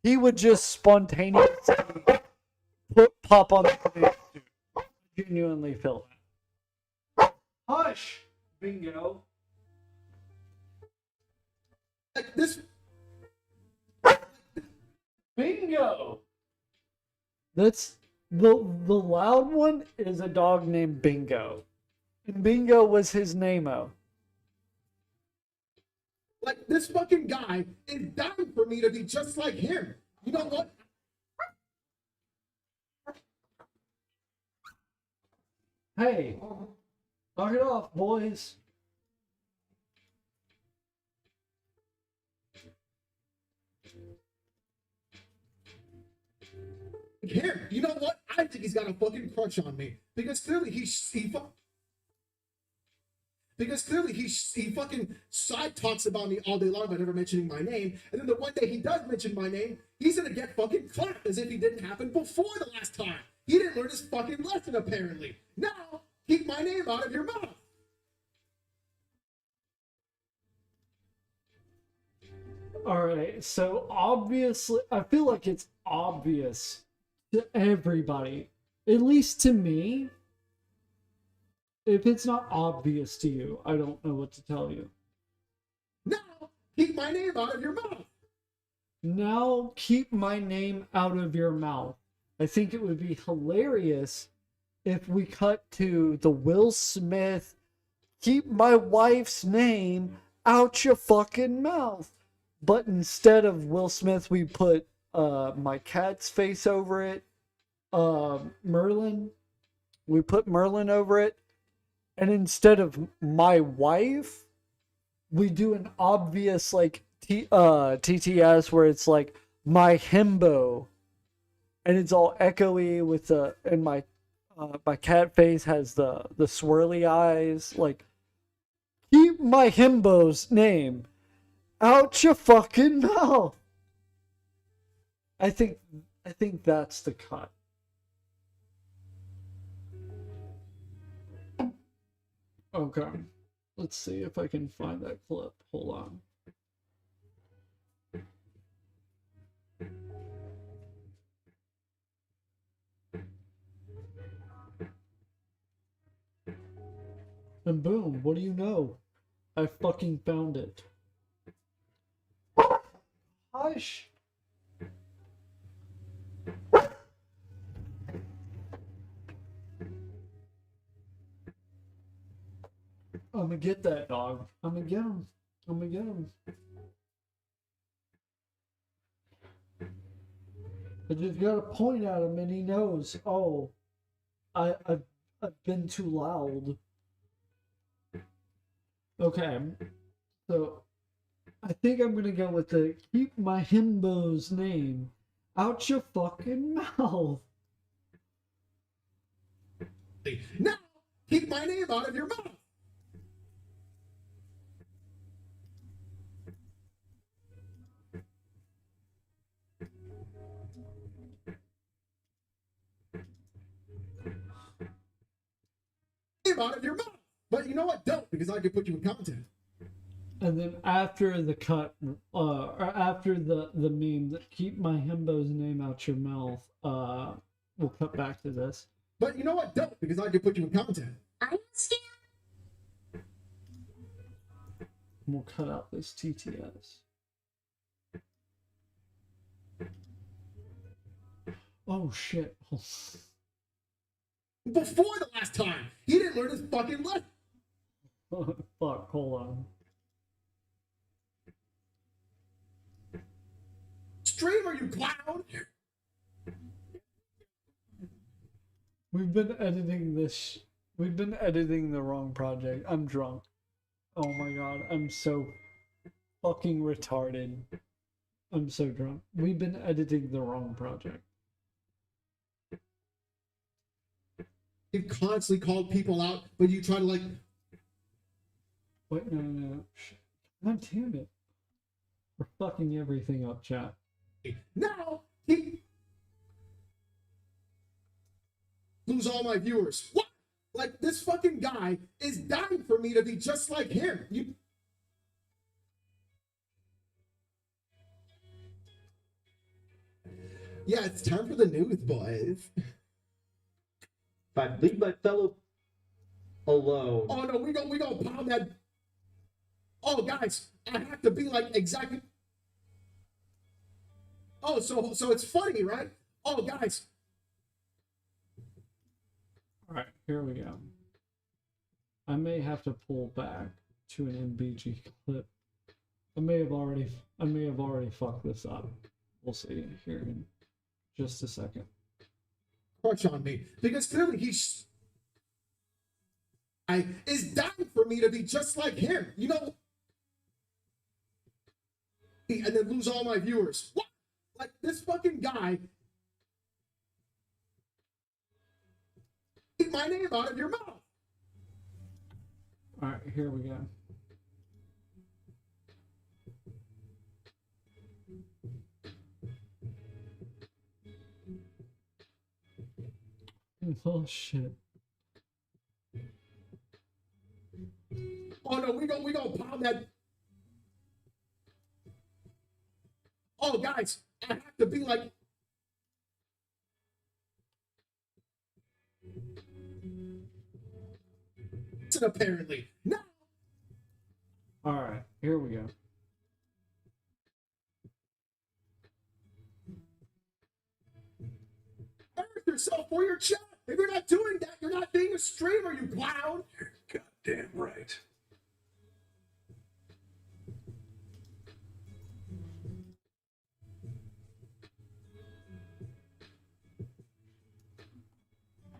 he would just spontaneously pop on the banana suit. I genuinely feel that. Hush! Bingo. Like this. Bingo! That's the loud one is a dog named Bingo. And Bingo was his name-o. Like this fucking guy is dying for me to be just like him. You know what? Hey, knock it off, boys. Him. You know what? I think he's got a fucking crush on me because clearly he fucking side talks about me all day long by never mentioning my name, and then the one day he does mention my name, he's gonna get fucking clapped as if he didn't happen before the last time. He didn't learn his fucking lesson apparently. Now keep my name out of your mouth. Alright, so obviously, I feel like it's obvious to everybody, at least to me. If it's not obvious to you, I don't know what to tell you. Now keep my name out of your mouth. Now keep my name out of your mouth. I think it would be hilarious if we cut to the Will Smith, keep my wife's name out your fucking mouth. But instead of Will Smith, we put my cat's face over it. Merlin. We put Merlin over it. And instead of my wife, we do an obvious like TTS where it's like my himbo. And it's all echoey with and my cat face has the swirly eyes. Like, keep my himbo's name out your fucking mouth. I think that's the cut. Okay. Let's see if I can find that clip. Hold on. And boom, what do you know? I fucking found it. Hush. I'm gonna get that dog. I'm gonna get him. I'm gonna get him. I just gotta point at him and he knows. Oh, I've been too loud. Okay, so I think I'm gonna go with the keep my himbo's name out your fucking mouth. Now, keep my name out of your mouth. Name out of your mouth. But you know what? Don't, because I can put you in content. And then after the cut, or after the meme that keep my himbo's name out your mouth, we'll cut back to this. But you know what? Don't, because I can put you in content. I understand. We'll cut out this TTS. Oh shit. Before the last time, he didn't learn his fucking lesson. Fuck, hold on. Streamer, you clown. We've been editing this. We've been editing the wrong project. I'm drunk. Oh my god, I'm so fucking retarded. I'm so drunk. We've been editing the wrong project. You've constantly called people out, but you try to like. Wait, no. Shit. God damn it. We're fucking everything up, chat. Now, he lose all my viewers. What? Like, this fucking guy is dying for me to be just like him. You. Yeah, it's time for the news, boys. If I leave my fellow alone. Oh no, we gonna pound that. Oh guys, I have to be like exactly. Oh, so it's funny, right? Oh guys. Alright, here we go. I may have to pull back to an MBG clip. I may have already fucked this up. We'll see here in just a second. Crush on me because clearly is dying for me to be just like him, you know, and then lose all my viewers. What? Like this fucking guy. Keep my name out of your mouth. Alright, here we go. Oh shit. Oh no, we gonna pound that. Oh guys, I have to be like. Apparently. No. Alright, here we go. Earth yourself for your chat. If you're not doing that, you're not being a streamer, you clown. You're goddamn right.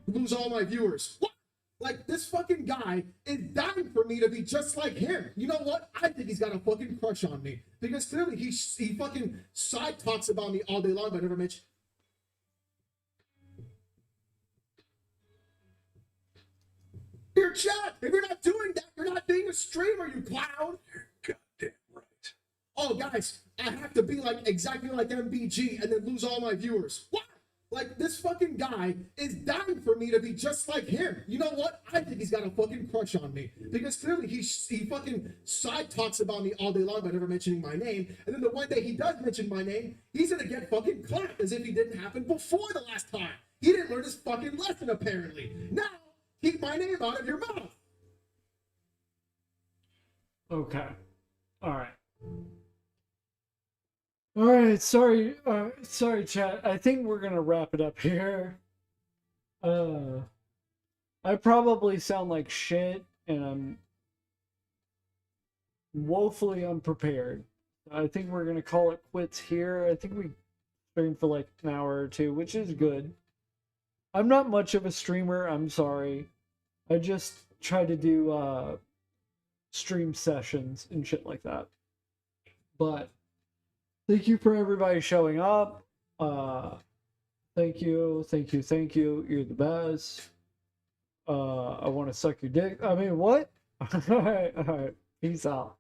Lose all my viewers. What? Like this fucking guy is dying for me to be just like him. You know what? I think he's got a fucking crush on me because clearly he fucking side talks about me all day long, but never mentioned. Your chat. If you're not doing that, you're not being a streamer, you clown. You're goddamn right. Oh, guys, I have to be like exactly like MBG and then lose all my viewers. What? Like this fucking guy is dying for me to be just like him. You know what? I think he's got a fucking crush on me because clearly he fucking side talks about me all day long by never mentioning my name. And then the one day he does mention my name, he's gonna get fucking clapped as if he didn't happen before the last time. He didn't learn his fucking lesson apparently. Now, keep my name out of your mouth. Okay. Alright. Alright, sorry, chat. I think we're gonna wrap it up here. I probably sound like shit, and woefully unprepared. I think we're gonna call it quits here. I think we streamed for like an hour or two, which is good. I'm not much of a streamer, I'm sorry. I just try to do stream sessions and shit like that. But thank you for everybody showing up. Thank you. You're the best. I want to suck your dick. I mean, what? All right. Peace out.